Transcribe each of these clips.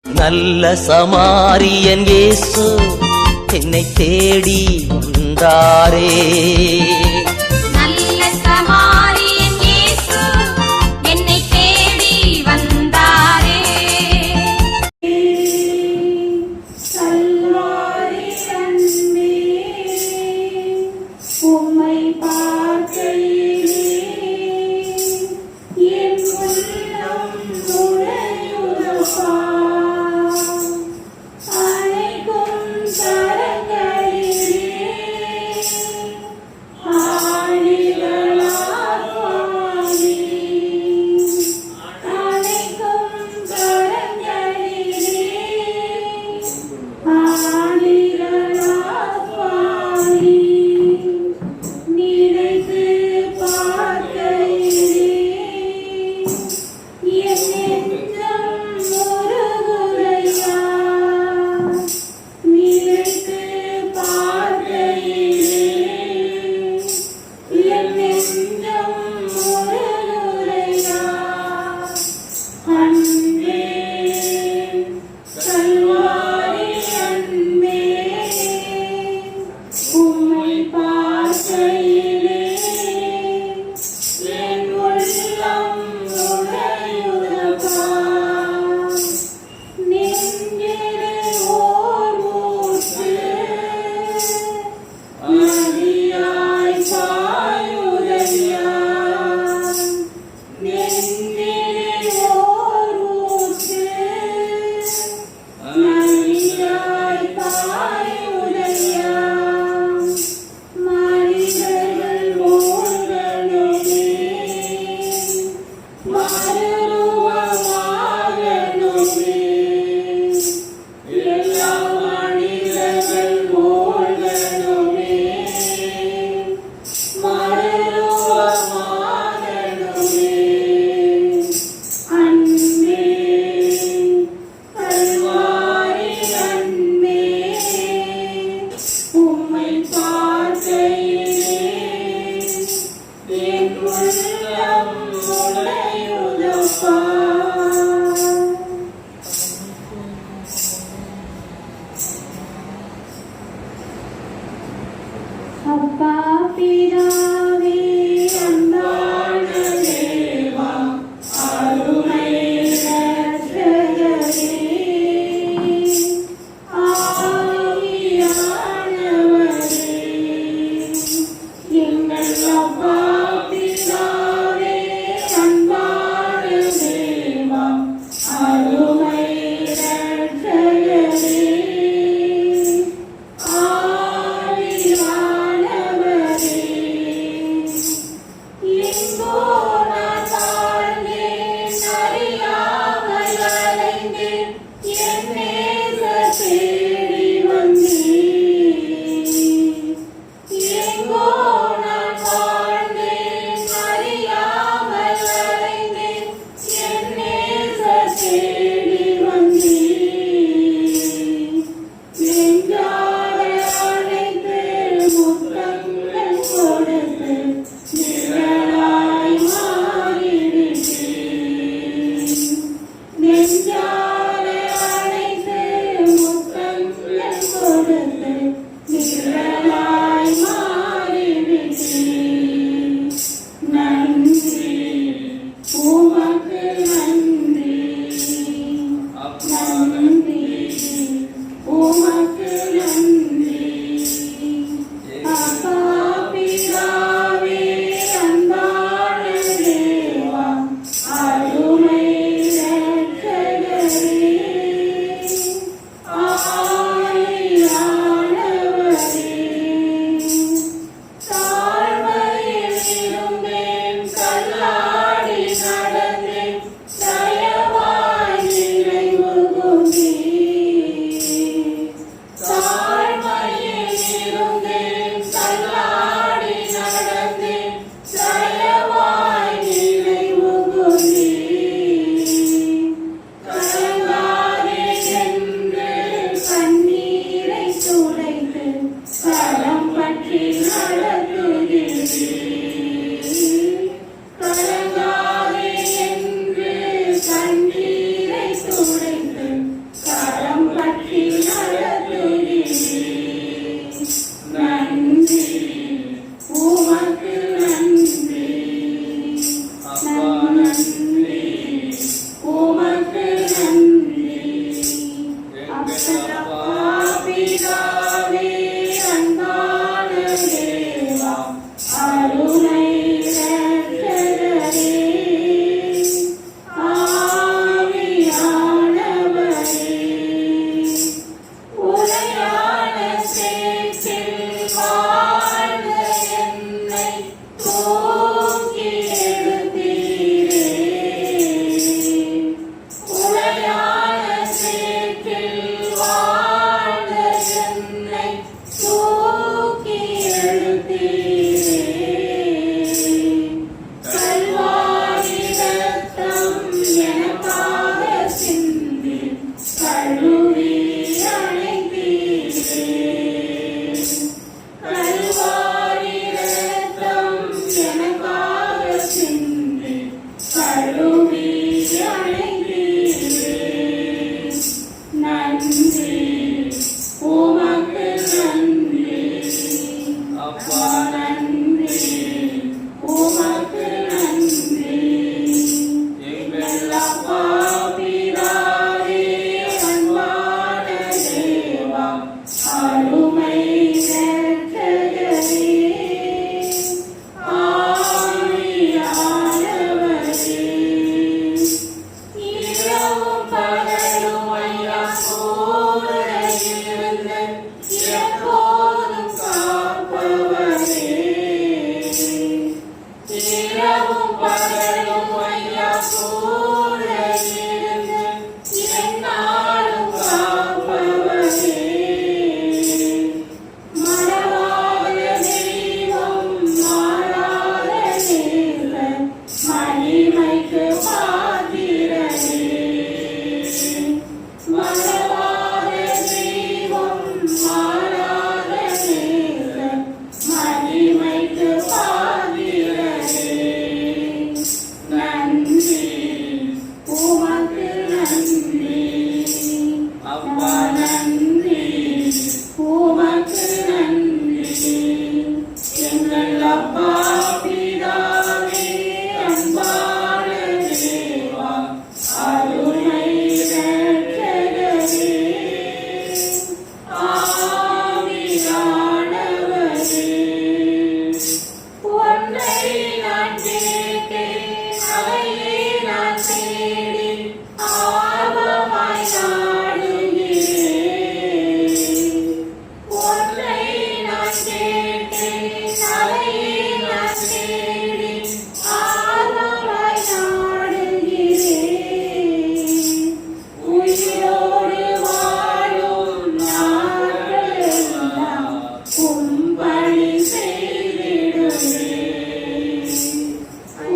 நல்ல சமாரியன் இயேசு என்னை தேடி வந்தாரே. நல்ல சமாரியன் இயேசு என்னை தேடி வந்தாரே. கல்வாரி அன்பே உம்மை பார்க்கையிலே என் உள்ளம் நுழையுதப்பா. அணைக்கும் கரங்களிலே ஆணிகளால் வாங்கி அணைக்கும் கரங்களிலே ஆணிகளால் வாங்கி நினைத்து பார்க்கையிலே என் நெஞ்சம் உருகுதையா. நினைத்து பார்க்கையிலே என் நெஞ்சம் உருகுதையா. அன்பே கல்வாரி அன்பே உம்மை பார்க்கையிலே என் உள்ளம் நுழையுதப்பா. நெஞ்சிலே ஓர் ஊற்று நதியாய் பாயுதையா. நெஞ்சிலே ஓர் ஊற்று நதியாய் பாயுதையா. மனிதர்கள் மூழ்கணுமே மறுரூபமாகணுமே. எல்லா மனிதர்கள் மூழ்கணுமே மறுரூபமாகணுமே. அன்பே கல்வாரி அன்பே உம்மை பார்க்கையிலே என் உள்ளம் நுழையுதப்பா. அப்பா பிதாவே அன்பான தேவா அருமை இரட்சகரே ஆவியானவரே எங்கள் அப்பா பிதாவே அன்பான தேவா அருமை இரட்சகரே ஆவியானவரே எங்கோ நான் வாழ்ந்தேன் அறியாமல் அலைந்தேன் என் நேசர் தேடி வந்தீர். எங்கோ நான் வாழ்ந்தேன் அறியாமல் அலைந்தேன் என் நேசர் தேடி வந்தீர். நெஞ்சார அணைத்து முத்தங்கள் கொடுத்து நிழலாய் மாறிவிட்டீர். நெஞ்சார அணைத்து முத்தங்கள் கழுவி அணைத்தீரே. கல்வாரி இரத்தம் எனக்காக சிந்தி கழுவி அணைத்தீரே. நன்றி உமக்கு நன்றி அப்பா, நன்றி உமக்கு நன்றி. எங்கள் அப்பா பிதாவே, அன்பான தேவா, அருமை இரட்சகரே, ஆவியானவரே, இரவும் பகலும் ஐயா கூட இருந்து எப்போதும் காப்பவரே. இரவும் பகலும் ஐயா கூட இருந்து எந்நாளும் காப்பவரே. மறவாத தெய்வம், மாறாத நேசர், மகிமைக்கு பாத்திரரே. மறவாத தெய்வம், மாறாத நேசர், மகிமைக்கு பாத்திரரே. நன்றி உமக்கு நன்றி அப்பா, நன்றி உமக்கு நன்றி. எங்கள் அப்பா பிதாவே, அன்பான தேவா, அருமை இரட்சகரே, ஆவியானவரே, ஒன்றை நான் கேட்டேன், அதையே நான் தேடி ஆர்வமாய் நாடுகிறேன். ஒன்றை நான் கேட்டேன், அதையே நான் தேடி ஆர்வமாய் நாடுகிறேன். உயிரோடு வாழும் நாட்களெல்லாம் உம்படி செய்திடுவேன்.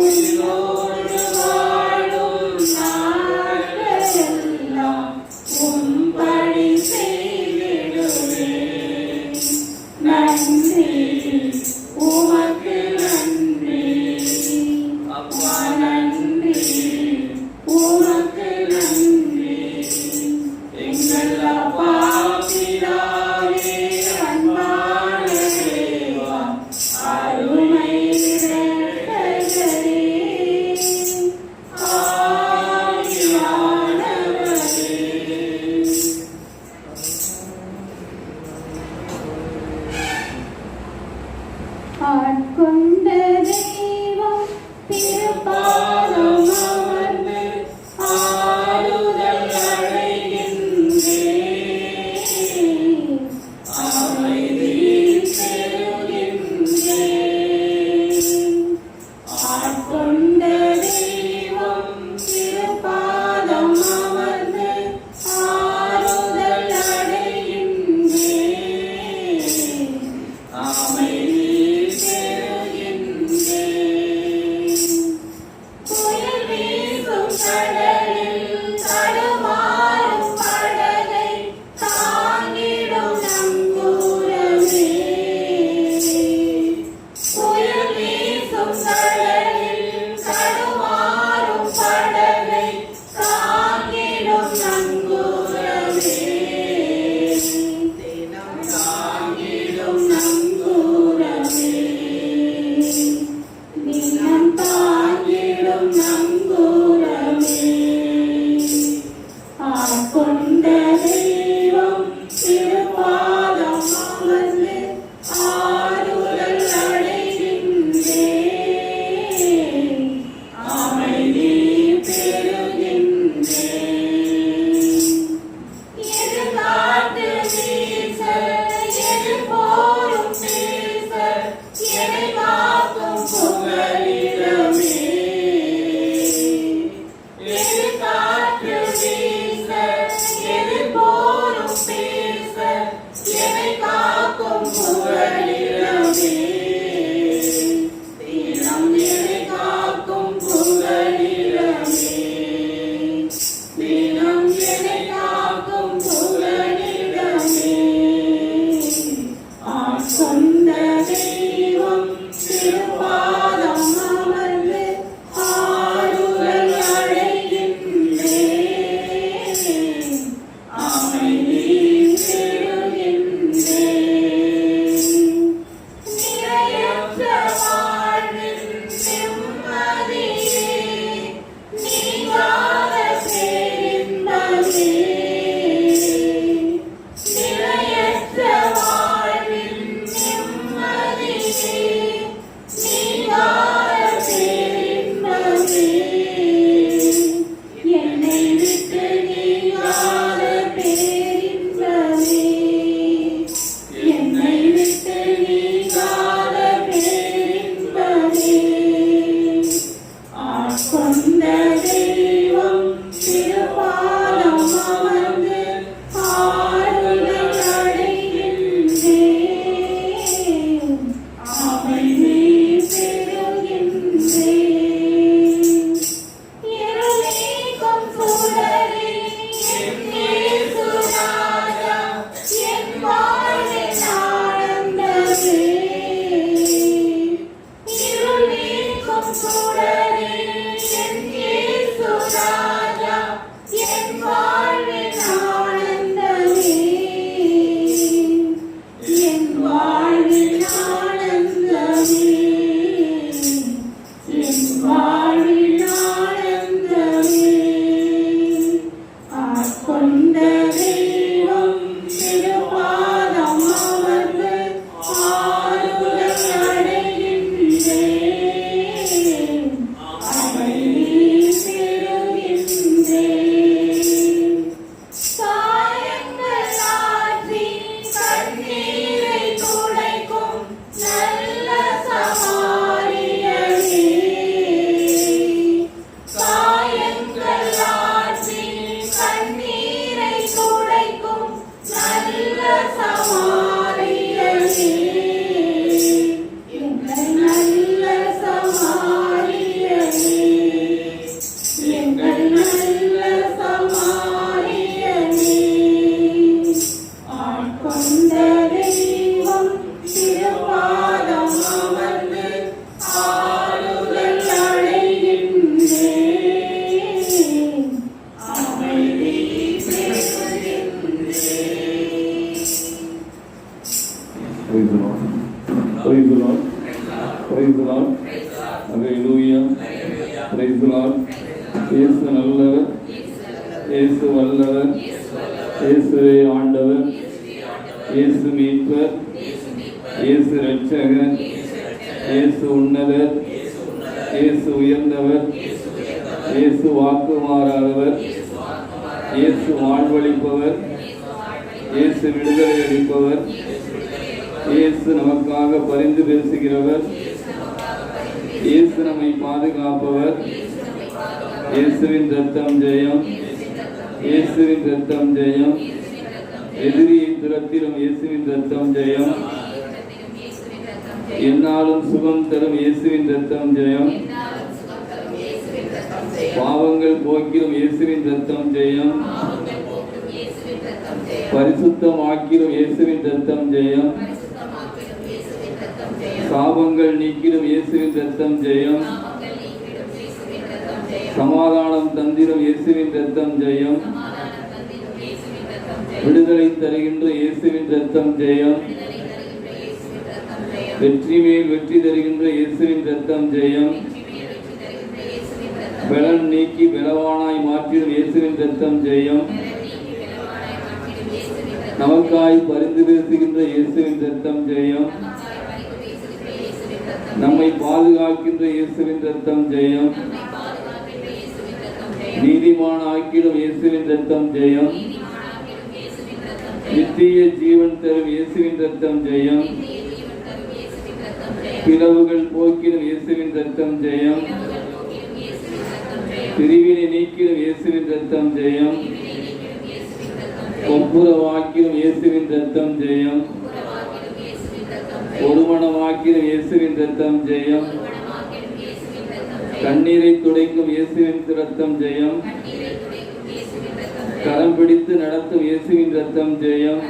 உயிரோடு வாழும் நாட்களெல்லாம் உம்படி செய்திடுவேன். நன்றி உமக்கு நன்றி அப்பா, நன்றி உமக்கு நன்றி. எங்கள் அப்பா பிதாவே, அன்பான தேவா, அருமை இரட்சகரே, ஆவியானவரே. ஆட்கொண்ட தெய்வம் திருப்பாதம் அமர்ந்து ஆறுதல் அடைகின்றேன். அமைதி பெறுகின்றேன். ஆட்கொண்ட தெய்வம் திருப்பாதம் அமர்ந்து ஆறுதல் அடைகின்றேன். அமைதி பெறுகின்றேன். புயல் வீசும் கடலில் தடுமாறும் படகை தாங்கிடும் நங்கூரமே. புயல் வீசும் கடலில் தடுமாறும் படகை தாங்கிடும் நங்கூரமே. தாங்கிடும் நங்கூரமே. தினம் தாங்கிடும் நங்கூரமே. ஆட்கொண்ட தெய்வம் திருப்பாதம் அமர்ந்து ஆறுதல் அடைகின்றேன். அமைதி பெறுகின்றேன். எதிர்காத்து வீச, எதிர்போரும் பேச, என்னை காக்கும் புகலிடமே. எதிர்காத்து வீச, எதிர்போரும் பேச, என்னை காக்கும் புகலிடமே. தினம் என்னை காக்கும் புகலிடமே. தினம் என்னை காக்கும் சமாரியனே எங்கள் நல்ல சமாரியனே எங்கள் நல்ல சமாரியனே ஆட்கொண்ட தெய்வம் திருப்பாதம் அமர்ந்து ஆறுதல் அடைகின்றேன் அமைதி Praise the Lord. Praise the Lord. Praise the Lord. Hallelujah. Praise the Lord. இயேசு நல்லவர், இயேசு வல்லவர், இயேசுவே ஆண்டவர், இயேசு மீட்பர், இயேசு இரட்சகர், இயேசு உன்னதர், இயேசு உயர்ந்தவர், இயேசு வாக்கு மாறாதவர், இயேசு வாழ்வளிப்பவர், இயேசு விடுதலை அளிப்பவர், இயேசு நமக்காக பரிந்து பேசுகிறவர், இயேசு நம்மை பாதுகாப்பவர், இயேசுவின் ரத்தம் ஜெயம், இயேசுவின் ரத்தம் ஜெயம், எதிரியை துரத்திலும் இயேசுவின் ரத்தம் ஜெயம், என்னாலும் சுகம் தரும் இயேசுவின் ரத்தம் ஜெயம், பாவங்கள் போக்கிலும் இயேசுவின் ரத்தம் ஜெயம், பரிசுத்தமாக்கிலும் இயேசுவின் ரத்தம் ஜெயம், சாபங்கள் நீக்கிடும் இயேசுவின் ரத்தம் ஜெயம், சமாதானம் தந்திரும் இயேசுவின் ரத்தம் ஜெயம், விடுதலை தருகின்ற இயேசுவின் ரத்தம் ஜெயம், வெற்றி மேல் வெற்றி தருகின்ற இயேசுவின் ரத்தம் ஜெயம், பலன் நீக்கி பலவானாய் மாற்றிடும் இயேசுவின் ரத்தம் ஜெயம், நமக்காய் பரிந்து பேசுகின்ற இயேசுவின் ரத்தம் ஜெயம், நம்மை பாதுகாக்கின்ற இயேசுவின் ரத்தம் ஜெயம், நீதிமான் ஆக்கிடும் இயேசுவின் ரத்தம் ஜெயம், நித்திய ஜீவன் தரும் இயேசுவின் ரத்தம் ஜெயம், பிளவுகள் போக்கிடும் இயேசுவின் ரத்தம் ஜெயம், பிரிவினை நீக்கிடும் இயேசுவின் ரத்தம் ஜெயம், ஒப்புரவாக்கிடும் இயேசுவின் ரத்தம் ஜெயம், ஒருமனமாக்கிடும் இயேசுவின் ரத்தம் ஜெயம், கண்ணீரை துடைக்கும் இயேசுவின் ரத்தம் ஜெயம், கரம் பிடித்து நடத்தும் இயேசுவின் ரத்தம் ஜெயம்,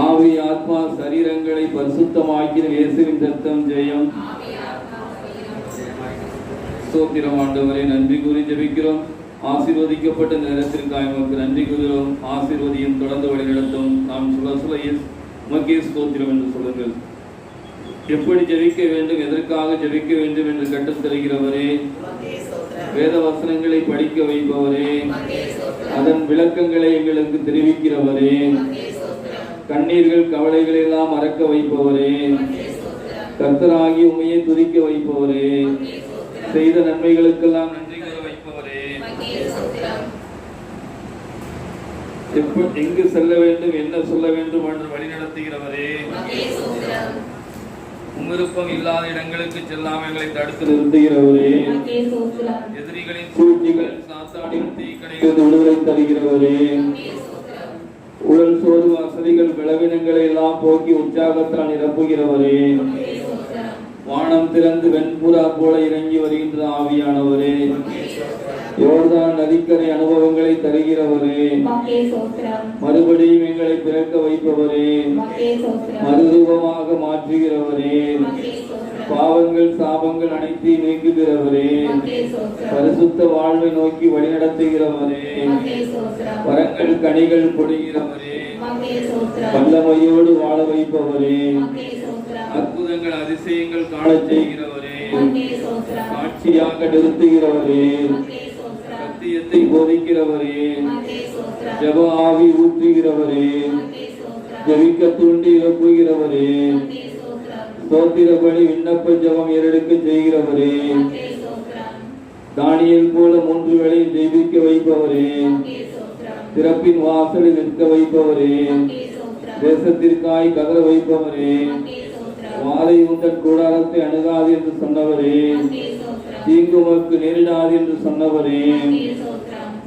ஆவி ஆத்மா சரீரங்களை பரிசுத்தமாக்கிடும் இயேசுவின் ரத்தம் ஜெயம். ஸ்தோத்திரம் ஆண்டவரே, நன்றி கூறி ஜெபிக்கிறோம். ஆசீர்வதிக்கப்பட்ட நேரத்திற்காக உமக்கு நன்றி கூறுகிறோம். ஆசீர்வதியும் தொடர்ந்து வழி நடத்தும். நாம் சொல்ல உமக்கே ஸ்தோத்திரம் என்று சொல்லுங்கள். எப்படி ஜெபிக்க வேண்டும், எதற்காக ஜெபிக்க வேண்டும் என்று கற்றுத் தருகிறவரே, வேத வசனங்களை படிக்க வைப்பவரே, அதன் விளக்கங்களை எங்களுக்கு தெரிவிக்கிறவரே, கண்ணீர்கள் கவலைகளை எல்லாம் மறக்க வைப்பவரே, கர்த்தராகி உமையை துதிக்க வைப்பவரே, செய்த நன்மைகளுக்கெல்லாம் நன்றி கூற வைப்பவரே, எங்கு செல்ல வேண்டும், என்ன சொல்ல வேண்டும் என்று வழி நடத்துகிறவரே, விருப்பம் இல்லாத இடங்களுக்கு செல்லாமல் எங்களை தடுத்து நிறுத்துகிறவரே, எதிரிகளின் சூழ்ச்சிகள் சாத்தானின் தீக்கணையிலிருந்து விடுதலை தருகிறவரே, உடல் சோர்வு வசதிகள் பலவீனங்களை எல்லாம் போக்கி உற்சாகத்தால் நிரப்புகிறவரே, வானம் திறந்து வெண்புறா போல இறங்கி வருகின்ற ஆவியானவரே, யோர்தான் நதிக்கரை அனுபவங்களை தருகிறவரே, மறுபடியும் எங்களை பிறக்க வைப்பவரே, மறுரூபமாக மாற்றுகிறவரே, பாவங்கள் சாபங்கள் அனைத்தையும் நீக்குகிறவரே, பரிசுத்த வாழ்வை நோக்கி வழிநடத்துகிறவரே, வரங்கள் கனிகள் பொழிகிறவரே, வல்லமையோடு வாழ வைப்பவரே, அற்புதங்கள் அதிசயங்கள் காணச் செய்கிறவரே, சாட்சியாக நிறுத்துகிறவரே, சத்தியத்தை போதிக்கிறவரே, ஜெப ஆவி ஊற்றுகிறவரே, ஜெபிக்க தூண்டி எழுப்புகிறவரே, ஸ்தோத்திர பலி விண்ணப்ப ஜெபம் ஏறெடுக்க செய்கிறவரே, தானியேல் போல 3 வேளை ஜெபிக்க வைப்பவரே, திறப்பின் வாசலில் நிற்க வைப்பவரே, தேசத்திற்காய் கதற வைப்பவரே, வாதை உந்தன் கூடாரத்தை அணுகாது என்று சொன்னவரே, தீங்கு உமக்கு நேரிடாது என்று சொன்னவரே,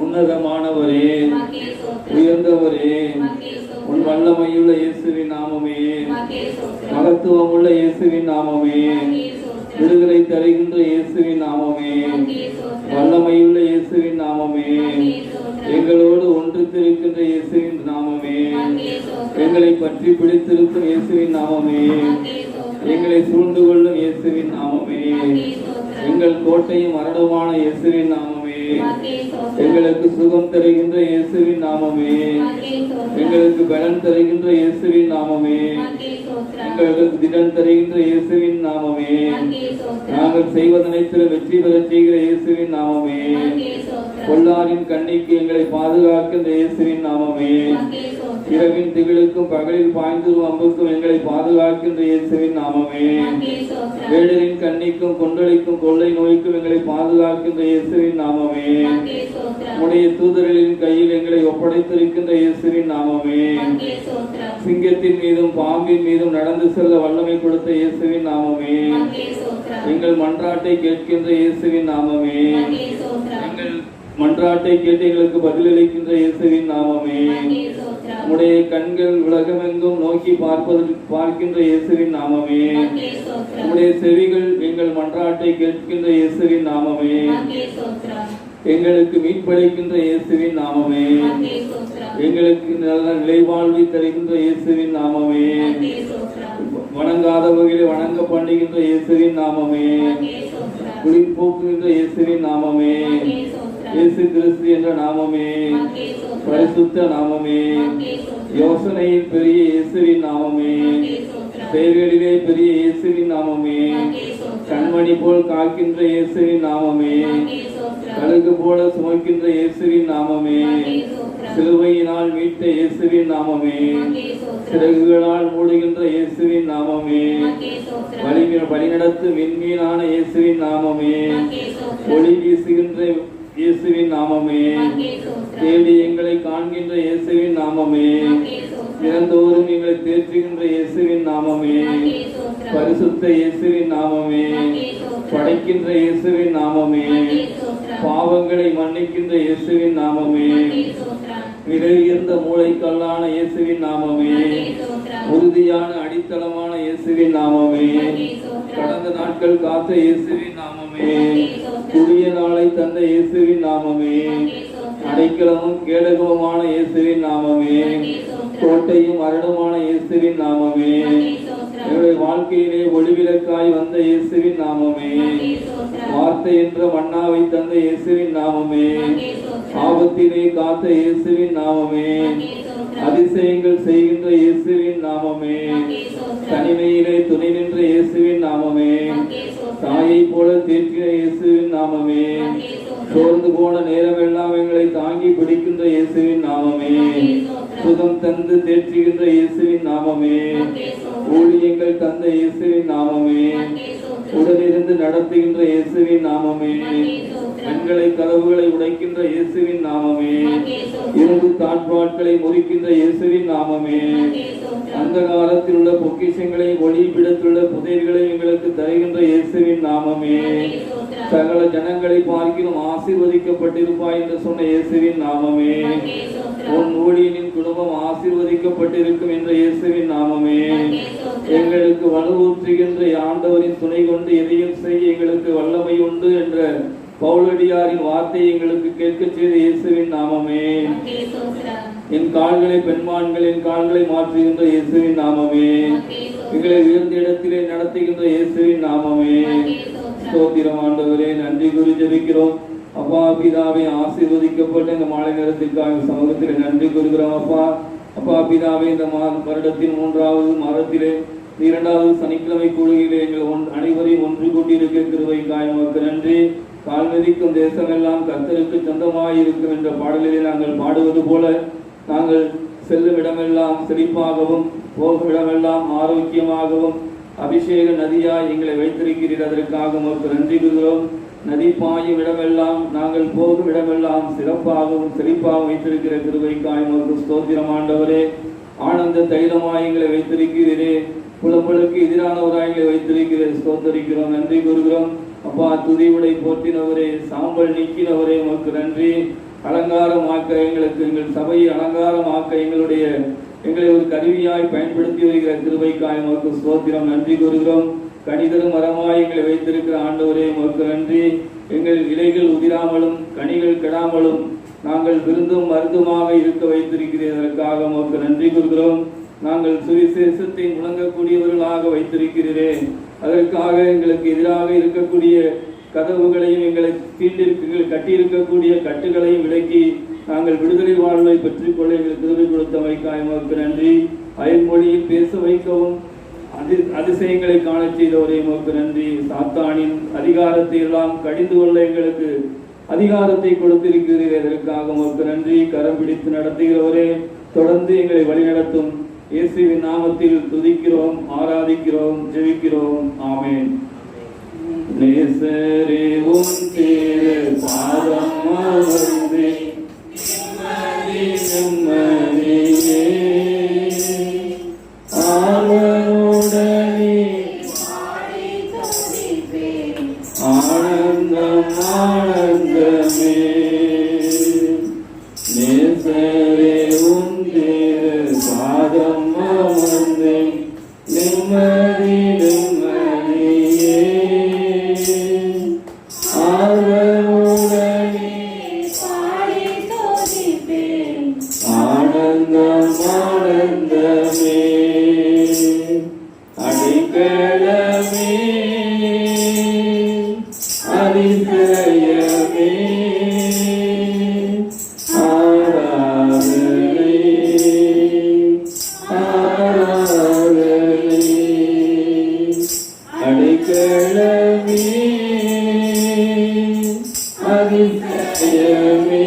உன்னதமானவரே, உயர்ந்தவரே, நாமமே, விடுதலை தருகின்ற இயேசுவின் நாமமே, வல்லமையுள்ள இயேசுவின் நாமமே, எங்களோடு ஒன்றித்திருக்கின்ற இயேசுவின் நாமமே, எங்களை பற்றி பிடித்திருக்கும் இயேசுவின் நாமமே, எங்களை சூழ்ந்து கொள்ளும் இயேசுவின் நாமமே, எங்கள் கோட்டையும் மரணமான இயேசுவின் நாமமே, எங்களுக்கு சுகம் தருகின்ற இயேசுவின் நாமமே, எங்களுக்கு பலன் தருகின்ற இயேசுவின் நாமமே, எங்களுக்கு திடன் தருகின்ற இயேசுவின் நாமமே, நாங்கள் செய்வதனைத்திலும் வெற்றி பெறச் செய்கிற இயேசுவின் நாமமே, பொல்லாரின் கண்ணிக்கு எங்களை பாதுகாக்கின்ற இயேசுவின் நாமமே, இரவின் திகிலுக்கும் பகலில் பாய்ந்து அம்புக்கும் எங்களை பாதுகாக்கின்ற இயேசுவின் நாமமே, வேடரின் கண்ணிக்கும் கொண்டளிக்கும் கொள்ளை நோய்க்கும் எங்களை பாதுகாக்கின்ற இயேசுவின் நாமமே, உடைய தூதர்களின் கையில் எங்களை ஒப்படைத்திருக்கின்ற இயேசுவின் நாமமே, சிங்கத்தின் மீதும் பாம்பின் மீதும் நடந்து செல்ல வல்லமை கொடுத்த இயேசுவின் நாமமே, எங்கள் மன்றாட்டை கேட்கின்ற இயேசுவின் நாமமே, எங்கள் மன்றாட்டை கேட்டு எங்களுக்கு பதிலளிக்கின்ற இயேசுவின் நாமமே, உடைய கண்கள் உலகமெங்கும் நோக்கி பார்க்கின்ற இயேசுவின் நாமமே, உடைய செவிகள் எங்கள் மன்றாட்டை கேட்கின்ற இயேசுவின் நாமமே, எங்களுக்கு மீட்பளிக்கின்ற இயேசுவின் நாமமே, எங்களுக்கு நல்ல நிலைவாழ்வை தருகின்ற இயேசுவின் நாமமே, வணங்காதவர்களை வணங்க பண்ணுகின்ற இயேசுவின் நாமமே, குளிர் போக்குகின்ற இயேசுவின் நாமமே, இயேசு கிறிஸ்து என்ற நாமமே, பரிசுத்த நாமமே, யோசனையில் பெரிய இயேசுவின் நாமமே, செயல்களிலே பெரிய இயேசுவின் நாமமே, கண்மணி போல் காக்கின்ற இயேசுவின் நாமமே, கழுகு போல சுமக்கின்ற இயேசுவின் நாமமே, சிலுவையினால் மீட்ட இயேசுவின் நாமமே, சிறகுகளால் மூடுகின்ற இயேசுவின் நாமமே, வழிநடத்து விண்மீனான இயேசுவின் நாமமே, ஒளி வீசுகின்ற இயேசுவின் நாமமே, தேடி எங்களை காண்கின்ற இயேசுவின் நாமமே, தினந்தோறும் எங்களை தேற்றுகின்ற இயேசுவின் நாமமே, பரிசுத்த இயேசுவின் நாமமே, படைக்கின்ற இயேசுவின் நாமமே, பாவங்களை மன்னிக்கின்ற இயேசுவின் நாமமே, விலையுயர்ந்த மூளைக்கல்லான இயேசுவின் நாமமே, உறுதியான அடித்தளமான இயேசுவின் நாமமே, கடந்த நாட்கள் காத்த இயேசுவின் நாமமே, புதிய நாளை தந்த இயேசுவின் நாமமே, அடைக்கலமும் கேடகமுமான இயேசுவின் நாமமே, கோட்டையும் அரணுமான இயேசுவின் நாமமே, எங்களுடைய வாழ்க்கையிலே ஒளிவிளக்காய் வந்த இயேசுவின் நாமமே, வார்த்தை என்ற மன்னாவை தந்த இயேசுவின் நாமமே, ஆபத்திலே காத்த இயேசுவின் நாமமே, அதிசயங்கள் செய்கின்ற இயேசுவின் நாமமே, தனிமையிலே துணை நின்ற இயேசுவின் நாமமே, தாயை போல தேற்றின இயேசுவின் நாமமே, சோர்ந்து போன நேரமெல்லாம் எங்களை தாங்கி பிடிக்கின்ற இயேசுவின் நாமமே, சுகம் தந்து தேற்றுகின்ற இயேசுவின் நாமமே, ஊழியங்கள் தந்த இயேசுவின் நாமமே, உடனிருந்து நடத்துகின்ற இயேசுவின் நாமமே, கண்களை கதவுகளை உடைக்கின்ற இயேசுவின் நாமமே, இரும்பு தாட்பாட்களை முறிக்கின்ற இயேசுவின் நாமமே, அந்த காலத்தில் உள்ள பொக்கிஷங்களை ஒளிப்பிடத்துள்ள புதையல்களை எங்களுக்கு தருகின்ற இயேசுவின் நாமமே, சகல ஜனங்களை பார்க்கிலும் ஆசீர்வதிக்கப்பட்டிருப்பாய் என்று சொன்ன இயேசுவின் நாமமே, உன் ஊழியனின் குடும்பம் ஆசீர்வதிக்கப்பட்டிருக்கும் என்ற இயேசுவின் நாமமே, எங்களுக்கு வலுவூற்றுகின்ற ஆண்டவரின் துணை கொண்டு எதையும் செய்ய எங்களுக்கு வல்லமை உண்டு என்ற பவுலடியாரின் வார்த்தை எங்களுக்கு கேட்க செய்த இயேசுவின் நாமமே, என் கால்களை பெண்மான்களின் கால்களை மாற்றுகின்ற இயேசுவின் நாமமே, எங்களை உயர்ந்த இடத்திலே நடத்துகின்ற இயேசுவின் நாமமே, ஸ்தோத்திரம் ஆண்டவரே, நன்றி கூறி ஜெபிக்கிறோம். அப்பா பிதாவை ஆசீர்வதிக்கப்பட்ட இந்த மாலை நேரத்திற்காக சமூகத்தில் நன்றி கூறுகிறோம். அப்பா பிதாவை இந்த வருடத்தின் 3வது மாதத்திலே 2வது சனிக்கிழமை கூடுகையிலே எங்கள் அனைவரையும் ஒன்று கூட்டியிருக்க கிருபைக்காய் உமக்கு நன்றி. கால் மிதிக்கும் தேசமெல்லாம் கர்த்தருக்கு சொந்தமாயிருக்கும் என்ற பாடலிலே நாங்கள் பாடுவது போல நாங்கள் செல்லும் இடமெல்லாம் செழிப்பாகவும் போகும் இடமெல்லாம் ஆரோக்கியமாகவும் அபிஷேக நதியாய் எங்களை வைத்திருக்கிறீர். அதற்காக உமக்கு நன்றி கூறுகிறோம். நதி பாயும் இடமெல்லாம் நாங்கள் போகும் இடமெல்லாம் சிறப்பாகவும் செழிப்பாகவும் வைத்திருக்கிற கிருபைக்காய் உமக்கு ஸ்தோத்திரம் ஆண்டவரே. ஆனந்த தைலமாய் எங்களை வைத்திருக்கிறீரே, புலம்பலுக்கு எதிரானவராய் எங்களை வைத்திருக்கிறேன். ஸ்தோத்தரிக்கிறோம், நன்றி கூறுகிறோம். அப்பா துதிவுடை போற்றினவரே, சாம்பல் நீக்கினவரே உமக்கு நன்றி. அலங்காரமாக்க எங்களுக்கு எங்கள் சபையை அலங்காரமாக்க எங்களை ஒரு கருவியாய் பயன்படுத்தி வருகிற கிருபைக்காய் உமக்கு ஸ்தோத்திரம், நன்றி கூறுகிறோம். கனிதரும் மரமாய் எங்களை வைத்திருக்கிற ஆண்டவரே உமக்கு நன்றி. எங்கள் இலைகள் உதிராமலும் கனிகள் கெடாமலும் நாங்கள் விருந்தும் மருந்துமாக இருக்க வைத்திருக்கிறதற்காக உமக்கு நன்றி கூறுகிறோம். நாங்கள் சுவிசேஷத்தை முழங்கக்கூடியவர்களாக வைத்திருக்கிறீரே, அதற்காக எங்களுக்கு எதிராக இருக்கக்கூடிய கதவுகளையும் எங்களை கட்டியிருக்கக்கூடிய கட்டுகளையும் விலக்கி நாங்கள் விடுதலை வாழ்வை பெற்றுக்கொள்ள எங்களுக்கு உதவி கொடுத்தமைக்காக உமக்கு நன்றி. அயல்மொழியில் பேச வைக்கவும் அதிசயங்களை காண செய்தவரே உமக்கு நன்றி. சாத்தானின் அதிகாரத்தை எல்லாம் கடிந்து கொள்ள எங்களுக்கு அதிகாரத்தை கொடுத்திருக்கிறீர்கள், அதற்காக உமக்கு நன்றி. கரம் பிடித்து நடத்துகிறவரே, தொடர்ந்து எங்களை வழிநடத்தும் இயேசுவின் நாமத்தில் துதிக்கிறோம், ஆராதிக்கிறோம், ஜெபிக்கிறோம். ஆமென். நேசரே உம் திரு பாதம் அமர்ந்தே நிம்மதியே ஆவலுடனே ஆனந்தம் ஆனந்தமே. நேசரே உம் திரு பாதம் அமர்ந்தே நிம்மதி நிம்மதியே ஆவலுடனே ஆனந்தம் ஆனந்தமே. அடிக்கலமே அதிசயமே ஆராதனை ஆராதனை. அடிக்கலமே அதிசயமே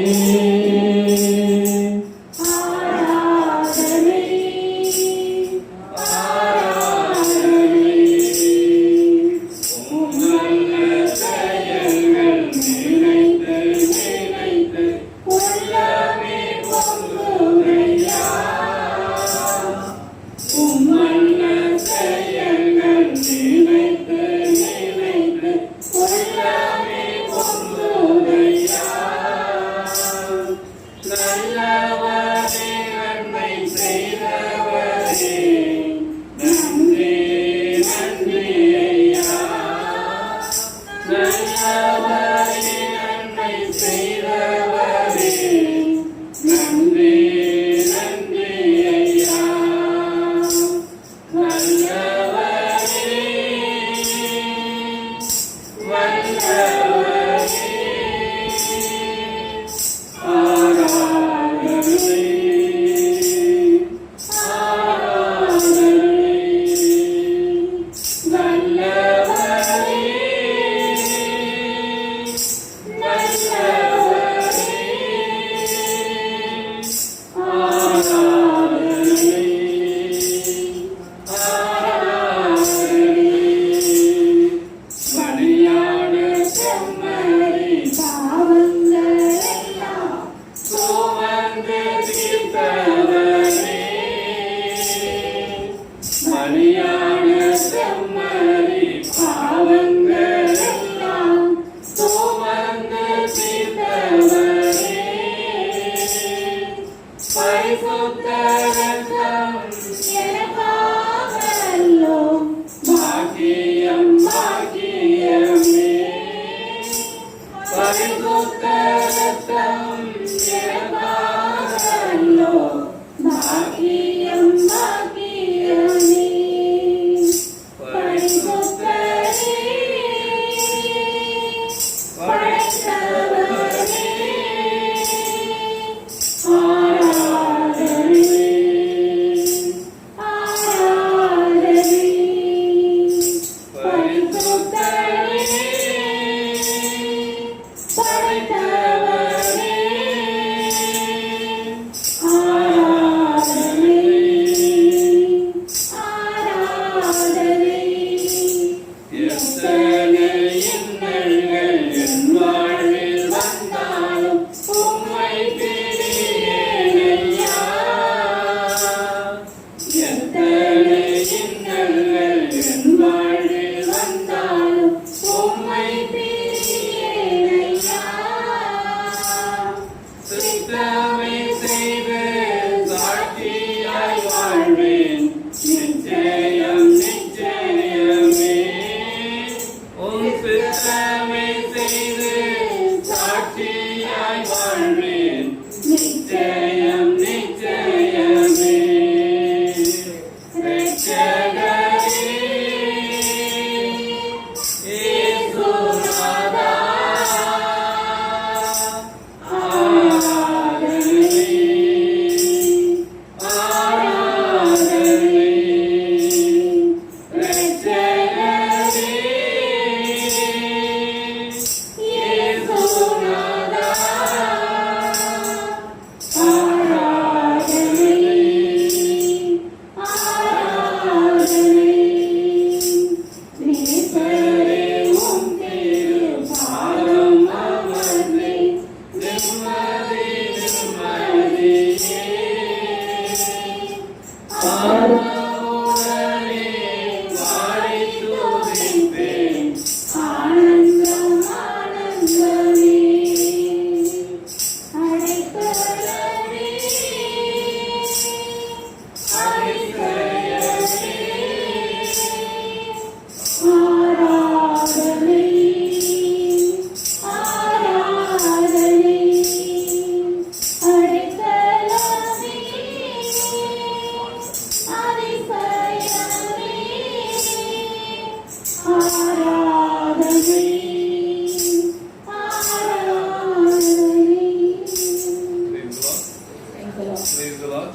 Praise the Lord.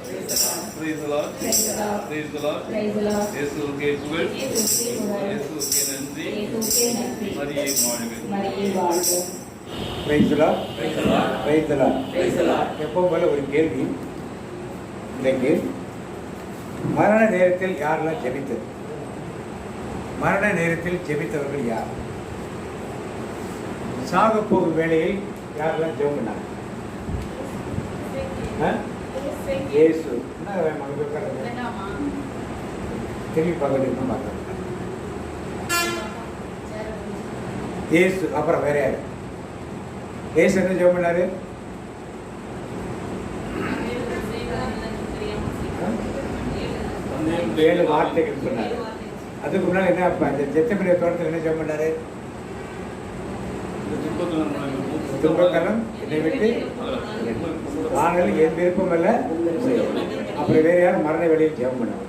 Praise the Lord. Praise the Lord. Praise the Lord. Praise the Lord. இயேசுவுக்கே புகழ். இயேசுவுக்கே புகழ். இயேசுவுக்கே நன்றி. இயேசுவுக்கே நன்றி. மரியே வாழ்க. மரியே வாழ்க. Praise the Lord. Praise the Lord. Praise the Lord. Praise the Lord. எப்பவும் போல ஒரு கேள்வி இன்றைக்கு, மரண நேரத்தில் யாரெல்லாம் ஜெபித்தது? மரண நேரத்தில் ஜெபித்தவர்கள் யார்? சாக போகும் வேளையில் யாரெல்லாம் ஜெபம் பண்ணாங்க? இயேசு. என்ன மகன் திரும்பி பார்க்க பார்க்க இயேசு. அப்புறம் வேற யாரு? இயேசு என்ன ஜெபம் பண்ணாரு? 7 வார்த்தைகள் சொன்னாரு. அதுக்கு முன்னாடி என்ன, அந்த ஜெத்செமனே தோட்டத்தில் என்ன ஜெபம் பண்ணாரு? துன்பக்காலம் என்னை விட்டு ஆனால் என் விருப்பம் அல்ல. அப்புறம் வேற யாரும் மரண வேளையில் ஜெபம் பண்ணாரு?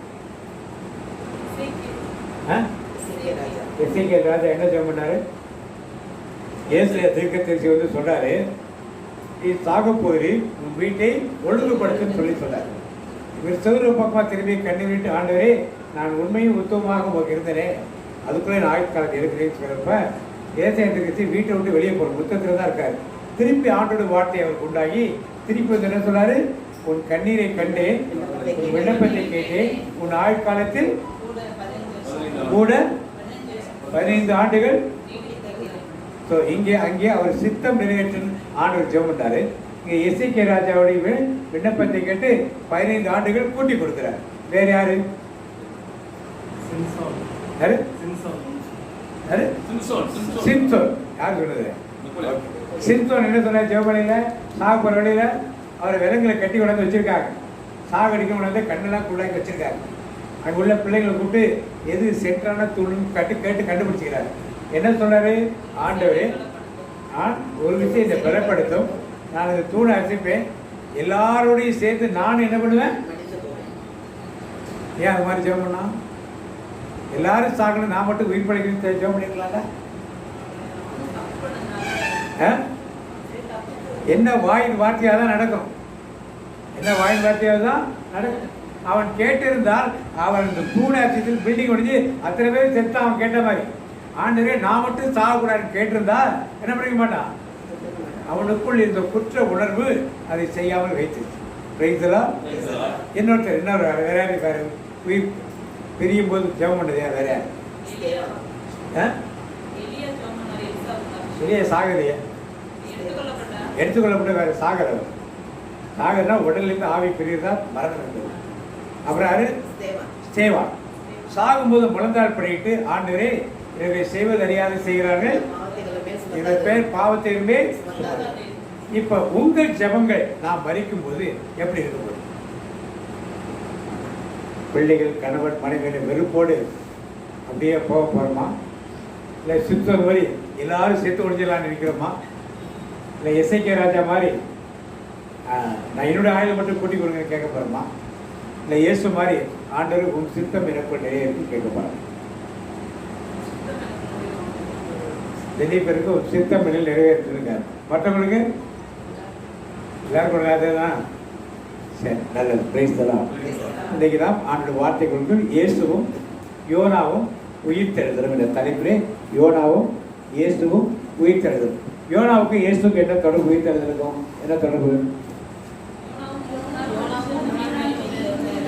எசேக்கியேல் ராஜா என்ன ஜெபம் பண்ணாரு? ஏசாயா தீர்க்கதரிசி வந்து சொல்றாரு, நீ சாக போது உன் வீட்டை ஒழுங்குபடுத்துன்னு சொல்லி சொல்றாரு. இவர் சிவரு பக்கமா திரும்பி கண்ணி விட்டு, ஆண்டவரே நான் உண்மையும் உத்தமமாக உங்களுக்கு இருந்தனே, அதுக்குள்ளே நான் ஆயுட்காலத்தை இருக்கிறேன்னு சொல்றப்ப ஏசாயா தீர்க்கதரிசி வீட்டை விட்டு வெளியே போகிற முத்தத்தில் தான் இருக்காரு. திருப்பி ஆண்டோட வார்த்தை அவருக்கு உண்டாகி திருப்பி வந்து என்ன சொன்னாரு? உன் கண்ணீரை கண்டேன், உன் விண்ணப்பத்தை கேட்டேன், உன் ஆயுட்காலத்தில் கூட 15 ஆண்டுகள். ஸோ இங்கே அங்கே அவர் சித்தம் நிறைவேற்றும் ஆண்டவர் ஜெபம் பண்ணாரு. இங்கே எசேக்கியேல் ராஜாவுடைய விண்ணப்பத்தை கேட்டு 15 ஆண்டுகள் கூட்டி கொடுக்கிறார். வேற யாரு? யாரு? சிம்சோன். யார் சொன்னது? சிம்சோன் என்ன சொன்னார்? ஜெபமணியில சாக போற வழியில அவரை விலங்குகளை கட்டி கொண்டாந்து வச்சிருக்காங்க. சாகடிக்க கொண்டாந்து கண்ணெல்லாம் குள்ளாக்கி வச்சிருக்காங்க. அங்கே உள்ள பிள்ளைங்களை கூப்பிட்டு எது சென்றான தூள்னு கேட்டு கண்டுபிடிச்சிக்கிறாரு. என்ன சொன்னாரு? ஆண்டவரே, நான் ஒரு விஷயம் இதை பலப்படுத்தும், நான் இந்த தூணை அசைப்பேன், எல்லாரோடையும் சேர்த்து நான் என்ன பண்ணுவேன்? ஏன் அது மாதிரி ஜெபம் பண்ணா? எல்லாரும் சாகணும், நான் மட்டும் உயிர் படைக்கணும் ஜெபம் பண்ணிக்கலாம்ல? என்ன வாயின் வார்த்தையாக தான் நடக்கும். என்ன வாயின் வார்த்தையாக தான் நடக்கும். அவன் கேட்டிருந்தால் அவன் இந்த தூணை அசைத்து பில்டிங் முடிஞ்சு அத்தனை பேர் செத்து அவன் கேட்ட மாதிரி, ஆண்டவரே நான் மட்டும் சாகக்கூடாதுன்னு கேட்டிருந்தா என்ன பண்ணிக்க மாட்டான்? அவனுக்குள் இந்த குற்ற உணர்வு அதை செய்யாமல் வைத்துச்சு. பிரைஸ்லா. இன்னொரு வேற யாரு இருக்காரு? உயிர் பிரியும் போது ஜெபம் பண்ணது யார்? வேற யார்? சரியா சாகலையே, எடுத்துக்கொள்ளப்பட்ட வேற சாகரவர். சாகர்னா உடலிருந்து ஆவி பிரியுறதா மரணம் இருந்தது. அப்புறம் யாரு? சேவா. சாகும்போது முழந்தாள் பண்ணிட்டு, ஆண்டவரே இவரை செய்வது அறியாது செய்கிறார்கள், இவர் பேர் பாவத்திலுமே. இப்ப உங்கள் ஜெபங்கள் நாம் மரிக்கும் போது எப்படி இருக்கும்? பிள்ளைகள், கணவன், மனைவி வெறுப்போடு அப்படியே போக போறோமா? இல்லை சித்தம் மாதிரி எல்லாரும் சேர்த்து ஒழிஞ்சலான்னு நினைக்கிறோமா? இல்லை எசேக்கியேல் ராஜா மாதிரி நான் என்னுடைய ஆயுளை மட்டும் கூட்டி கொடுங்க கேட்க போறோமா? இல்லை இயேசு மாதிரி ஆண்டவர் உன் சித்தம் எனக்கு நிறைய இருக்கு கேட்க போறோம்? நிறைய பேருக்கு ஒரு சித்தம் நிறைவேற்றிருக்காரு, மற்றவங்களுக்கு எல்லாருக்கும் அதேதான். சரி, நல்லது. Praise the Lord. இன்றைக்கு தான் ஆண்டோட வார்த்தை கொண்டு இயேசுவும் யோனாவும் உயிர் தெழுதலும் என்ற தலைப்பிலே யோனாவும் இயேசுவும் உயிர் தெழுதலும். யோனாவுக்கு இயேசுக்கு என்ன தொடர்பு? உயிர் தெழுதலுக்கும் என்ன தொடர்பு?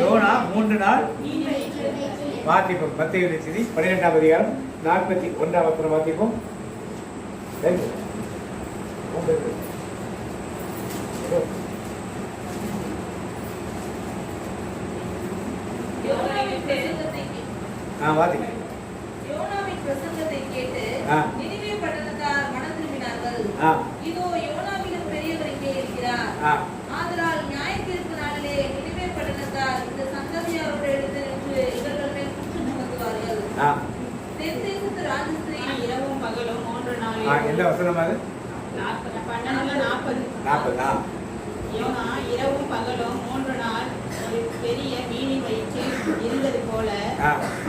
யோனா 3 நாள் வாசிப்போம். மத்தேயு செய்தி 12ஆம் அதிகாரம் 41ஆம் வசனம் வாசிப்போம். வாசிக்க யோனாவின் பிரசங்கத்தை கேட்டு நினிவே பட்டணத்தார் மனம் திரும்பினார்கள். இதோ யோனாவிலும் பெரியவர் இங்கே இருக்கிறார். ஆதலால் நியாயத்தீர்ப்பு நாளிலே நினிவே பட்டணத்தார் இந்த சந்ததியாரோடு எழுந்து நின்று இவர்கள் மேல் குற்றம் சுமத்துவார்கள். தென் தேசத்து ராஜஸ்திரீ இரவும் பகலும் 3 நாள். எந்த வசனம் அது? 40. யோனா இரவும் பகலும் 3 நாள் ஒரு பெரிய மீனின் வயிற்றில் இருந்தது போல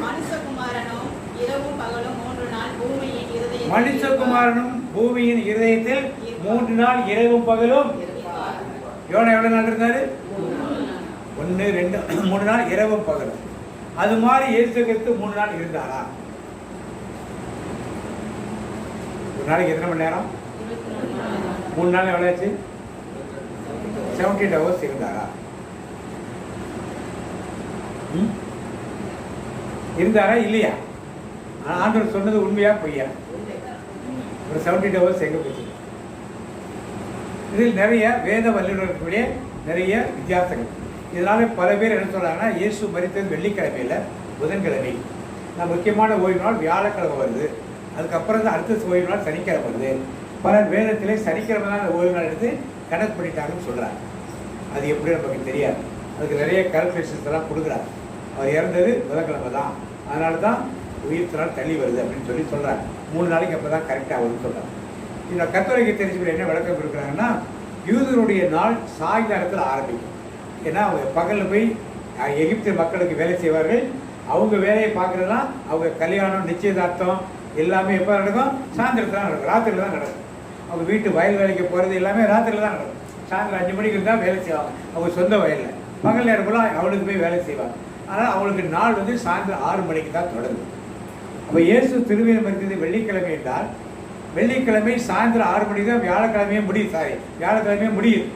மனுஷகுமாரனும் இரவும் பகலும் 3 நாள் பூமியின் இருதயத்தில். மனுஷகுமாரனும் பூமியின் இருதயத்தில் 3 நாள் இரவும் பகலும். யோனா எவ்வளவு நாள் இருந்தாரு? 1 2 3 நாள் இரவும் பகலும். அது மாதிரி இயேசு கிறிஸ்து 3 நாள் இருந்தாரா? ஒரு நாளைக்கு எத்தனை மணி நேரம்? 3 நாள் எவ்வளோ ஆச்சு? 78 hours இருந்தாரா? இருந்தாரா இல்லையா? ஆண்டவர் சொன்னது உண்மையா பொய்யா? ஒரு 78 hours எங்க போச்சு? இதில் நிறைய வேத வல்லுநர்களுடைய நிறைய வித்தியாசங்கள். இதனால பல பேர் என்ன சொல்றாங்கன்னா, இயேசு மரித்தது வெள்ளிக்கிழமையில, புதன்கிழமை. நான் முக்கியமான ஓய்வு நாள் வியாழக்கிழமை வருது, அதுக்கப்புறம் தான் அடுத்த ஓய்வு நாள் சனிக்கிழமை வருது. பலர் வேதத்திலே சனிக்கிழமை தான் ஓய்வு நாள் எடுத்து கணக்கு பண்ணிட்டாங்கன்னு சொல்றாங்க. அது எப்படி நமக்கு தெரியாது. அதுக்கு நிறைய கால்குலேஷன்ஸ் எல்லாம் கொடுக்குறாங்க. அவர் இறந்தது புதன்கிழமை தான், அதனால தான் உயிர் நாள் தள்ளி வருது அப்படின்னு சொல்லி சொல்றாங்க. 3 நாளைக்கு அப்போ தான் கரெக்டாக வருதுன்னு சொல்றாங்க. இந்த கத்தோலிக்க தெரிஞ்சுக்கிற என்ன விளக்கம் கொடுக்குறாங்கன்னா, யூதருடைய நாள் சாயங்காலத்தில் ஆரம்பிக்கும். ஏன்னா அவங்க பகலில் போய் எகிப்து மக்களுக்கு வேலை செய்வார்கள். அவங்க வேலையை பார்க்குறதுனா அவங்க கல்யாணம் நிச்சயதார்த்தம் எல்லாமே எப்போ நடக்கும்? சாயந்தரத்தில் தான் நடக்கும், ராத்திரியில் தான் நடக்கும். அவங்க வீட்டு வயல் வேலைக்கு போகிறது எல்லாமே ராத்திரியில் தான் நடக்கும். சாயந்தரம் 5 மணிக்கு இருந்தால் வேலை செய்வாங்க அவங்க சொந்த வயலில். பகல் நேரம் போல் அவளுக்கு போய் வேலை செய்வாங்க. ஆனால் அவங்களுக்கு நாள் வந்து சாயந்தரம் 6 மணிக்கு தான் தொடங்கும். அப்போ இயேசு திருவிழம் இருக்கிறது வெள்ளிக்கிழமை என்றால், வெள்ளிக்கிழமை சாயந்தரம் 6 மணிக்கு தான் வியாழக்கிழமையே முடியுது. வியாழக்கிழமையே முடியுது.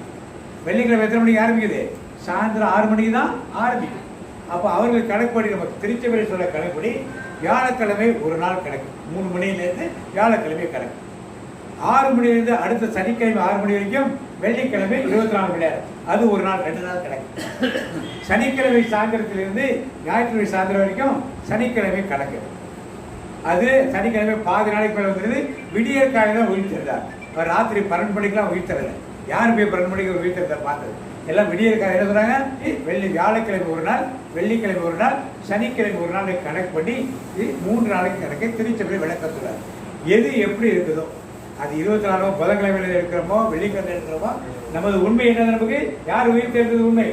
வெள்ளிக்கிழமை எத்தனை மணிக்கு ஆரம்பிக்குது? சாயந்தரம் 6 மணிக்கு தான் ஆரம்பிக்கும். அப்போ அவர்கள் கணக்குப்படி, நமக்கு திருச்சபையில் சொல்ல கணக்குப்படி வியாழக்கிழமை ஒரு நாள் கணக்கு. 3 மணிலேருந்து வியாழக்கிழமை கணக்கு. 6 மணிலேருந்து அடுத்த சனிக்கிழமை 6 மணி வரைக்கும், வெள்ளிக்கிழமை 24 மணி நேரம். அது ஒரு நாள் 2 நாள் கணக்கு. சனிக்கிழமை சாயந்தரத்திலிருந்து ஞாயிற்றுக்கிழமை சாயந்தரம் வரைக்கும் சனிக்கிழமை கணக்கு. அது சனிக்கிழமை பாதி நாளைக்கு மேலே வந்துடுது. விடியற் காலையில் உயிர் தருதார். இப்போ ராத்திரி 12 மணிக்கெலாம் உயிர் தரலை. யார் போய் 12 மணிக்கு ஒரு உயிர் தருதார் பார்த்தது? எல்லாம் விடியற் காலை என்ன சொல்கிறாங்க? வியாழக்கிழமை ஒரு நாள், வெள்ளிக்கிழமை ஒரு நாள், சனிக்கிழமை ஒரு நாள் கணக்கு பண்ணி 3 நாளைக்கு கணக்கை திருச்சபை விளக்க சொல்றாரு. எது எப்படி இருக்குதோ அது 24 புதன்கிழமையில இருக்கிறோமோ வெள்ளிக்கிழமை இருக்கிறோமோ, நமது உண்மை என்ன? நமக்கு யார் உயிர் தெரிந்தது உண்மை?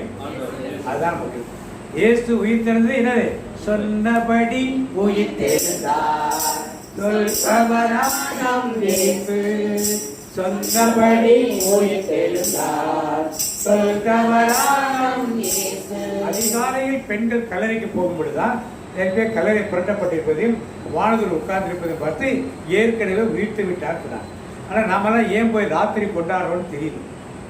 அதுதான் நமக்கு. இயேசு உயிர் தெரிந்தது என்னது? சொன்னபடி உயிர் தெரிந்தார். சொன்னபடி உயிர் தெரிந்தார். அதிகாலையில் பெண்கள் கல்லறைக்கு போகும் பொழுதுதான் ஏற்கனவே கல்லறை புரட்டப்பட்டிருப்பதையும் வானதூர் உட்கார்ந்திருப்பதையும் பார்த்து ஏற்கனவே உயிர்த்து விட்டார் சொன்னார். ஆனால் நாமெல்லாம் ஏன் போய் ராத்திரி கொண்டாடுறோம்னு தெரியுது.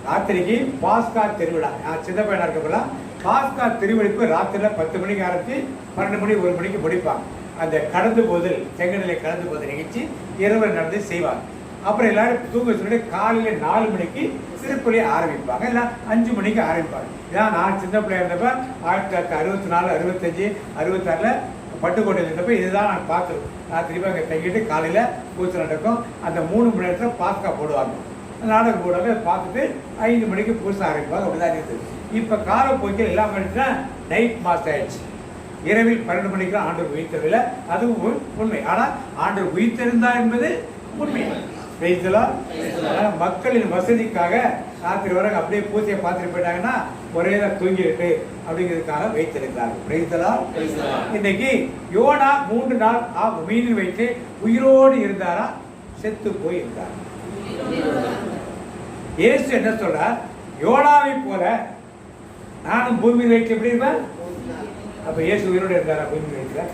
ராத்திரிக்கு பாஸ்கா திருவிழா, சின்ன பையனா இருக்கப்பெல்லாம் பாஸ்கா திருவிழிப்பு ராத்திரியில் 10 மணிக்கு ஆரம்பித்து 12 மணி 1 மணிக்கு முடிப்பாங்க. அந்த கடந்து போதல், செங்கநிலை கடந்து போதல் நிகழ்ச்சி இரவு நடந்து செய்வாங்க. அப்புறம் எல்லாரும் தூங்க சொல்லி காலையில் 4 மணிக்கு திருப்பலியை ஆரம்பிப்பாங்க, இல்லை 5 மணிக்கு ஆரம்பிப்பாங்க. இதான் நான் சின்ன பிள்ளையா இருந்தப்ப 1964, 65, 66 பட்டுக்கோட்டையில் இருந்தப்போ இதுதான் நான் பார்த்துருக்கோம். நான் திருப்பி அங்கே தங்கிட்டு காலையில் பூசை நடக்கும். அந்த 3 மணி நேரத்தில் பாஸ்கா போடுவாங்க, நாடகம் போடுவாங்க. பார்த்துட்டு 5 மணிக்கு பூசை ஆரம்பிப்பாங்க. அப்படிதான் இருக்குது. இப்போ காலப்போக்கில் எல்லாம் பண்ணிட்டுனா நைட் மாஸ் ஆயிடுச்சு. இரவில் 12 மணிக்கு ஆண்டவர் உயிர்த்தவில்லை, அதுவும் உண்மை. ஆனால் ஆண்டவர் உயிர்த்தெழுந்தார் என்பது உண்மை. மக்களின் வசதிக்காக ராத்திரி வரை அப்படியே பூசையை பார்த்துட்டு போயிட்டாங்கன்னா ஒரே தான் தூங்கிட்டு அப்படிங்கிறதுக்காக வைத்திருக்கிறார்கள். இன்னைக்கு யோனா 3 நாள் மீனில் வைத்து உயிரோடு இருந்தாரா, செத்து போய் இருந்தார்? இயேசு என்ன சொல்றார்? யோனாவை போல நானும் பூமியில் வைத்து எப்படி இருப்பேன்? அப்ப இயேசு உயிரோடு இருந்தாரா பூமியில் வைக்கல?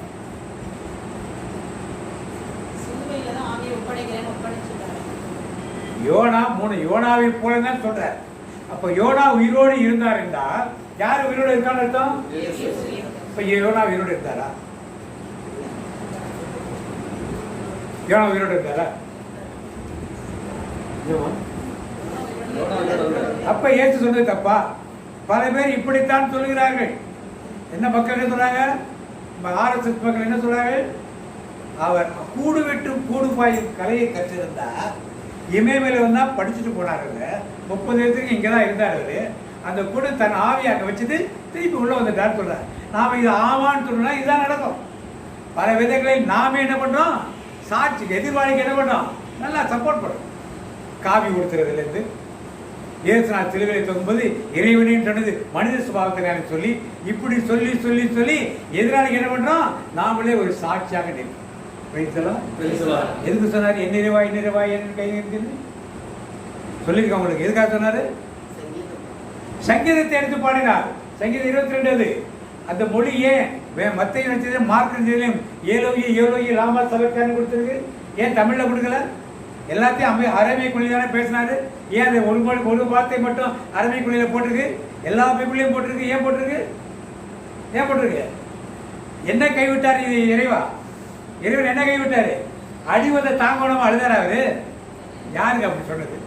யோனா 3 யோனாவை போல தான் சொல்றார். அப்ப யோனா உயிரோடு இருந்தார் என்றால் யார் உயிரோடு இருக்கான்னு அர்த்தம்? இப்ப யோனா உயிரோடு இருந்தாரா? யோனா உயிரோடு இருந்தாரா? அப்ப இயேசு சொன்னது தப்பா? பல பேர் இப்படித்தான் சொல்லுகிறார்கள். என்ன மக்கள் என்ன சொல்றாங்க? RSS மக்கள் என்ன சொல்றாங்க? அவர் கூடு வெட்டும் கூடு பாயும் கலையை கற்றிருந்தா இமயமேல வந்தா படிச்சுட்டு போனாரு. 30 வருஷத்துக்கு இங்கதான் இருந்தாரு. அந்த கூடு தன் ஆவியாக வச்சுட்டு திருப்பி உள்ள வந்துட்டார் சொல்றாரு. நாம இது ஆமான்னு சொன்னா இதுதான் நடக்கும். பல விதங்களில் நாம என்ன பண்றோம்? சாட்சிக்கு எதிர்வாளிக்கு என்ன பண்றோம்? நல்லா சப்போர்ட் பண்றோம். காவி கொடுத்துறதுல இருந்து இயேசு நான் சிலுவையை தொங்கும்போது இறைவனின் சொன்னது மனித சுபாவத்தை சொல்லி இப்படி சொல்லி சொல்லி சொல்லி எதிராளிக்கு என்ன பண்றோம்? நாமளே ஒரு சாட்சியாக நிற்கும். எதுக்கு சொன்னாரு? எண்ணிரவாய் என் கை நிறுத்தி சொல்லியிருக்க உங்களுக்கு. எதுக்காக சொன்னாரு? சங்கீதத்தை எடுத்து பாடினார். சங்கீதம் 22 அது. அந்த மொழி ஏன் மத்திய நினைச்சது மார்க் நினைச்சதுலையும் ஏலோகி லாமா சபக்கான்னு கொடுத்துருக்கு, ஏன் தமிழ்ல கொடுக்கல? எல்லாத்தையும் அரபிய மொழியில தானே பேசினாரு. ஏன் அது ஒரு வார்த்தை மட்டும் அரபிய மொழியில போட்டிருக்கு? எல்லா பைபிளையும் போட்டிருக்கு. ஏன் போட்டிருக்கு? என்ன கைவிட்டார் இது இறைவன் என்ன கைவிட்டாரு? அடிவதை தாங்கணும் அழுதார் அவரு. யாருக்கு அப்படி சொன்னது?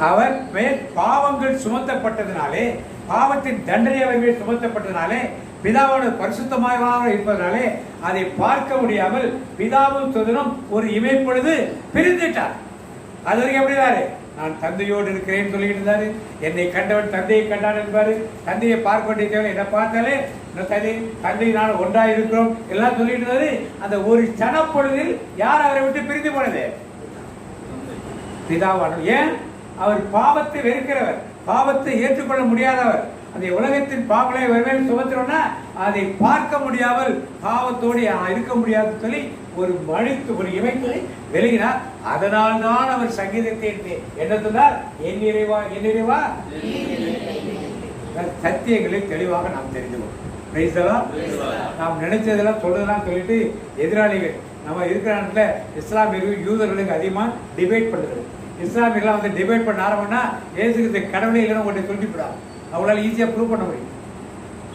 அவர் மேல் பாவங்கள் சுமத்தப்பட்டதினாலே, பாவத்தின் தண்டனை அவர் மேல் சுமத்தப்பட்டதினாலே, பிதாவோட பரிசுத்தமாக இருப்பதனாலே அதை பார்க்க முடியாமல் பிதாவும் சுதனும் ஒரு இமைப்பொழுது பிரிந்துட்டார். அது வரைக்கும் எப்படிதாரு? நான் தந்தையோடு இருக்கிறேன்னு சொல்லிட்டு இருந்தாரு. என்னை கண்டவன் தந்தையை கண்டான் என்பாரு. தந்தையை பார்க்க வேண்டிய தேவை, என்னை பார்த்தாலே தந்தை நான் ஒன்றாக இருக்கிறோம் எல்லாம் சொல்லிட்டு இருந்தாரு. அந்த ஒரு சனப்பொழுதில் யார் அவரை விட்டு பிரிந்து போனது? பிதாவான. ஏன்? அவர் பாவத்தை வெறுக்கிறவர், பாவத்தை ஏற்றுக்கொள்ள முடியாதவர். அந்த உலகத்தின் பாவங்களை வெறுமையில் சுமத்தினோம்னா அதை பார்க்க முடியாமல் பாவத்தோடு இருக்க முடியாது சொல்லி ஒரு இமைப்பை விலகினார். அதனால் தான் அவர் சங்கீதத்தை என்ன சொன்னார்? என் நிறைவா சத்தியங்களை தெளிவாக நாம் தெரிந்து கொள்வோம். நாம் நினைச்சதெல்லாம் சொல்றதெல்லாம் சொல்லிட்டு எதிராளிகள் நம்ம இருக்கிற இடத்துல இஸ்லாமியர்கள் யூதர்களுக்கு அதிகமாக டிபேட் பண்றது. இஸ்லாமியர்கள்லாம் வந்து டிபேட் பண்ண ஆரம்பினா ஏசுக்கு கடவுளே இல்லைன்னு உங்கள்கிட்ட சொல்லிவிடாங்க. அவங்களால ஈஸியாக ப்ரூவ் பண்ண முடியும்.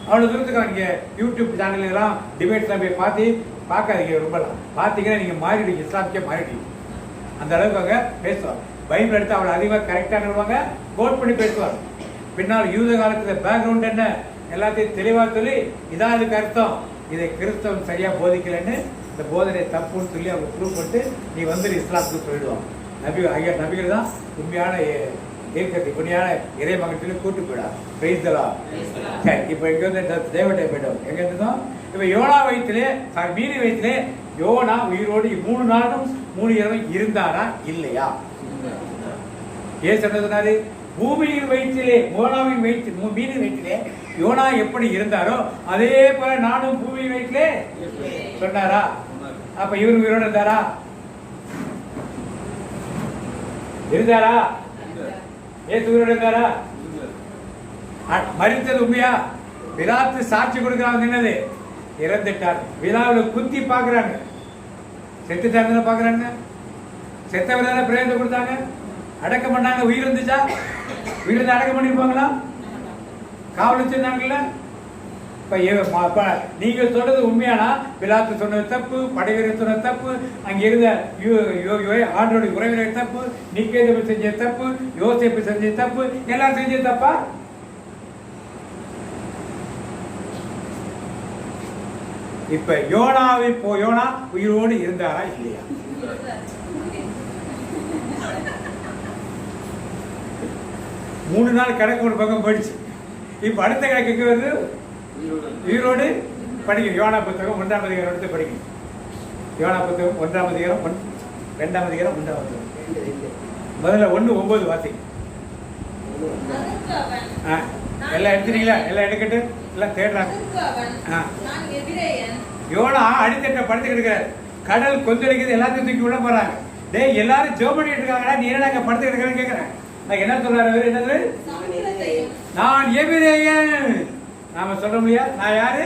அவ்வளோ தூரத்துக்கு நீங்கள் யூடியூப் சேனல்லாம் டிபேட்ஸ்லாம் போய் பார்க்காதீங்க. ரொம்பலாம் பார்த்தீங்கன்னா நீங்கள் மாறிடுவீங்க, இஸ்லாமிக்கே மாறிடுவீங்க. அந்த அளவுக்கு அவங்க பேசுவாங்க. பைபிள் எடுத்து அவ்வளோ அதிகமாக கரெக்டாக வருவாங்க, கோட் பண்ணி பேசுவாங்க. பின்னால் யூத காலத்தில் பேக்ரவுண்ட் என்ன எல்லாத்தையும் தெளிவாக சொல்லி இதான் இதுக்கு அர்த்தம், இதை கிறிஸ்தவம் சரியாக போதிக்கலைன்னு இந்த போதனை தப்புன்னு சொல்லி அவங்க ப்ரூவ் பண்ணிட்டு நீ வந்து இஸ்லாத்துக்கு சொல்லிடுவாங்க. நபிகள் தான் உண்மையான உண்மையான இறை மகன் கூட்டு போயிடார். சரி, இப்போ எங்க வந்து தேவட்டை போயிட்டோம். எங்க இருந்தோம்? இப்ப யோனா வயிற்றிலே மீனி வயிற்றிலே யோனா உயிரோடு 3 நாளும் 3 இரவும் இருந்தாரா இல்லையா? ஏன் சொன்னாரு? பூமியின் வயிற்றிலே யோனாவின் மீனின் வயிற்றிலே யோனா எப்படி இருந்தாரோ அதே போல நானும் பூமியின் வயிற்றிலே சொன்னாரா? அப்ப இவர் உயிரோடு இருந்தாரா? ஏசு உயிரோடு இருந்தாரா? மரித்தது உண்மையா? பிலாத்து சாட்சி கொடுக்கறாங்க, என்னது? இறந்துட்டார். விழாவில் குத்தி பாக்குறாங்க, செத்துட்டாங்க பாக்குறாங்க. செத்தவரால பிரேதத்தை கொடுத்தாங்க, அடக்கம் பண்ணாங்க. உயிர் இருந்துச்சா? உயிர் இருந்து அடக்கம் பண்ணிருப்பாங்களா? காவல் வச்சிருந்தாங்கல்ல. இப்ப நீங்க சொல்றது உண்மையானா பிலாத்து சொன்னது தப்பு, படைவீரர் சொன்னது தப்பு, அங்க இருந்த ஆண்டோட உறவினர் தப்பு, நிக்கேதேவு செஞ்ச தப்பு, யோசேப்பு செஞ்ச தப்பு, எல்லாம் செஞ்ச தப்பா? இப்ப யோனா உயிரோடு இருந்தாரா இல்லையா? மூணு நாள் கணக்கு ஒரு பக்கம் போயிடுச்சு. இப்ப அடுத்த கணக்கு வந்து உயிரோடு படிக்க. யோனா புத்தகம் 1ஆம் அதிகாரம் எடுத்து படிக்க. யோனா புத்தகம் 1ஆம் அதிகாரம் 2ஆம் அதிகாரம் 1ஆம் அதிகாரம் முதல்ல 1:9 வாசிங்க. எல்லாம் எடுத்துட்டீங்களா? எல்லாம் எடுக்கட்டு எல்லாம் தேடுறாங்க. யோனா அடித்தட்ட படுத்துக்கிட்டு இருக்கிறார். கடல் கொந்தளிக்குது, எல்லாத்தையும் தூக்கி உள்ள போறாங்க. டேய் எல்லாரும் ஜெபம் பண்ணிட்டு இருக்காங்கடா, நீ என்ன படுத்துக்கிட்டு இருக்கிறேன்னு கேட்கிறேன். என்ன சொல்றாரு? என்னது? நான் எபிரேயன். நாம சொல்ல முடியாது. நான் யாரு?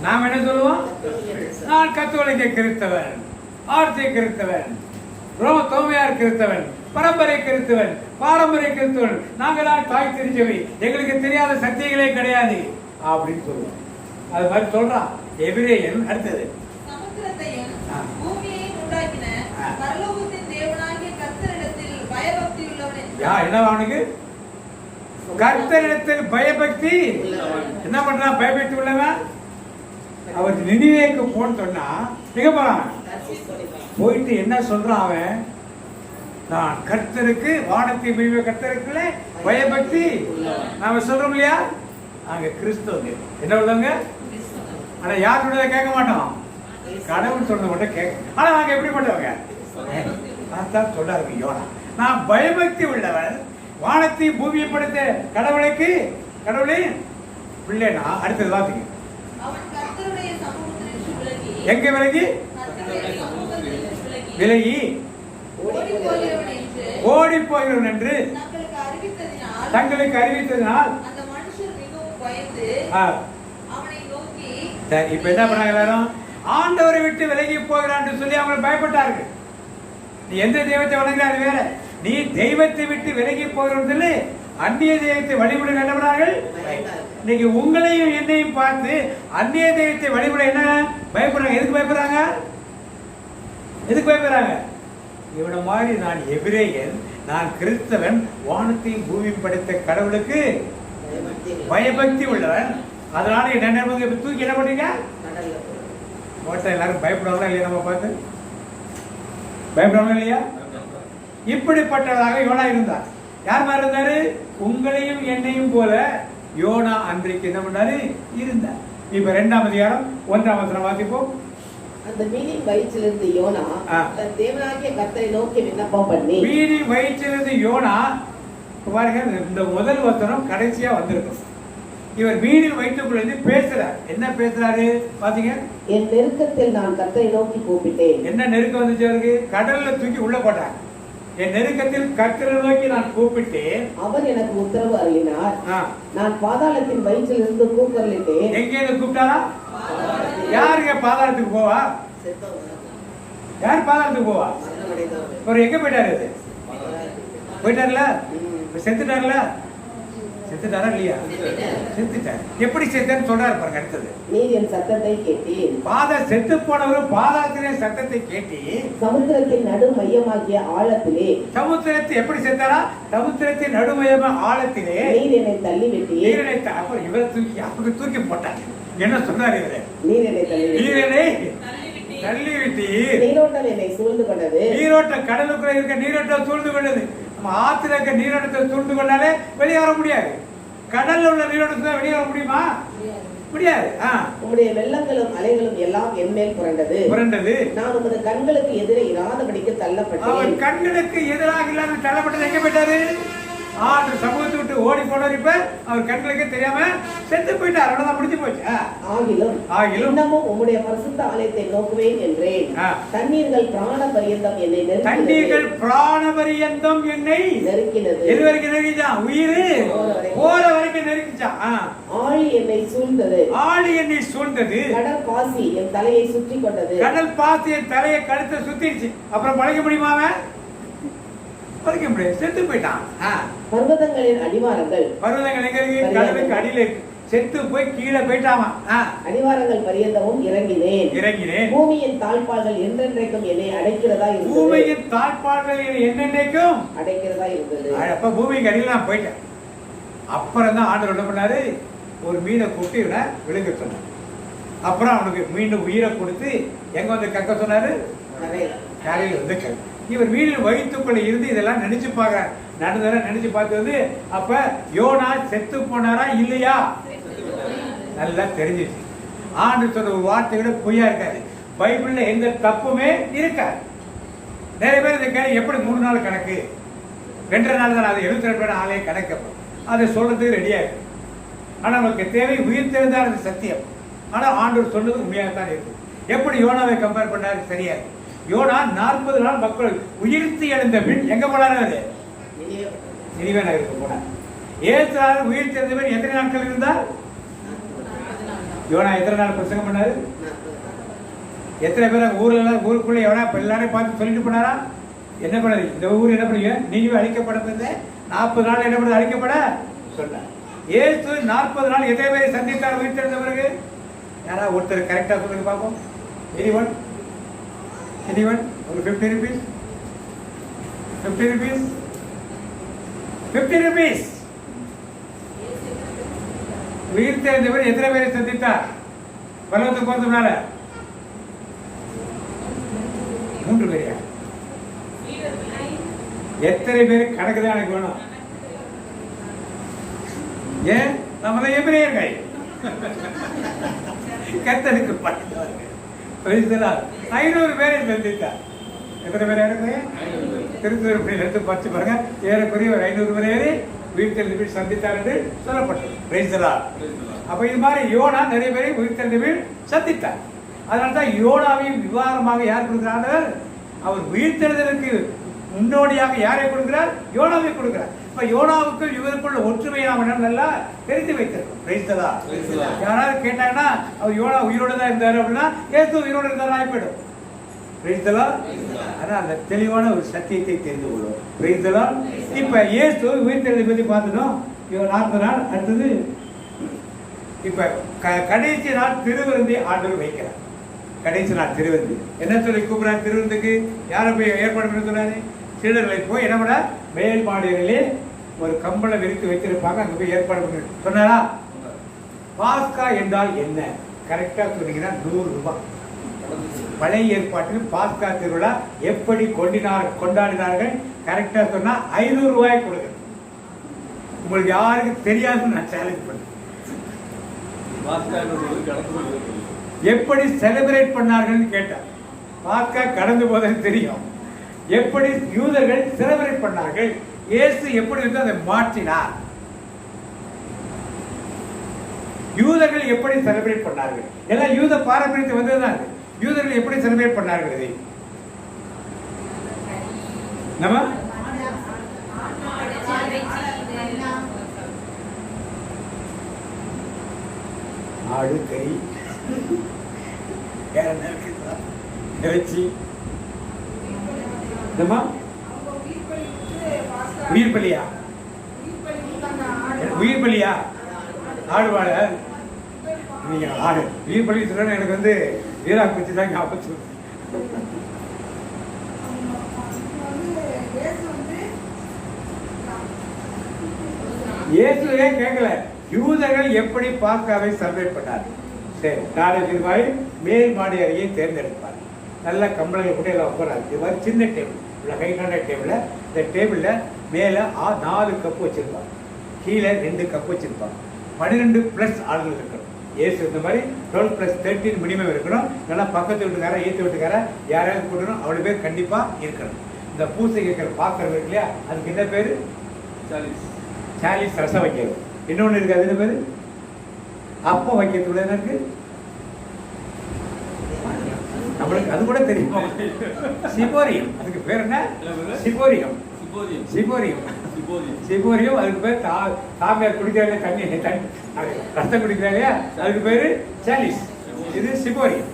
நாம என்ன சொல்லுவோம்? நான் கத்தோலிக்க கிறிஸ்தவன், ஆர்த்திய கிறிஸ்தவன், தோமையார் கிறிஸ்தவன், பரம்பரை கிறிஸ்தவன், பாரம்பரிய கிறிஸ்தவன். நாங்க தான் தாய் தெரிஞ்சவை, எங்களுக்கு தெரியாத சத்தியங்களே கிடையாது அப்படின்னு சொல்லுவோம். அது மாதிரி சொல்றான் எபிரேயன். அடுத்தது என்ன அவனுக்கு? கர்த்தரிடத்தில் பயபக்தி. என்ன பண்றான்? பயபக்தி உள்ளவன். அவர் நினிவேக்கு போன்னு சொன்னா மிக போறான். போயிட்டு என்ன சொல்றான் அவன்? நான் கர்த்தருக்கு, வானத்தை மீது கர்த்தருக்குள்ள பயபக்தி. நாம சொல்றோம் இல்லையா? நாங்க கிறிஸ்தவங்க. என்ன உள்ளவங்க? ஆனா யார் சொல்றத கேட்க மாட்டோம், கடவுள் சொல்றத மட்டும் கேட்க. ஆனா நாங்க எப்படி பண்றவங்க? அதான் சொல்றாரு யோனா, நான் பயபக்தி உள்ளவன், வானத்தை பூமியை படைத்த கடவுளே பிள்ளைனா. அடுத்தது வாசிங்க. எங்க விலகி? விலகி ஓடி போகிறவன் என்று தங்களுக்கு அறிவித்ததினால் அந்த மனுஷர் மிகவும் பயந்து அவனை நோக்கி. சரி, இப்ப என்ன பண்ணாங்க எல்லாரும்? ஆண்டவரை விட்டு விலகி போகிறான்னு சொல்லி அவங்க பயப்பட்டார்கள். நீ எந்த தெய்வத்தை வணங்குறாரு வேற, நீ தெய்வத்தை விட்டு விலகி போகிறது அந்நிய தெய்வத்தை வழிபட வேண்டவர்கள். இன்னைக்கு உங்களையும் என்னையும் பார்த்து அந்நிய தெய்வத்தை வழிபட என்ன பயப்படுறாங்க? எதுக்கு பயப்படுறாங்க? எதுக்கு பயப்படுறாங்க? இவனை மாதிரி நான் எபிரேயன், நான் கிறிஸ்தவன், வானத்தையும் பூமியும் படைத்த கடவுளுக்கு பயபக்தி உள்ளவன், அதனால என்ன தூக்கி என்ன பண்ணீங்க? மோட்டை எல்லாரும் பயப்படுவாங்களா இல்லையா? நம்ம பார்த்து பயப்படுவாங்க இல்லையா? இப்படிப்பட்டதாக யோனா இருந்தார். யார் மாதிரி இருந்தாரு? உங்களையும் என்னையும் போல யோனா அன்றைக்கு என்ன பண்ணாரு? இருந்தார். இப்ப 2ஆம் அதிகாரம் 1ஆம் வசனம் வாசிப்போம். அந்த மீனின் வயிற்றிலிருந்து யோனா தன் தேவனாகிய கர்த்தரை நோக்கி விண்ணப்பம் பண்ணி. மீனின் வயிற்றிலிருந்து யோனா பாருங்க, இந்த முதல் வசனம் கடைசியா வந்திருக்கும். இவர் மீனில் வயிற்றுக்குள்ள பேசுறார். என்ன பேசுறாரு பாத்தீங்க? என் நெருக்கத்தில் நான் கர்த்தரை நோக்கி கூப்பிட்டேன். என்ன நெருக்கம் வந்துச்சு அவருக்கு? கடல்ல தூக்கி உள்ள போட்டார். என் நெருக்கத்தில் கர்த்தரை நோக்கி நான் கூப்பிட்டேன், அவர் எனக்கு உத்தரவு அருளினார். நான் பாதாளத்தின் வயிற்றில் இருந்து கூப்பிட்டேன். எங்க இருந்து கூப்பிட்டாரா? யாருங்க பாதாளத்துக்கு போவா? யார் பாதாளத்துக்கு போவா? அவர் எங்க போயிட்டாரு? போயிட்டார்ல, செத்துட்டார்ல. செத்துட்டாரா இல்லையா? செத்துட்டார். எப்படி செத்தான்னு சொல்றாரு பாருங்க. அடுத்தது, நீர் என் சத்தத்தை கேட்டீர். செத்து போனவரும் பாதாளத்திலே சத்தத்தை கேட்டீர். சமுத்திரத்தின் நடு மையமாகிய ஆழத்திலே. சமுத்திரத்தை எப்படி செத்தாரா? சமுத்திரத்தின் நடுமையமா ஆழத்திலே நீர் என்னை தள்ளி விட்டீர். அப்புறம் இவர் தூக்கி அவருக்கு தூக்கி போட்டார். என்ன சொன்னார் இவரு? நீர் என்னை தள்ளி விட்டீர். நீரோட்டம் என்னை சூழ்ந்து கொண்டது. நீரோட்டம், கடலுக்குள்ள இருக்க நீரோட்டம் சூழ்ந்து கொண்டது. நம்ம ஆத்துல இருக்க நீரோட்டத்தை சூழ்ந்து கொண்டாலே வெளியே வர முடியாது. கடல்ல உள்ள நீரோட்டத்தை வெளியே வர முடியுமா? முடியாது. உம்முடைய வெள்ளங்களும் அலைகளும் எல்லாம் என் மேல் புரண்டது. நான் உமது கண்களுக்கு எதிரே இராதபடிக்கு தள்ளப்பட்டேன். அவர் கண்களுக்கு எதிராக இல்லாத தள்ளப்பட்டது. எங்க போயிட்டாரு? சமூகத்தை விட்டு ஓடி போனார். இப்ப அவர் கண்களுக்கு தெரியாம செத்து போயிட்டார். அவ்வளவுதான், முடிஞ்சு போச்சு. ஆகிலும் இன்னமும் உம்முடைய பரிசுத்த ஆலயத்தை நோக்குவேன் என்றேன். தண்ணீர்கள் பிராண பரியந்தம் என்னை நெருக்கினது. எது வரைக்கும் நெருக்கிச்சான்? உயிர் போற வரைக்கும் நெருக்கிச்சான். ஆழி என்னை சூழ்ந்தது. கடல் பாசி என் தலையை சுற்றி கொண்டது. கடல் பாசி என் தலையை கழுத்தை சுத்திடுச்சு. அப்புறம் பழைக்க முடியுமா? பழைக்க முடியாது, செத்து போயிட்டான். பர்வதங்களின் அடிவாரங்கள் கடலுக்கு அடியில இருக்கு. செத்து போய் கீழே போயிட்டாமா. அடிவாரங்கள் பரியந்தமும் இறங்கினேன். பூமியின் தாழ்பாள்கள் என்றென்றைக்கும் என்னை அடைக்கிறதா இருந்தது. பூமியின் தாழ்பாள்கள் என்னென்றைக்கும் அடைக்கிறதா இருந்தது. அப்ப பூமிக்கு அடியில் நான் போயிட்டேன். அப்புறம் தான் ஆண்டவர் என்ன பண்ணாரு? ஒரு மீனை கூட்டி விழுங்க சொன்னார். அப்புறம் அவனுக்கு மீண்டும் உயிரை கொடுத்து எங்க வந்து கக்க சொன்னாரு? கரையில் வந்து கக்க. இவர் வீட்டில் வயிற்றுக்குள்ள இருந்து இதெல்லாம் நினைச்சு பாக்க நடந்ததெல்லாம் நினைச்சு பார்த்தது. அப்ப யோனா செத்து போனாரா இல்லையா? நல்லா தெரிஞ்சிச்சு. ஆண்டு சொன்ன ஒரு வார்த்தை விட பொய்யா இருக்காது. பைபிள்ல எந்த தப்புமே இருக்காது. நிறைய பேர் இந்த கேள்வி, எப்படி 3 நாள் கணக்கு, 2 நாள் தான், அது 72 நாளே கணக்கு. அதை சொல்றதுக்கு ரெடியா இருக்கு. ஆனா நமக்கு தேவை உயிர் தெரிந்தால் அது சத்தியம். ஆனா ஆண்டவர் சொன்னது உண்மையாக தான் இருக்கு. எப்படி யோனாவை கம்பேர் பண்ணாரு? சரியா இருக்கு. யோனா 40 நாள் மக்கள் உயிர்த்து எழுந்த பின் எங்க போனாரு? நினிவே நகருக்கு போனார். ஏசுநாதர் உயிர் தெரிந்த பின் எத்தனை நாட்கள் இருந்தார்? யோனா எத்தனை நாள் பிரசங்கம் பண்ணாரு? எத்தனை பேர் ஊருக்குள்ள எவனா எல்லாரையும் பார்த்து சொல்லிட்டு போனாரா? என்ன பண்ணாரு? இந்த ஊர் என்ன பண்ணுங்க, நினிவே அழிக்கப்பட 40 நாள் என்ன பண்ண அழிக்கப்பட சொன்னார். ஏசு 40 நாள் எத்தனை பேரை சந்தித்தார் உயிர் தெரிந்த பிறகு? யாராவது ஒருத்தர் கரெக்டா சொல்லுங்க பார்ப்போம். Anyone? ஒரு 50 rupees? 50 rupees? 50 rupees? உயிர் தெரிந்தவர் எத்தனை பேரை சந்தித்தார் பரலோகத்துக்கு போறதுனால? 3 பேரையா? எத்தனை பேர் கணக்கு தான் எனக்கு வேணும். ஏன்? நம்மள எபிரேயர்கள் கர்த்தருக்கு பணிந்தவர்கள். 500 பேரை சந்தித்தார். எத்தனை பேர் ஏறக்குறைய? திருத்துறைப்படியில் எடுத்து பார்த்து பாருங்க. ஏறக்குறைய ஒரு 500 பேரை உயிர் தெரிந்த வீடு சந்தித்தார் என்று சொல்லப்பட்டது. அப்ப இது மாதிரி யோனா நிறைய பேரை உயிர் தெரிந்த வீடு சந்தித்தார். அதனால்தான் யோனாவையும் விவாதமாக யார் கொடுக்கிறார்? அவர் உயிர் தெரிதலுக்கு முன்னோடியாக யாரை கொடுக்கிறார்? யோனாவை கொடுக்கிறார். இப்ப யோனாவுக்கும் இவருக்குள்ள ஒற்றுமையை நாம் நல்லா தெரிந்து வைத்திருக்கோம். Praise the Lord. யாராவது கேட்டாங்கன்னா அவர் யோனா உயிரோட தான் இருந்தாரு அப்படின்னா இயேசு உயிரோட இருந்தாரு ஆயிப்படும். Praise the Lord. ஆனா அந்த தெளிவான ஒரு சத்தியத்தை தெரிந்து கொள்வோம். Praise the Lord. இப்ப இயேசு உயிர்த்தெழுதலை பத்தி பார்த்துட்டோம். 40 நாள். அடுத்தது இப்ப கடைசி நாள் திருவிருந்தை ஆண்டவர் வைக்கிறார். கடைசி நாள் திருவிருந்து என்ன சொல்லி கூப்பிடுறாரு? திருவிருந்துக்கு யாரை போய் ஏற்பாடு பண்ண சொன்னாரு? சீடர்களை போய் என்ன பண்ண, மேல் மாடிகளிலே ஒரு கம்பளை விரித்து வைத்திருப்பாங்க, அங்க போய் ஏற்பாடு பண்ண சொன்னாரா? பாஸ்கா என்றால் என்ன? கரெக்டா சொன்னீங்கன்னா 100 ரூபாய். பழைய ஏற்பாட்டில் பாஸ்கா திருவிழா எப்படி கொண்டாடினார்கள் கரெக்டா சொன்னா 500 ரூபாய் கொடுங்க. உங்களுக்கு யாருக்கு தெரியாதுன்னு நான் சேலஞ்ச் பண்ணேன். எப்படி செலிப்ரேட் பண்ணார்கள் கேட்டார். பாஸ்கா கடந்து போதல் தெரியும். எப்படி யூதர்கள் செலிப்ரேட் பண்ணார்கள், இயேசு எப்படி இருந்து அதை மாற்றினார், யூதர்கள் எப்படி செலிப்ரேட் பண்ணார்கள், எல்லாம் யூத பாரம்பரியத்தை வந்ததுதான். யூதர்கள் எப்படி செலிப்ரேட் பண்ணார்கள் இதை நம்ம ஆடு கறி இறைச்சி உயிர் பலியா உயிர் பலியா ஆடு வாழ நீங்க ஆடு உயிர் பலி சொல்ல எனக்கு வந்து வீரா குச்சி தான் ஞாபகம். இயேசுவே கேட்கல யூதர்கள் எப்படி பாஸ்காவை செலிப்ரேட் பண்ணார்கள். சரி, நாளை இது மாதிரி மேல் மாடி அறையை தேர்ந்தெடுப்பார். நல்ல கம்பளங்கள் கூட எல்லாம் உட்காராது. இது மாதிரி சின்ன டேபிள், இவ்வளோ ஹைட்டான டேபிள். இந்த டேபிளில் மேலே 4 கப்பு வச்சிருப்பாங்க, கீழே 2 கப்பு வச்சிருப்பாங்க. 12+ ஆளுகள் இருக்கணும். ஏசு இந்த மாதிரி 12+13 மினிமம் இருக்கணும். இல்லைன்னா பக்கத்து வீட்டுக்கார ஏற்று வீட்டுக்கார யாராவது கூட்டணும், அவ்வளோ பேர் கண்டிப்பாக இருக்கணும். இந்த பூசை கேட்குற பாத்திரம் இருக்கு இல்லையா, அதுக்கு என்ன பேர்? சாலிஸ் ரசம் வைக்கிறது. இன்னொன்று இருக்கு, அது என்ன பேர்? அப்போ வைக்கிறதுல எனக்கு நம்மளுக்கு அது கூட தெரியும். சிபோரியம், அதுக்கு பேர் என்ன? சிபோரியம். சிபோரியம் சிபோரியம் அதுக்கு பேர். சாமியார் குடிக்கிறாங்க தண்ணி ரத்தம் குடிக்கிறாங்க, அதுக்கு பேரு சாலிஸ். இது சிபோரியம்.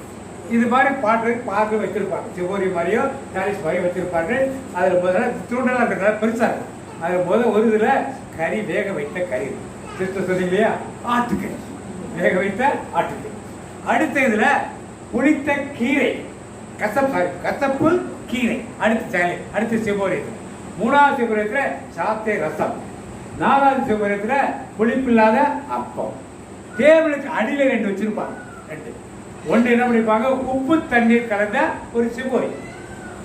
இது மாதிரி பாட்டு வச்சிருப்பாங்க. சிபோரியம் மாதிரியோ சாலிஸ் மாதிரியோ வச்சிருப்பாங்க. அதில் முதல்ல தூண்டலாம் இருக்கிறதால பெருசா இருக்கும். அதில் ஒரு இதுல கறி, வேக வைத்த கறி கிறிஸ்து சொன்னீங்க இல்லையா, ஆட்டுக்கறி, வேக வைத்த ஆட்டுக்கறி. அடுத்த இதுல புளித்த கீரை, கசப்பு கீரை. அடுத்து சாலை, அடுத்து சிபோரியத்தில். 3வது சிபோரியத்தில் சாத்தை ரசம். 4வது சிபோரியத்தில் புளிப்பில்லாத அப்பம். டேபிளுக்கு அடியில் 2 வச்சிருப்பாங்க. 2 ஒன்று என்ன பண்ணிருப்பாங்க, உப்பு தண்ணீர் கலந்த ஒரு சிபோரி,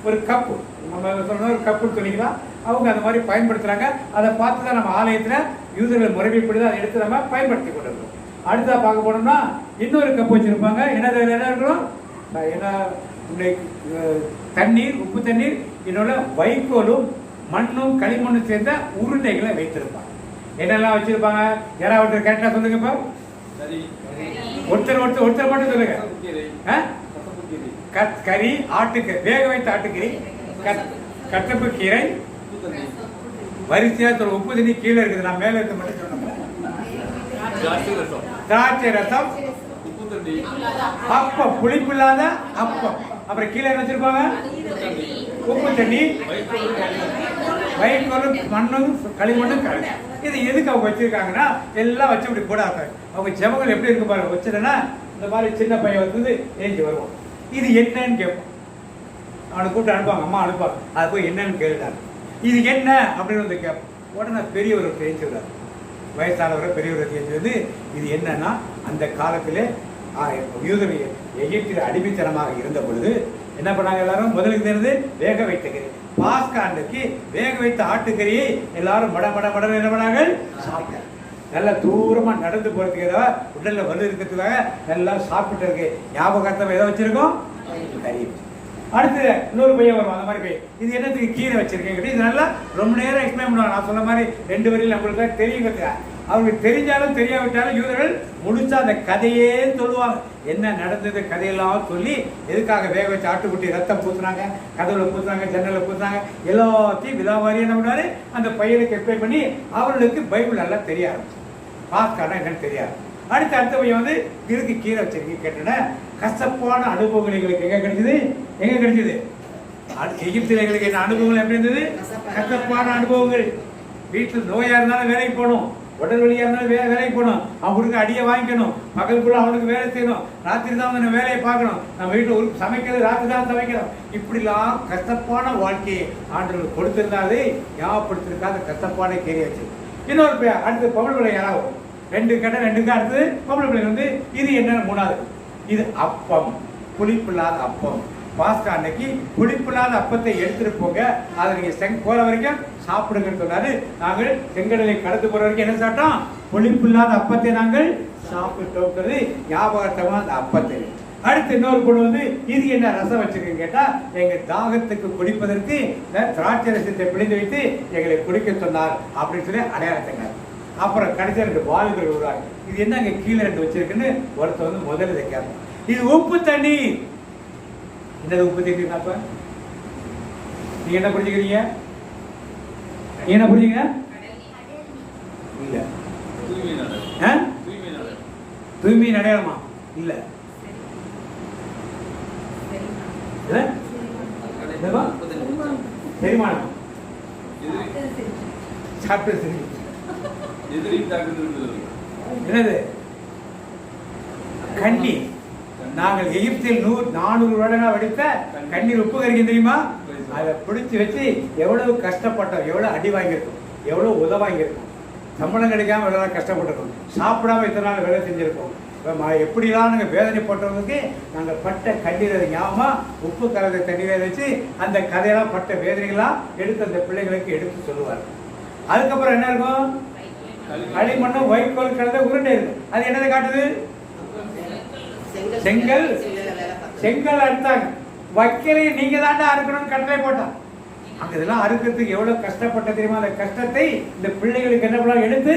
ஒரு கப்பு. நம்ம சொன்ன ஒரு கப்புன்னு சொல்லிக்கலாம். அவங்க அந்த மாதிரி பயன்படுத்துறாங்க. அதை பார்த்து தான் நம்ம ஆலயத்தில் யூதர்கள் முறைமைப்படி தான் அதை எடுத்து நம்ம பயன்படுத்தி கொண்டிருக்கோம். அடுத்தா பார்க்க போனோம்னா இன்னொரு கப்பு வச்சிருப்பாங்க. என்ன இருக்கணும், என்ன தண்ணீர், உப்பு தண்ணீர், இன்னொன்று வைக்கோலும் மண்ணும் களிமண்ணும் சேர்ந்த உருண்டைகளை வைத்திருப்பாங்க. என்னெல்லாம் வச்சிருப்பாங்க? யாராவது கேட்டா சொல்லுங்க. இப்போ ஒருத்தர் மட்டும் சொல்லுங்க. கறி, ஆட்டுக்கறி, வேக வைத்த ஆட்டுக்கறி, கட்டப்பு கீரை, வரிசையா சொல்ல. உப்பு தண்ணி கீழே இருக்குது, நான் மேல இருக்க மட்டும் சொன்னேன். திராட்சை ரசம், அப்பம், புளிப்பில்லாத அப்பம். அப்புறம் கீழே என்ன வச்சிருப்பாங்க? உப்பு தண்ணி, வைக்கோலும் மண்ணும் களிமண்ணும் கலந்து. இது எதுக்கு அவங்க வச்சிருக்காங்கன்னா, எல்லாம் வச்சு இப்படி கூட அவங்க ஜெபங்கள் எப்படி இருக்கு பாருங்க. வச்சதுன்னா இந்த மாதிரி சின்ன பையன் வந்து ஏஞ்சி வருவோம். இது என்னன்னு கேட்போம். அவனை கூப்பிட்டு அனுப்பாங்க, அம்மா அனுப்பாங்க. அது போய் என்னன்னு கேட்டாங்க. இது என்ன அப்படின்னு வந்து கேட்போம். உடனே பெரியவர் தெரிஞ்சுக்கிறார், வயசானவரை பெரியவரை தெரிஞ்சு வந்து இது என்னன்னா, அந்த காலத்திலே யூதர்கள் எகிப்தில் அடிமைத்தனமாக இருந்த பொழுது என்ன பண்ணாங்க, எல்லாரும் முதலுக்கு தெரிஞ்சது வேக வைத்த கறி. பாஸ்கா அன்னைக்கு வேக வைத்த ஆட்டுக்கறியை எல்லாரும் மட என்ன பண்ணாங்க, சாப்பிட்டாங்க. நல்லா தூரமா நடந்து போறதுக்கு ஏதாவது உடல்ல வலு இருக்கிறதுக்காக நல்லா சாப்பிட்டு இருக்கு. ஞாபகத்தை எதை வச்சிருக்கோம், கறி. அடுத்து இன்னொரு பையன் வரும், அந்த மாதிரி பையன். இது என்னத்துக்கு கீரை வச்சிருக்கேன், இது நல்லா ரொம்ப நேரம் எக்ஸ்பிளைன் பண்ணுவாங்க. நான் சொன்ன மாதிரி 2 வரையில் நம்மளுக்கு தெரியுங்க. அவங்களுக்கு தெரிஞ்சாலும் தெரியாவிட்டாலும் யூதர்கள் முழுசா அந்த கதையே சொல்லுவாங்க. என்ன நடந்தது கதையெல்லாம் சொல்லி எதுக்காக வேக வச்சு ஆட்டுக்குட்டி ரத்தம் பூத்துனாங்க, கதவுல பூத்துனாங்க, ஜன்னல பூத்துனாங்க, எல்லாத்தையும் விலாவாரியா என்ன பண்ணாரு அந்த பையனுக்கு எக்ஸ்பிளைன் பண்ணி அவர்களுக்கு பைபிள் நல்லா தெரிய ஆரம்பிச்சு. பாஸ்கானா என்னன்னு தெரியாது. அடுத்த பையன் வந்து இதுக்கு கீழே வச்சிருக்கீங்க கேட்டோன்னா கசப்பான அனுபவங்கள் எங்களுக்கு எங்க கிடைச்சது எகிப்தில் எங்களுக்கு என்ன அனுபவங்கள் எப்படி இருந்தது? கசப்பான அனுபவங்கள். வீட்டில் நோயா இருந்தாலும் வேலைக்கு போகணும், உடல் வலியா இருந்தாலும் வேலைக்கு போகணும், அவங்களுக்கு அடியை வாங்கிக்கணும், பகலுக்குள்ள அவனுக்கு வேலை செய்யணும், ராத்திரி தான் வந்து வேலையை பார்க்கணும், நம்ம வீட்டில் சமைக்கிறது ராத்திரி தான் சமைக்கணும். இப்படிலாம் கஷ்டப்பான வாழ்க்கையை ஆண்டவர்கள் கொடுத்திருந்தாலே ஞாபகப்படுத்திருக்காத கஷ்டப்பான கேரி வச்சு. இன்னொரு பேர் அடுத்து பொம்பளை பிள்ளை யாராவது 2 அடுத்தது பொம்பளை பிள்ளை வந்து இது என்ன 3வது இது அப்பம், புளிப்பில்லாத அப்பம். பாஸ்கா அன்னைக்கு புளிப்பில்லாத அப்பத்தை எடுத்துட்டு போங்க, அதை நீங்க போற வரைக்கும் சாப்பிடுங்கன்னு சொன்னாரு. நாங்கள் செங்கடலை கடந்து போற வரைக்கும் என்ன சாப்பிட்டோம்? புளிப்பில்லாத அப்பத்தை நாங்கள் சாப்பிட்டோங்கிறது ஞாபகத்தமா அந்த அப்பத்தை. அடுத்து இன்னொரு பொண்ணு வந்து இது என்ன ரசம் வச்சிருக்கேன்னு கேட்டா, எங்க தாகத்துக்கு குடிப்பதற்கு திராட்சை ரசத்தை பிழிந்து வைத்து எங்களை குடிக்க சொன்னார் அப்படின்னு சொல்லி அடையாளத்தைங்க. அப்புறம் கடைசியா 2 வாலிபர்கள் வருவாங்க. இது என்ன அங்க கீழே 2 வச்சிருக்குன்னு ஒருத்தர் வந்து முதல்ல இதை கேட்போம். இது உப்பு தண்ணி. என்னது உப்பு தண்ணி? அப்ப நீங்க என்ன புரிஞ்சுக்கிறீங்க? என்ன புரிஞ்சுங்க? இல்ல தூய்மை அடையாளமா? இல்ல தெரியுமானம் சாப்பிட்டு என்னது? கண்ணீர். நாங்கள் எகிப்தில் 400 வருடங்கள் வடித்த கண்ணீர் உப்பு கறிக்கும் தெரியுமா? அதை பிடிச்சி வச்சு எவ்வளவு கஷ்டப்பட்டோம், எவ்வளவு அடி வாங்கியிருக்கோம், எவ்வளவு உதவாங்கியிருக்கோம், சம்பளம் கிடைக்காம எவ்வளவு கஷ்டப்பட்டிருக்கோம், சாப்பிடாம இத்தனை நாள் வேலை செஞ்சிருக்கோம். எப்படிலாம் நாங்கள் வேதனைப்பட்டவங்களுக்கு நாங்கள் பட்ட கண்ணீரை ஞாபகமா உப்பு கலந்த தண்ணீரை வச்சு அந்த கதையெல்லாம் பட்ட வேதனைகளாம் எடுத்து அந்த பிள்ளைங்களுக்கு எடுத்து சொல்லுவார். அதுக்கப்புறம் என்ன இருக்கும்? களிமண்ணும் வைக்கோல் கலந்த உருண்டை இருக்கும். அது என்னதை காட்டுது? செங்கல் அறுத்தாங்க. வைக்கலை நீங்க தாண்டா அறுக்கணும்னு கட்டளை போட்டான். அங்க இதெல்லாம் அறுக்கிறதுக்கு எவ்வளவு கஷ்டப்பட்ட தெரியுமா? அந்த கஷ்டத்தை இந்த பிள்ளைகளுக்கு என்ன பண்ணலாம் எடுத்து.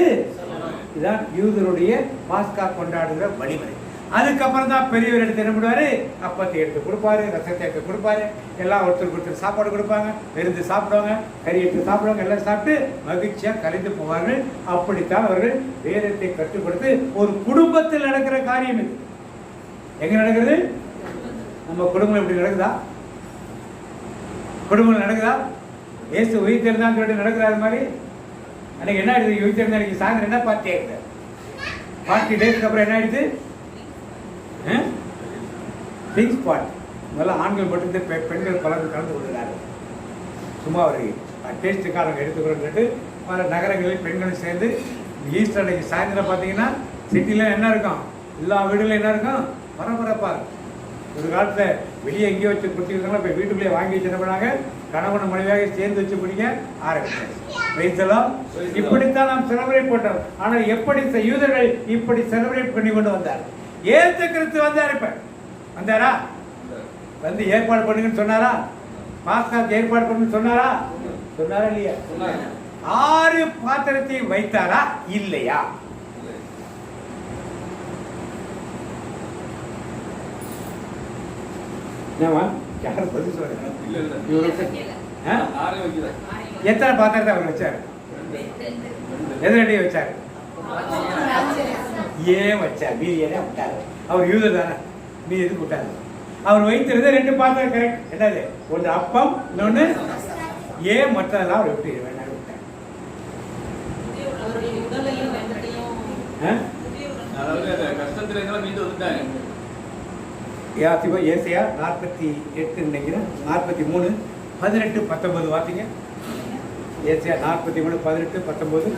இதுதான் யூதருடைய பாஸ்கா கொண்டாடுகிற வழிமுறை. அதுக்கப்புறம் தான் பெரியவர் எடுத்து என்ன பண்ணுவாரு? அப்பத்தை எடுத்து கொடுப்பாரு, ரசத்தை எடுத்து கொடுப்பாரு, எல்லாம் ஒருத்தருக்கு சாப்பாடு கொடுப்பாங்க, விருந்து சாப்பிடுவாங்க, கறி எடுத்து சாப்பிடுவாங்க, எல்லாம் சாப்பிட்டு மகிழ்ச்சியா கலைந்து போவார்கள். அப்படித்தான் அவர்கள் வேதத்தை கற்றுக் கொடுத்து ஒரு குடும்பத்தில் நடக்கிற காரியம் இது. எங்க நடக்கிறது? நம்ம குடும்பம் எப்படி நடக்குதா? குடும்பம் நடக்குதா? ஏசு உயிர்த்தெழுந்தான்னு சொல்லிட்டு நடக்கிறாரு மாதிரி. அன்னைக்கு என்ன ஆயிடுது? உயிர்த்தெழுந்தா அன்னைக்கு சாயந்தரம் என்ன பார்ட்டி ஆயிடுது? 40 டேஸ்க்கு அப்புறம் என்ன ஆயிடுது? Pink spot. முதல்ல ஆண்கள் மட்டும் பெண்கள் பலரும் கலந்து கொள்கிறார்கள். சும்மா ஒரு டேஸ்ட்டுக்காக நாங்கள் எடுத்துக்கிறோம்னு பல நகரங்களில் பெண்களும் சேர்ந்து ஈஸ்டர் அன்னைக்கு சாயந்தரம் பார்த்தீங்கன்னா சிட்டியில் என்ன இருக்கும்? எல்லா வீடுகளும் என்ன இருக்கும்? பரபரப்பாக. ஒரு காலத்தில் வெளியே எங்கேயோ வச்சு குடிச்சிருக்காங்களா, இப்போ வீட்டுக்குள்ளேயே வாங்கி வச்சு என்ன பண்ணாங்க? கணவன் மனைவியாக சேர்ந்து வச்சு குடிக்க ஆரம்பிச்சோம். இப்படித்தான் நாம் செலிப்ரேட் பண்ணோம். ஆனால் எப்படி யூதர்கள் இப்படி செலிப்ரேட் பண்ணி கொண்டு வந்தார்? ஏசு கிறிஸ்து வந்தார். இப்ப வந்தாரா? வந்து ஏற்பாடு பண்ணுங்கன்னு சொன்னாரா? பாஸ்காவுக்கு ஏற்பாடு பண்ணுன்னு சொன்னாரா? சொன்னாரா இல்லையா? 6 பாத்திரத்தை வைத்தாரா இல்லையா? யாரும் பதில் சொல்லுங்க. எத்தனை பாத்திரத்தை அவர் வச்சாரு? எதிரடியை வச்சாரு? ஏன் வச்சார்? மீதியே விட்டாரு. அவர் யூதர் தானே, மீதி எதுக்கு விட்டாரு? அவர் வைத்திருந்த 2 பாத்திரம் கரெக்ட். என்னது? ஒன்று அப்பம், இன்னொன்னு ஏன் மற்றதெல்லாம் அவர் விட்டு வேண்டாம் விட்டார். ஏசையா 48 நினைக்கிறேன், 43, 18, 19 வார்த்தைங்க. ஏசையா 43, 18, 19.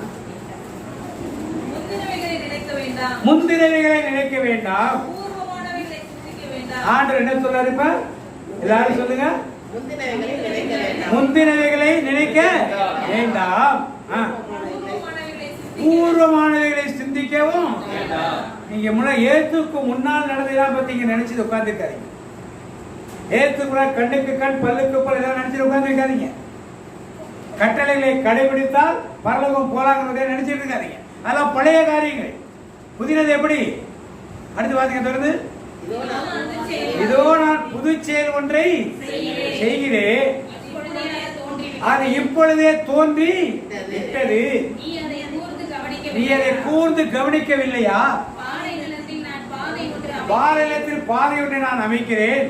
முந்தினவைகளை நினைக்க வேண்டாம். ஆண்டவர் என்ன சொல்றாரு? இப்ப எல்லாரும் சொல்லுங்க. முந்தினவைகளை நினைக்க வேண்டாம், பூர்வமானவைகளை சிந்திக்கவும். நீங்க ஏத்துக்கு முன்னால் நடந்ததெல்லாம் பத்தி நீங்க நினைச்சு உட்கார்ந்துருக்காதீங்க. ஏத்துக்குள்ள கண்ணுக்கு கண் பல்லுக்கு பல் இதெல்லாம் நினைச்சிட்டு உட்கார்ந்துருக்காதீங்க. கட்டளைகளை கடைபிடித்தால் பரலோகம் போலாங்கிறத நினைச்சிட்டு இருக்காதீங்க. அதெல்லாம் பழைய காரியங்கள். புதினது எப்படி? அடுத்து வாசிக்க தொடர்ந்து. இதோ நான் புது செயல் ஒன்றை செய்கிறேன், அது இப்பொழுதே தோன்றி விட்டது, நீ அதை கூர்ந்து கவனிக்கவில்லையா? பாலைநிலத்தில் பாதை ஒன்றை நான் அமைக்கிறேன்,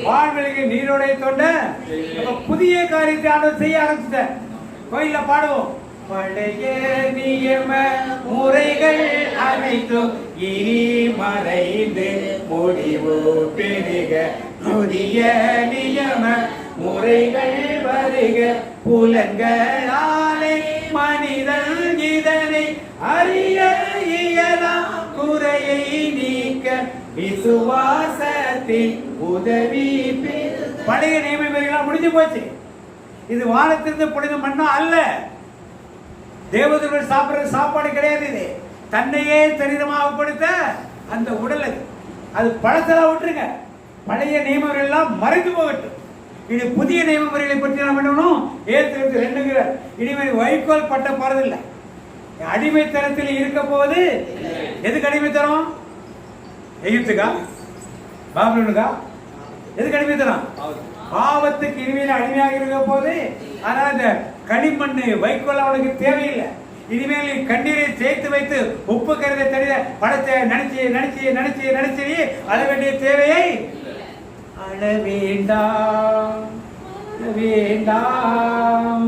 வாழ்வெளியில் நீரோடை தோன்ற. புதிய காரியத்தை ஆண்டவர் செய்ய ஆரம்பிச்சிட்ட. கோயில்ல பாடுவோம், பழைய நியம முறைகள் அனைத்தும் இனி மறைந்து முடிவு பெருக, புதிய நியம முறைகள் வருக, புலன்களாலே மனிதன் இதனை அறிய இயலாம், குறையை நீக்க விசுவாசத்தின் உதவி. பழைய நியம முறைகள் முடிஞ்சு போச்சு. இது வானத்திலிருந்து புனித மண்ணா அல்ல, தேவதூதர்கள் சாப்பிடுற சாப்பாடு கிடையாது. இது தன்னையே சரீரமாக கொடுத்த அந்த உடல். அது பழசெல்லாம் விட்டுருங்க, பழைய நியமங்கள் எல்லாம் மறைந்து போகட்டும். இது புதிய நியம முறைகளை பற்றி நாம் பண்ணணும். ஏற்று ரெண்டுங்கிற இனிமேல் வைக்கோல் பட்ட போறதில்லை. அடிமைத்தனத்தில் இருக்க போது எதுக்கு அடிமைத்தனம்? எகிப்துக்கா, பாபிலோனுக்கா? எதுக்கு அடிமைத்தனம்? பாவத்துக்கு இனிமேல் அடிமையாக இருக்க போது. ஆனால் அந்த களிமண் வைக்கோல் அவனுக்கு தேவையில்லை. இனிமேல் கண்ணீரை சேர்த்து வைத்து உப்பு கருதை தனித படத்தை நினைச்சு நினைச்சு நினைச்சு நினைச்சு அழ வேண்டிய தேவையை அழ வேண்டாம், வேண்டாம்.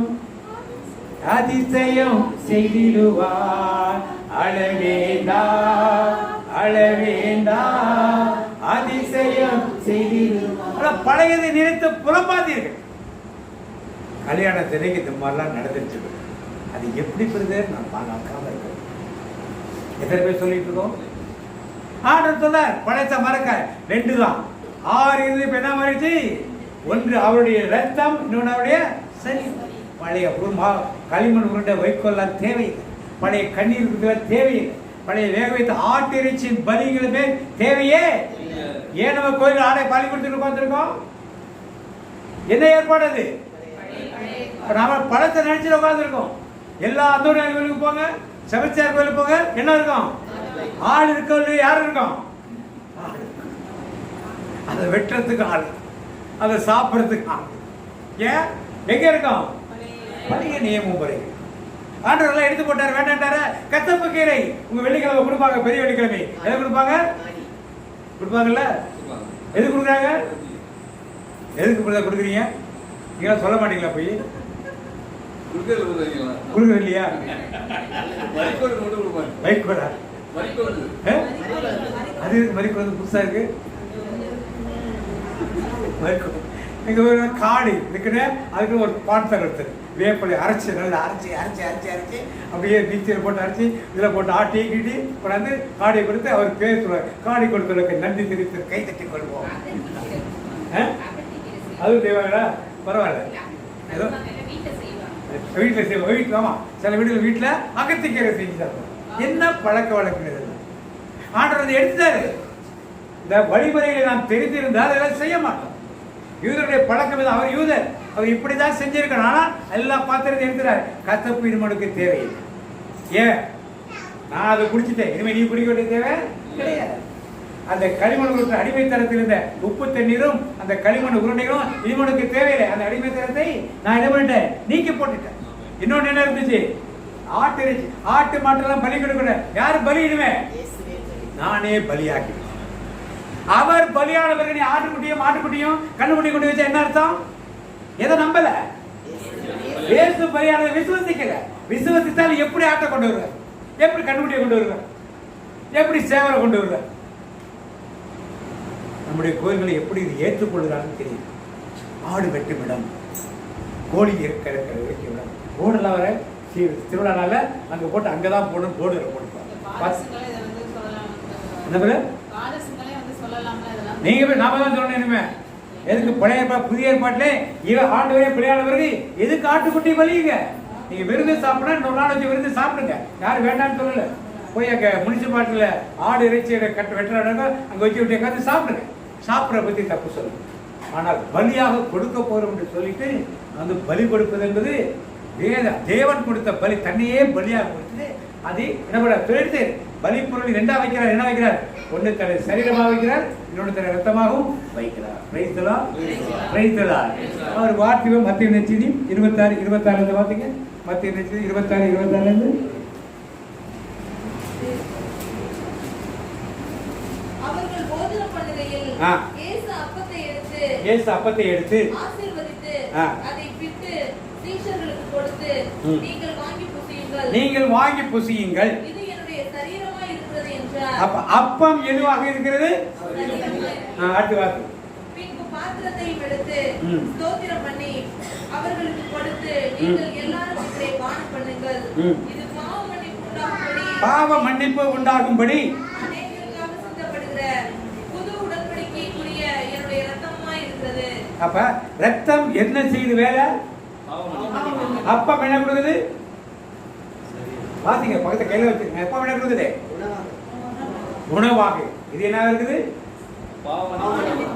அதிசயம் செய்திடுவார், அழ வேண்டாம், அழ வேண்டாம். அதிசயம் செய்திடுவார். பழையதை நினைத்து புலம்பாதீர்கள். கல்யாணத்திற்கு இந்த மாதிரிலாம் நடந்துச்சு. அது எப்படி பிரதர் நான் பார்க்காம இருக்கேன். எத்தனை பேர் சொல்லிட்டு இருக்கோம்? ஆர்டர் சொன்னார் பழைய மறக்க ரெண்டு தான். 6 இது இப்ப என்ன மாறிடுச்சு? ஒன்று அவருடைய ரத்தம், இன்னொன்று அவருடைய சரி. பழைய களிமண் உருண்டை வைக்கோல்லாம் தேவையில்லை, பழைய கண்ணீர் தேவையில்லை, பழைய வேக வைத்த ஆட்டு இறைச்சியின் பலிகளுமே தேவையே. ஏன் நம்ம கோயில் ஆடை பலி கொடுத்துட்டு உட்காந்துருக்கோம்? என்ன ஏற்பாடு அது? நாம பழத்தை நினைச்சு உட்காந்துருக்கோம். எல்லா அந்தோனியார் கோயிலுக்கு போங்க, செபஸ்தியார் கோயிலுக்கு போங்க, என்ன இருக்கும்? ஆள் இருக்கவில்லை. யாரு இருக்கும்? அதை வெட்டுறதுக்கு ஆள், அதை சாப்பிட்றதுக்கு ஆள். ஏன் எங்க இருக்கும்? பழைய நியம முறை. ஆண்டவரெல்லாம் எடுத்து போட்டார், வேண்டாண்டார. கத்தப்பு கீரை உங்க வெள்ளிக்கிழமை கொடுப்பாங்க, பெரிய வெள்ளிக்கிழமை எதை கொடுப்பாங்க? கொடுப்பாங்கல்ல. எது கொடுக்குறாங்க? எதுக்கு கொடுக்குறீங்க? நீங்க சொல்ல மாட்டீங்களா? போய் கொடுக்குறது இல்லையா? வைக்கோடா? அது மறிக்கோடு புதுசா இருக்கு. நீங்க ஒரு காடு இருக்குன்னு அதுக்கு ஒரு பான்சர் எடுத்து வேப்பலை அரைச்சி நல்லா அரைச்சி அரைச்சி அரைச்சி அரைச்சி அப்படியே நீச்சல் போட்டு அரைச்சி இதில் போட்டு ஆட்டி கீட்டி கொண்டாந்து காடை கொடுத்து அவர் பேர் சொல்லுவார். காடை கொடுத்தவருக்கு நன்றி தெரிவித்து கை தட்டி கொள்வோம். அதுவும் தேவைங்களா? பரவாயில்ல, ஏதோ வீட்டில் செய்வோம். வீட்டில் ஆமாம், சில வீடுகள் வீட்டில் அகத்திக்கீரை செஞ்சு தருவோம். என்ன பழக்க வழக்கம்? ஆண்டவர் அதை எடுத்துட்டாரு. இந்த வழிமுறைகளை நாம் தெரிந்திருந்தால் அதெல்லாம் செய்ய மாட்டோம். யூதருடைய பழக்கம் இது. அவர் யூதர், அவர் இப்படிதான் செஞ்சிருக்கணும். ஆனால் எல்லா பாத்திரத்தை எடுத்துறாரு. கத்தப்பு இனிமனுக்கு தேவையில்லை. ஏன்? நான் அதை குடிச்சிட்டேன், இனிமேல் நீ குடிக்க வேண்டிய தேவை கிடையாது. அந்த களிமண் அடிமைத்தனத்தில் இருந்த உப்பு தண்ணீரும் அந்த களிமண் உருண்டைகளும் இனிமனுக்கு தேவையில்லை. அந்த அடிமைத்தனத்தை நான் என்ன பண்ணிட்டேன்? நீக்கி போட்டுட்டேன். இன்னொன்று என்ன இருந்துச்சு? ஆட்டு இறைச்சி, ஆட்டு மாட்டெல்லாம் பலி கொடுக்கணும். யாரு பலி? இனிமே நானே பலியாக்கி. அவர் பலியான பிறகு நீ ஆட்டுக்குட்டியும் மாட்டுக்குட்டியும் கண்ணுக்குட்டி கொண்டு வச்சா என்ன அர்த்தம்? எதை நம்பல? இயேசு பலியானதை விசுவசிக்கல. விசுவசித்தால் எப்படி ஆட்டை கொண்டு வருவார்? எப்படி கண்ணுக்குட்டியை கொண்டு வருவார்? எப்படி சேவலை கொண்டு வருவார்? நம்முடைய கோயில்களை எப்படி இது ஏற்றுக்கொள்கிறான்னு தெரியும். ஆடு வெட்டும் இடம், கோழி இருக்கிற வைக்கும் இடம், போர்டெல்லாம் வர திருவிழானால அங்கே போட்டு அங்கதான் போடணும் போர்டு போட்டுப்பாங்க. என்ன பேரு? நீங்க போய் நாம தான் சொல்லணும். இனிமே எதுக்கு பழைய ஏற்பாடு புதிய ஏற்பாட்டிலே ஆண்டவரே பிள்ளையான பிறகு எதுக்கு ஆட்டுக்குட்டி பலிங்க? நீங்க விருந்து சாப்பிடணும், இன்னொரு நாள் வச்சு விருந்து சாப்பிடுங்க. யாரும் வேண்டாம்னு சொல்லல. போய் அங்கே முனிசிபாலிட்டியில் ஆடு இறைச்சி வெட்டுறாங்க, அங்கே வச்சு விட்டு உட்காந்து சாப்பிடுங்க. சாப்பிட்ற பற்றி தப்பு சொல்லுங்க. ஆனால் பலியாக கொடுக்க போறோம் என்று சொல்லிட்டு வந்து பலி கொடுப்பது என்பது தேவன் கொடுத்த பலி தன்னையே பலியாக கொடுத்து அதை என்ன பண்ண தொழிற்று பலி பொருள் ரெண்டா வைக்கிறார். என்ன வைக்கிறார்? ஒன்று தன்னை சரீரமாக வைக்கிறார், இன்னொன்று தன்னை ரத்தமாகவும் வைக்கிறார். அவர் வார்த்தை மத்திய நெச்சினி 26 வார்த்தைங்க. மத்திய நெச்சினி 26 அவர்கள் போஜனம் பண்ணுகையில் இயேசு அப்பத்தை எடுத்து ஆசீர்வதித்து அதை பிட்டு சீஷர்களுக்கு கொடுத்து நீங்கள் வாங்கி புசியுங்கள், இது என்னுடைய சரீரமாய் இருக்கிறது என்றார். அப்ப அப்பம் எதுவாக இருக்கிறது? அடுத்த வார்த்தை. பின்பு பாத்திரத்தை எடுத்து ஸ்தோத்திரம் பண்ணி அவர்களுக்கு கொடுத்து நீங்கள் எல்லாரும் இதை பானம் பண்ணுங்கள், இது பாவ மன்னிப்பு உண்டாகும்படி அநேகருக்காக சிந்தப்படுகிற புது உடன்படிக்கைக்குரிய என்னுடைய இரத்தமாய் இருக்கிறது. அப்ப ரத்தம் என்ன செய்யுது வேலை? அப்பம் என்ன கொடுக்குது? பாத்தீங்க, பக்கத்தை கையில வச்சுருங்க. அப்பம் என்ன கொடுக்குது? உணவாக. இது என்ன இருக்குது?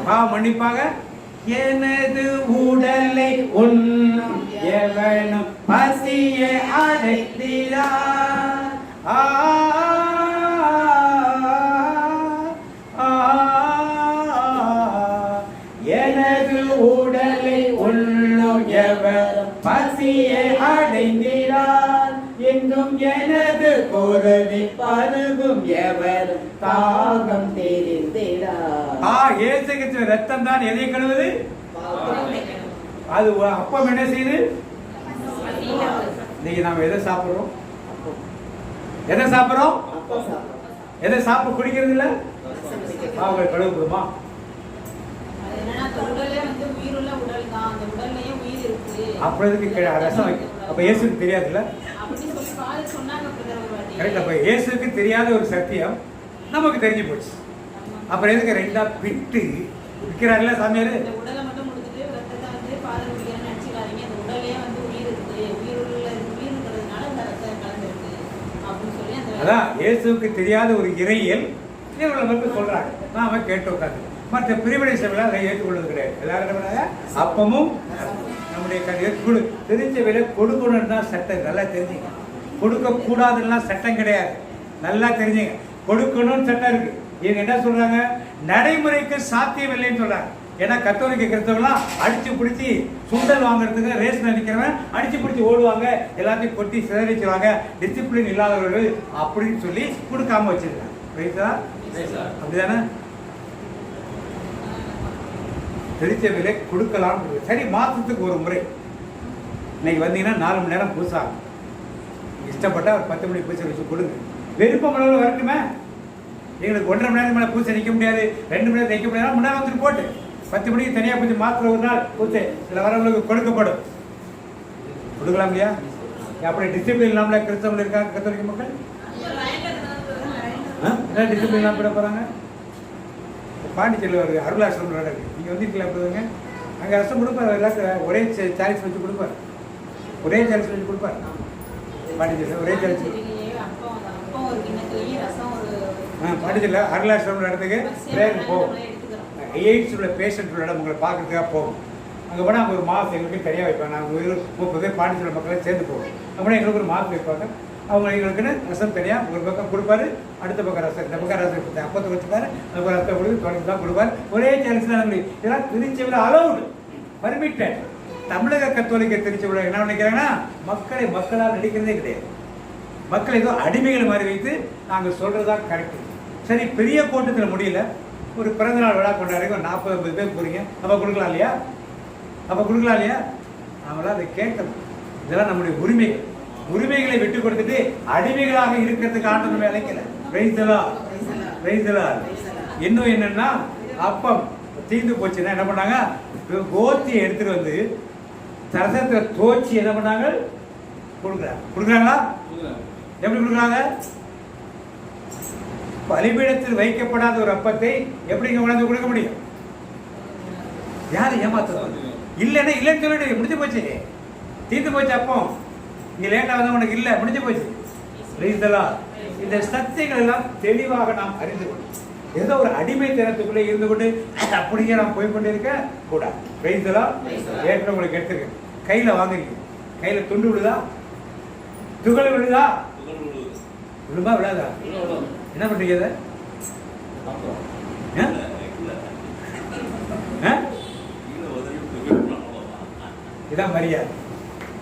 பாவ மன்னிப்பாக. எனது உடலை உண்ணும் எவனும் பசியை அடைத்திடார். எனது உடலை உண்ணும் எவரும் பசியை அடைந்திடார். எங்கும் எனது பொருளை பருகும் எவரும் தாகம் தெரிந்திடார். இயேசு கிறிஸ்துவின் ரத்தம் தான் எதை கழுவுது? அது அப்பம் என்ன செய்யுது? இன்னைக்கு நாம எதை சாப்பிடுறோம்? எதை சாப்பிடுறோம்? எதை சாப்பிட குடிக்கிறது இல்ல? பாவங்கள் கழுவுமா? அப்ப ரசம் வைக்கும். அப்ப இயேசுக்கு தெரியாதுல்ல? அப்ப இயேசுக்கு தெரியாத ஒரு சத்தியம் நமக்கு தெரிஞ்சு போச்சு. அப்புறம் எதுக்கு ரெண்டா பிட்டு விற்கிறாருல்ல சாமியாரு? அதான் இயேசுக்கு தெரியாத ஒரு இறையியல் இவங்களை வந்து சொல்றாங்க. நாம கேட்டு உட்காந்து மற்ற பிரிவினை சபையில அதை ஏற்றுக்கொள்வது கிடையாது. எல்லாரும் அப்பமும் நம்முடைய திருச்சபையில கொடுக்கணும்னு தான் சட்டம். நல்லா தெரிஞ்சுங்க. கொடுக்க கூடாதுன்னா சட்டம் கிடையாது. நல்லா தெரிஞ்சுங்க. கொடுக்கணும்னு சட்டம் இருக்கு. இவங்க என்ன சொல்றாங்க? நடைமுறைக்கு சாத்தியம் இல்லைன்னு சொல்றாங்க. ஏன்னா கத்தோலிக்க கிறிஸ்தவெல்லாம் அடிச்சு பிடிச்சி சுண்டல் வாங்குறதுக்கு ரேஷன் அடிக்கிறவன் அடிச்சு பிடிச்சி ஓடுவாங்க, எல்லாத்தையும் கொட்டி சிதறிச்சுவாங்க, டிசிப்ளின் இல்லாதவர்கள் அப்படின்னு சொல்லி கொடுக்காம வச்சிருக்காங்க. அப்படிதானே? திருச்சபையில கொடுக்கலாம். சரி, மாசத்துக்கு ஒரு முறை இன்னைக்கு வந்தீங்கன்னா 4 மணி நேரம் பூசாகும். இஷ்டப்பட்டா ஒரு 10 மணி பூசை வச்சு கொடுங்க. விருப்பம் அளவில் வரட்டுமே. எங்களுக்கு 1.5 மணி நேரம் மேலே பூசை நிற்க முடியாது, 2 மணி நேரம் நிற்க முடியாது. 3 நேரம் வந்துட்டு போட்டு 10 மணிக்கு தனியாக பூஜை மாத்திர ஒரு நாள் பூசை சில வரவங்களுக்கு கொடுக்கப்படும். கொடுக்கலாம் இல்லையா? அப்படி டிசிப்ளின் இல்லாமல் கிறிஸ்தவர்கள் இருக்காங்க. கத்தோலிக்க மக்கள் டிசிப்ளின் இல்லாமல் விட போகிறாங்க. பாண்டிச்சேரியில் ஒரு அருளாசிரம் நடக்குது. நீங்கள் வந்துருக்கீங்களா? அப்படிங்க அங்கே ரசம் கொடுப்பார். எல்லாருக்கும் ஒரே சாரிஸ் வச்சு கொடுப்பார். ஒரே சாரிஸ் வச்சு கொடுப்பார். பாண்டிச்சேரியில் ஒரே சாரிஸ். பாண்டிச்சேரியில் அருளாசிரம் நடத்துக்கு பிரேயர் போகும். எய்ட்ஸ் உள்ள பேஷண்ட்டோட உங்களை பார்க்கறதுக்காக போகும். அங்கே போனால் அங்கே ஒரு மாதம் எங்களுக்கு தனியாக வைப்பாங்க. நாங்கள் 30 பேர் பாண்டிச்சேரி மக்களே சேர்ந்து போவோம். அப்படின்னா எங்களுக்கு ஒரு மாதம் வைப்பாங்க. அவங்க எங்களுக்குன்னு ரசம் தனியாக ஒரு பக்கம் கொடுப்பாரு, அடுத்த பக்கம் ரசம், இந்த பக்கம் ரசம் அப்பத்தை வச்சுப்பாரு, அந்த பக்கம் ரசம் கொடுத்து தொடர்ந்து தான் கொடுப்பாரு. ஒரே சான்ஸ் தான். இதெல்லாம் திருச்சபையில் அலவுடு, பர்மிட்டட். தமிழக கத்தோலிக்க திருச்சபையில் என்ன நினைக்கிறாங்கன்னா மக்களை மக்களால் நடிக்கிறதே கிடையாது. மக்களை ஏதோ அடிமைகள் மாதிரி வைத்து நாங்கள் சொல்கிறதா கரெக்டு. சரி, பெரிய கூட்டத்தில் முடியல, ஒரு பிறந்தநாள் விழா கொண்டாடுறீங்க, ஒரு 40-50 பேர் போகிறீங்க, அப்போ கொடுக்கலாம் இல்லையா? அப்போ கொடுக்கலாம் இல்லையா? நாங்களாம் அதை கேட்கணும். இதெல்லாம் நம்முடைய உரிமைகள். உரிமைகளை விட்டு கொடுத்துட்டு அடிமைகளாக இருக்கிறதுக்கு ஆண்டவன் அழைக்கல. இன்னும் என்னன்னா, அப்பம் தீர்ந்து போச்சுன்னா என்ன பண்ணாங்க? கோத்தியை எடுத்துட்டு வந்து தரசத்தை தோச்சி என்ன பண்ணாங்க? கொடுக்குறாங்களா? எப்படி கொடுக்குறாங்க? பலிபீடத்தில் வைக்கப்படாத ஒரு அப்பத்தை எப்படிங்க உணர்ந்து கொடுக்க முடியும்? யாரு ஏமாத்துறது? இல்லைன்னா இல்லைன்னு சொல்லிட்டு முடிஞ்சு போச்சு, தீர்ந்து போச்சு. அப்போ இங்க லேட்டா வந்து உனக்கு இல்லை, முடிஞ்சு போச்சு. இந்த சத்தியங்கள் எல்லாம் தெளிவாக நாம் அறிந்து கொள்ளும். ஏதோ ஒரு அடிமைத்தனத்துக்குள்ளே இருந்து கொண்டு அப்படியே நாம் போய்கொண்டே இருக்க கூடாது. ஏற்ற உங்களுக்கு எடுத்துருக்கேன், கையில வாங்குறீங்க, கையில துண்டு விழுதா, துகள் விழுதா, விழுமா விழாதா? என்ன பண்றீங்க அதை? இதான் மரியாதை.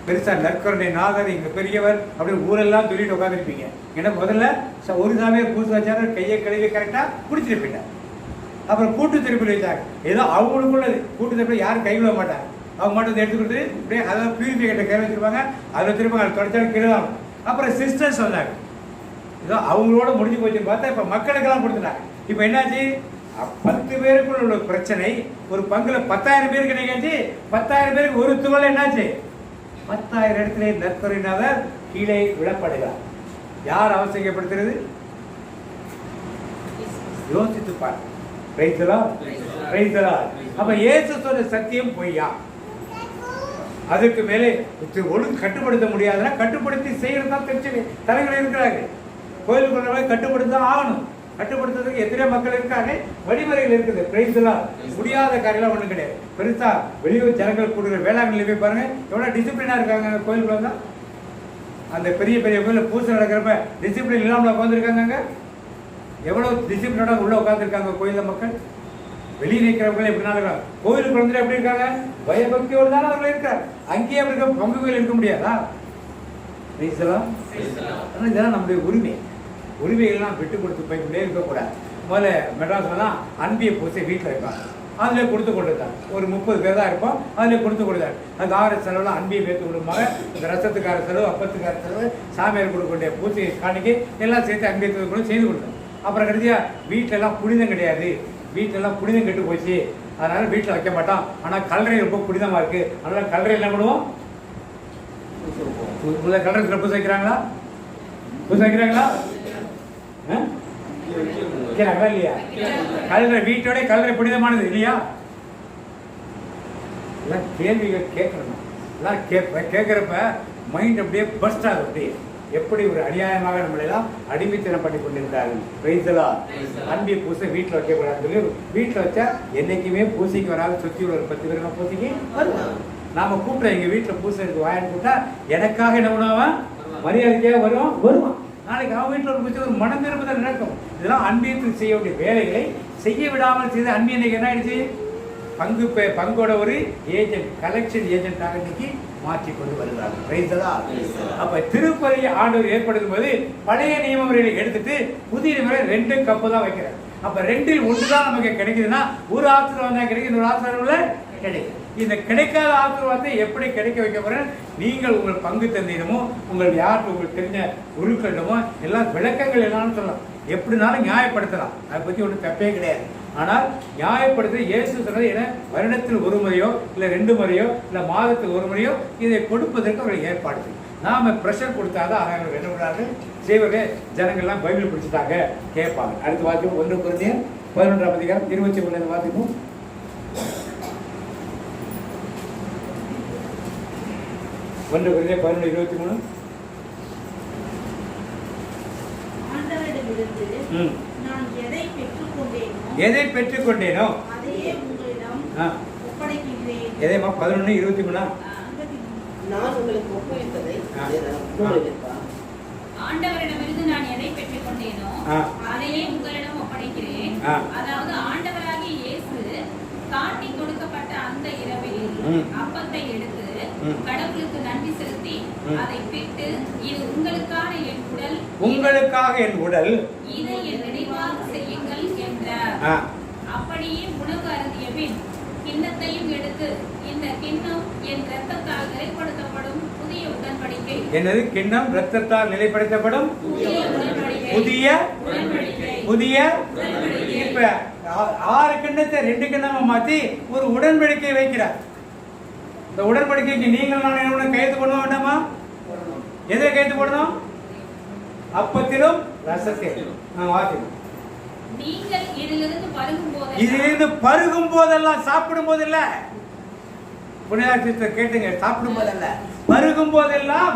பெருசா நற்கருணை நாதர் இங்க பெரியவர் அப்படின்னு ஊரெல்லாம் சொல்லிட்டு உட்காந்துருப்பீங்க. ஏன்னா முதல்ல ஒரு சாமியார் பூசு வச்சாரு, கையை கழுவி கரெக்டா குடிச்சிட்டு போயிட்டாங்க. அப்புறம் கூட்டு திருப்பி வச்சாங்க. ஏதோ அவங்களுக்குள்ளது கூட்டு திருப்பி யாரும் கை விட மாட்டாங்க. அவங்க மட்டும் எடுத்து கொடுத்து இப்படியே அதாவது பியூரிஃபிகேட்டர் கை வச்சிருப்பாங்க, அதில் திரும்ப அதை தொடச்சாலும் கீழே. அப்புறம் சிஸ்டர்ஸ் வந்தாங்க, ஏதோ அவங்களோட முடிஞ்சு போச்சுன்னு பார்த்தா இப்போ மக்களுக்கெல்லாம் கொடுத்துட்டாங்க. இப்போ என்னாச்சு, 10 பேருக்குள்ள உள்ள பிரச்சனை ஒரு பங்குல 10,000 பேருக்கு நிகழ்ச்சி. 10,000 பேருக்கு ஒரு துகள் என்னாச்சு, 10,000 இடத்துல நற்கருணையாளர் கீழே விழப்படுகிறார். யார் அவசியப்படுத்துறது? யோசித்து பாரு. அப்ப இயேசு சொன்ன சத்தியம் பொய்யா? அதுக்கு மேலே ஒழுங்கு கட்டுப்படுத்த முடியாதுன்னா கட்டுப்படுத்தி செய்யறது தான் தெரிஞ்சு தலைவர் இருக்கிறாங்க. கோயிலுக்குள்ள கட்டுப்படுத்த ஆகணும். கட்டுப்படுத்துறதுக்கு எத்தனையோ மக்கள் இருக்காங்க, வழிமுறைகள் இருக்குது. பிரைஸ்லாம் முடியாத காரியெல்லாம் ஒன்றும் கிடையாது. பெருசா வெளியூர் ஜனங்கள் கூடுகிற வேளாங்கண்ணில போய் பாருங்க, எவ்வளோ டிசிப்ளினா இருக்காங்க. கோயிலுக்குள்ள வந்தா அந்த பெரிய பெரிய கோயிலில் பூசை நடக்கிறப்ப டிசிப்ளின் இல்லாமல் உட்காந்துருக்காங்க. எவ்வளோ டிசிப்ளினோட உள்ள உட்காந்துருக்காங்க கோயிலில் மக்கள். வெளியே நிற்கிறவங்களே எப்படினாலும் இருக்காங்க. கோயிலுக்கு வந்து எப்படி இருக்காங்க, பயபக்தியோடு தானே அவர்கள் இருக்காங்க. அங்கேயே அப்படி இருக்க பங்கு கோயில் இருக்க முடியாதா? இதெல்லாம் நம்முடைய உரிமை. உரிமைகள்லாம் விட்டு கொடுத்து போய்கிட்டே இருக்கக்கூடாது. முதல்ல மெட்ராஸ்லாம் அன்பிய பூசை வீட்டில் இருப்பாங்க, அதில் கொடுத்து கொடுத்தாங்க. ஒரு 30 பேர் தான் இருப்போம், அதில் கொடுத்து கொடுத்தாங்க. அதுக்கு ஆகிற செலவுலாம் அன்பியை பேத்து கொடுப்பாங்க. இந்த ரசத்துக்கார செலவு, அப்பத்துக்கார செலவு, சாமியார் கொடுக்கக்கூடிய பூசை காணிக்கை எல்லாம் சேர்த்து அன்பியை கூட செய்து கொடுத்தாங்க. அப்புறம் கடைசியாக வீட்டிலலாம் புனிதம் கிடையாது, வீட்டிலலாம் புனிதம் கெட்டு போச்சு, அதனால வீட்டில் வைக்க மாட்டோம். ஆனால் கல்லறை ரொம்ப புனிதமாக இருக்கு, அதனால கல்லறை என்ன பண்ணுவோம், கல்லறை பூசை வைக்கிறாங்களா? பூசை வைக்கிறாங்களா? இல்லையா? கல்லறை வீட்டோட கல்லறை புனிதமானது இல்லையா? கேள்விகள் கேட்கணும். கேட்கிறப்ப மைண்ட் அப்படியே பஸ்ட் ஆகும். அப்படியே எப்படி ஒரு அநியாயமாக நம்மளெல்லாம் அடிமைத்தனம் பண்ணி கொண்டிருந்தார்கள். பிரைஸ்லா அன்பிய பூசை வீட்டில் வைக்கக்கூடாதுன்னு சொல்லி வீட்டில் வச்சா என்னைக்குமே பூசைக்கு வராது. சுற்றி உள்ள 10 பேருனா பூசைக்கு வருவாங்க. நாம கூப்பிட்டோம் எங்க வீட்டில் பூசை இருக்கு வாயான்னு கூப்பிட்டா எனக்காக என்ன பண்ணுவான், மரியாதைக்காக வருவான். நாளைக்கு அவன் வீட்டில் ஒரு பூச்சி ஒரு மனம் திரும்புதல் நடக்கும். இதெல்லாம் அன்பியத்தில் செய்ய வேண்டிய வேலைகளை செய்ய விடாமல் செய்து அன்பியம் இன்னைக்கு என்ன ஆயிடுச்சு, பங்கோட ஒரு ஏஜென்ட், கலெக்ஷன் ஏஜென்டாக இன்னைக்கு மாற்றி கொண்டு வருகிறார்கள். அப்ப திருப்பதி ஆண்டவர் ஏற்படுத்தும் போது பழைய நியம முறைகளை எடுத்துட்டு புதிய முறை 2 கப்பு தான் வைக்கிறார். அப்ப 2ல் 1 தான் நமக்கு கிடைக்குதுன்னா ஒரு ஆசீர்வாதம் தான் கிடைக்குது, ஒரு ஆசீர்வாதம் கிடைக்கும். இந்த கிடைக்காத ஆசீர்வாதத்தை எப்படி கிடைக்க வைக்க போற, நீங்கள் உங்கள் பங்கு தந்தையிடமோ உங்கள் யாருக்கு உங்களுக்கு தெரிஞ்ச குருக்களிடமோ எல்லாம் விளக்கங்கள் எல்லாம் சொல்லலாம். எப்படினாலும் நியாயப்படுத்தலாம், அதை பத்தி ஒன்றும் தப்பே கிடையாது. ஆனால் நியாயப்படுத்த இயேசு சொன்னது என வருடத்தில் 1 முறையோ இல்லை 2 முறையோ இல்லை மாதத்தில் 1 முறையோ இதை கொடுப்பதற்கு அவர்கள் ஏற்பாடு செய்யும். நாம ப்ரெஷர் கொடுத்தாதான் அவர்கள் என்ன பண்ணுறாங்க செய்வதே. ஜனங்கள்லாம் பைபிள் பிடிச்சிட்டாங்க கேட்பாங்க. அடுத்த வாக்கியம் 1 கொரிந்தியர் 11ஆம் அதிகாரம் 23 வாக்கியம். 1 கொரிந்தியர் 11:23. நான் எதை பெற்றுக்கொண்டேனோ அதையே உங்களிடம் ஒப்படைக்கிறேன். எதைமா 11:23. நான் உங்களுக்கு ஒப்புவித்ததை ஆண்டவரிடமிருந்து நான் எதை பெற்றுக்கொண்டேனோ அதையே உங்களிடம் ஒப்படைக்கிறேன். அதாவது ஆண்டவராகிய இயேசு காட்டி கொடுக்கப்பட்ட அந்த இரவில் அப்பத்தை எடுத்து கடவுளுக்கு நன்றி செலுத்தி அதை பிட்டு, இது உங்களுக்காக என் உடல், உங்களுக்காக என் உடல், இதை என் நினைவாக செய்யுங்கள் என்றார். அப்படியே உணவு அருந்திய பின் கிண்ணத்தையும் எடுத்து, இந்த கிண்ணம் என் இரத்தத்தால் நிலைப்படுத்தப்படும் புதிய உடன்படிக்கை. என்னது கிண்ணம்? இரத்தத்தால் நிலைப்படுத்தப்படும் புதிய இப்ப 6 கிண்ணத்தை 2 கிண்ணமா மாத்தி ஒரு உடன்படிக்கை வைக்கிறார். இந்த உடன்படிக்கைக்கு நீங்கள் நான் என்ன கையெழுத்து போட வேண்டாமா? எதில் கையெழுத்து போடணும்? அப்பத்திலும் ரசத்திலும். நீங்கள் இதிலிருந்து பருகும் போதெல்லாம், சாப்பிடும் போதல்ல. புனிதா சிஸ்டர் கேட்டுங்க, சாப்பிடும் போதல்ல, பருகும் போதெல்லாம்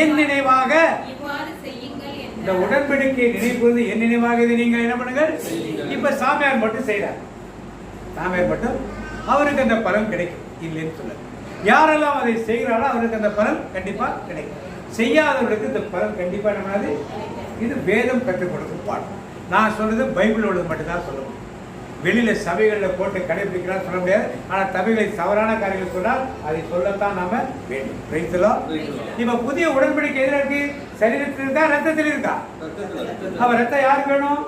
என் நினைவாக இவ்வாறு செய்யுங்கள் என்றார். இந்த உடன்படிக்கை நினைப்பது என் நினைவாக இதை நீங்கள் என்ன பண்ணுங்கள். இப்ப சாமியார் மட்டும் செய்யறார். சாமியார் மட்டும் அவருக்கு அந்த பலன் கிடைக்கும் இல்லைன்னு சொல்ல. யாரெல்லாம் அதை செய்கிறாரோ அவருக்கு அந்த பலன் கண்டிப்பா கிடைக்கும். செய்யாதவர்களுக்கு இந்த பலன் கண்டிப்பா என்னது? இது வேதம் கற்றுக் கொடுக்கும் பாடம். நான் சொல்றது பைபிள் உள்ளது மட்டும்தான் சொல்லணும். வெளியில சபைகளில் போட்டு கடைபிடிக்கிறார் சொல்ல முடியாது. ஆனால் சபைகளை தவறான காரியங்கள் சொன்னால் அதை சொல்லத்தான் நாம வேண்டும். இப்ப புதிய உடன்படிக்கை எதிராக இருக்கு? சரீரத்தில் இருக்கா, ரத்தத்தில் இருக்கா? அவ ரத்தம் யாருக்கு வேணும்?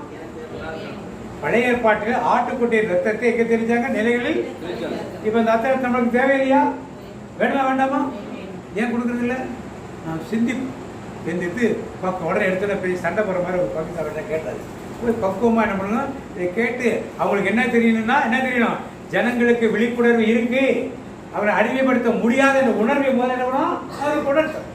பழைய ஏற்பாட்டில் ஆட்டுக்குட்டியின் ரத்தத்தை எங்க தெரிஞ்சாங்க? நிலைகளில். இப்ப இந்த ரத்தம் நம்மளுக்கு தேவையில்லையா? வேணுமா வேண்டாமா? ஏன் கொடுக்கறது இல்லை? நான் சிந்தித்து உடனே எடுத்துன பெரிய சண்டை போற மாதிரி ஒரு பகுதி அவர்கிட்ட கேட்டாரு. பக்குவமா என்ன பண்ணணும்? இதை கேட்டு அவங்களுக்கு என்ன தெரியணும்னா என்ன தெரியணும்? ஜனங்களுக்கு விழிப்புணர்வு இருக்கு, அவரை அடிமைப்படுத்த முடியாத இந்த உணர்வை முதல்ல என்ன பண்ணணும்? அவருக்கு உணர்த்தணும்.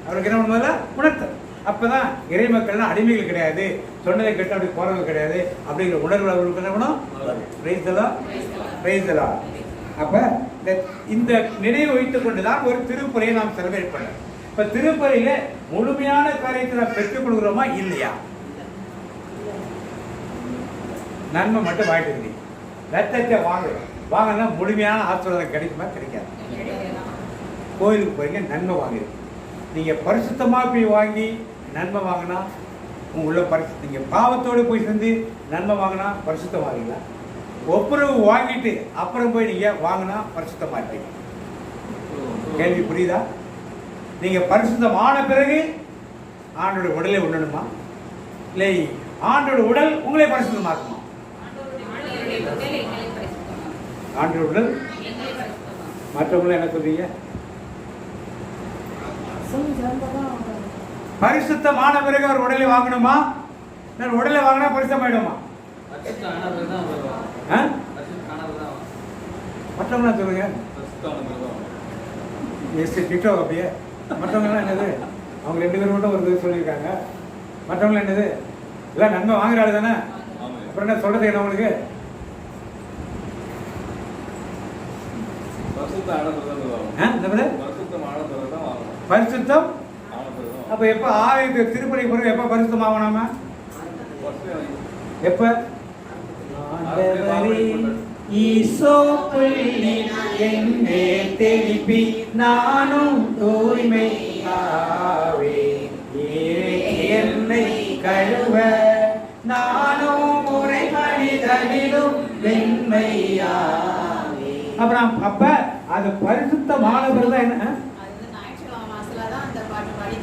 அவருக்கு என்ன முதல்ல உணர்த்தணும். அப்பதான் இறை மக்கள்லாம் அடிமைகள் கிடையாது, சொன்னதை கேட்டு அப்படி போறது கிடையாது அப்படிங்கிற உணர்வு அவர்களுக்கு என்ன பண்ணணும்? அப்ப இந்த நினைவு வைத்துக் கொண்டுதான் ஒரு திருப்பலியை நாம் செலிப்ரேட் பண்ணோம். இப்ப திருப்பலியில முழுமையான காரியத்தை நாம் பெற்றுக் கொள்கிறோமா இல்லையா? நன்மை மட்டும் வாங்கிட்டு இருந்தீங்க, ரத்தத்தை வாங்கினா முழுமையான ஆசீர்வாதம் கிடைக்குமா? கிடைக்காது. கோயிலுக்கு போறீங்க, நன்மை வாங்கிருக்கு. நீங்க பரிசுத்தமா போய் வாங்கி நன்மை வாங்கினா உள்ள பரிசு, நீங்க பாவத்தோடு போய் சேர்ந்து நன்மை வாங்கினா பரிசுத்தம் வாங்கிங்களா? ஒப்புரவு வாங்கிட்டு அப்புறம் போய் நீங்க வாங்கினா பரிசுத்தமா இருப்பீங்க. கேள்வி புரியுதா? நீங்க பரிசுத்தம் ஆன பிறகு ஆண்டோட உடலை உண்ணணுமா? இல்லை ஆண்டோட உடல் உங்களை பரிசுத்தமாக்குமா? ஆண்டோட உடல். மற்றவங்களும் என்ன சொல்றீங்க? பரிசுத்தமான பிறகு அவர் உடலை வாங்கணுமா? நான் உடலை வாங்கினா பரிசுத்தமாயிடுமா? மற்றவங்க சொல்லுங்க. அப்படியே மற்றவங்க என்னது? அவங்க 2 பேரும் மட்டும் ஒரு சொல்லியிருக்காங்க. மற்றவங்க என்னது? எல்லாம் நன்மை வாங்குறாள் தானே, அப்புறம் என்ன சொல்றது? என்ன உங்களுக்கு பரிசுத்தம்? அப்ப எப்ப ஆலயத்து திருப்பலி பிறகு எப்ப பரிசுத்தம் ஆகணாம? எப்ப? ஈசோ புள்ளி என்னே தெளிப்பி நானும் தூய்மை ஆவே, என்னை கழுவ நானும் முறை மனிதனிலும் வெண்மையாவே. அப்புறம் அப்ப அது பரிசுத்தமானவர் தான். என்ன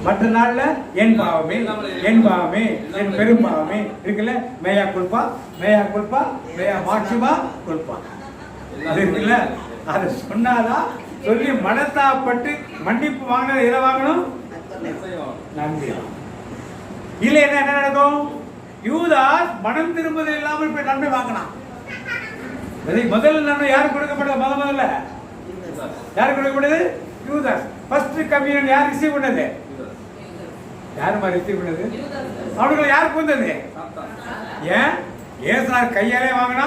மற்ற நாள்ல என் பாவமே என் பாவமே என் பெரும் பாவமே இருக்குல்ல, மேயா குல்பா மேயா குல்பா மேயா மாட்சிமா குல்பா இருக்குல்ல, அதை சொன்னாதான் சொல்லி மனத்தாப்பட்டு மன்னிப்பு வாங்கினது எதை வாங்கணும்? நன்றி. இல்ல என்ன நடக்கும்? யூதாஸ் மனம் திரும்புதல் இல்லாமல் போய் நன்மை வாங்கினான். முதல் நன்மை யாருக்கு கொடுக்கப்பட்டது? முதல்ல யாருக்கு கொடுக்கப்பட்டது? யூதாஸ். ஃபர்ஸ்ட் கம்யூனியன் யார் ரிசீவ் பண்ணது? யாருமா ரிசீவ் பண்ணது? அவனுக்கு யாருக்கு வந்தது? ஏன் ஏசுனார் கையாலே வாங்கினா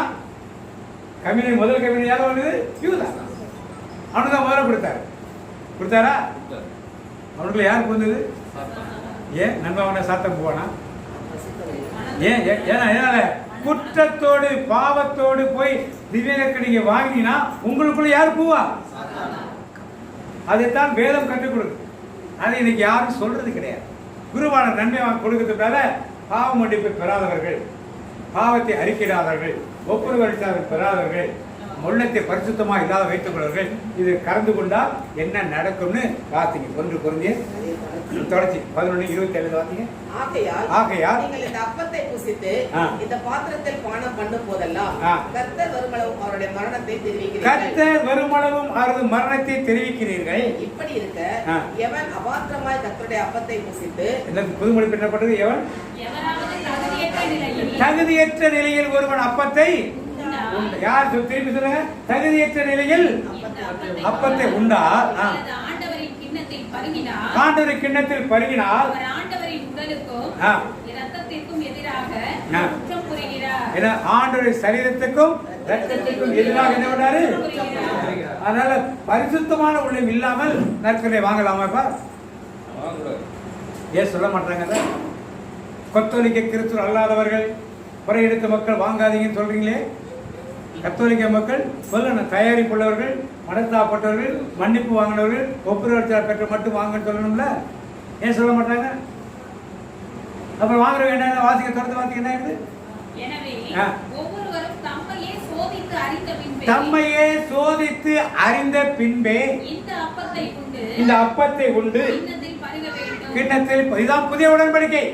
கம்யூனியன், முதல் கம்யூனியன் யாரும் வந்தது? யூதாஸ். அவனுக்கு தான் முதல்ல கொடுத்தாரா? அவனுக்குள்ள யாருக்கு வந்தது? ஏன் நன்மை வாங்கினா சாத்தம் போவானா? ஏன்? ஏன்னா குற்றத்தோடு பாவத்தோடு போய் திவ்யனுக்கு நீங்க வாங்கினா உங்களுக்குள்ள யாரு போவா? அதைத்தான் வேதம் கற்றுக் கொடுக்குது. அதை இன்னைக்கு யாரும் சொல்றது கிடையாது. குருவான நன்மை கொடுக்கிறதுனால பாவ மன்னிப்பை பெறாதவர்கள், பாவத்தை அறிக்கையிடாதவர்கள், ஒப்புரவு பெறாதவர்கள், உள்ளத்தை பரிசுத்தமா இல்லாத வைத்துக் கொள்வர்கள் இது கலந்து கொண்டால் என்ன நடக்கும்னு பார்த்தீங்க. 1 கொரிந்தியர் தொடர்ச்சி 11:27 பார்த்தீங்க. ஆகையால் நீங்கள் இந்த அப்பத்தை புசித்து இந்த பாத்திரத்தில் பானம் பண்ணும் போதெல்லாம் கர்த்தர் வருமளவும் அவருடைய மரணத்தை தெரிவிக்கிறீர்கள். இப்படி இருக்க எவன் அபாத்திரமாய் கர்த்தருடைய அப்பத்தை புசித்து, புதுமொழி பெற்றப்பட்டது, எவன் தகுதியற்ற நிலையில் ஒருவன் அப்பத்தை, யார் திருப்பி சொல்லுங்க, தகுதியற்ற நிலையில் அப்பத்தை உண்டால், ஆண்டவரின் கிண்ணத்தில் பருகினால் ஆண்டவரின் சரீரத்துக்கும் ரத்தத்துக்கும் எதிராக என்ன பண்ணாரு? அதனால பரிசுத்தமான உள்ளம் இல்லாமல் நற்கரை வாங்கலாமா? ஏன் சொல்ல மாட்டாங்க? கத்தோலிக்க கிறிஸ்துவர் அல்லாதவர்கள், புறையெடுத்த மக்கள் வாங்காதீங்கன்னு சொல்றீங்களே. கத்தோலிக்க மக்கள் சொல்லணும், தயாரிப்புள்ளவர்கள் மனஸ்தாப்பட்டவர்கள், மன்னிப்பு வாங்கினவர்கள், ஒப்புரவாட்சியாளர் பெற்ற மட்டும் வாங்கன்னு சொல்லணும்ல. ஏன் சொல்ல மாட்டாங்க? அப்புறம் வாங்குற வேண்டாம். வாசிக்க தொடர்ந்து வாசிக்க என்ன ஆயிடுது? எனவே ஒவ்வொருவரும் தம்மையே சோதித்து அறிந்த பின்பே இந்த அப்பத்தை உண்டு கிண்ணத்தில் இதுதான் புதிய உடன்படிக்கை.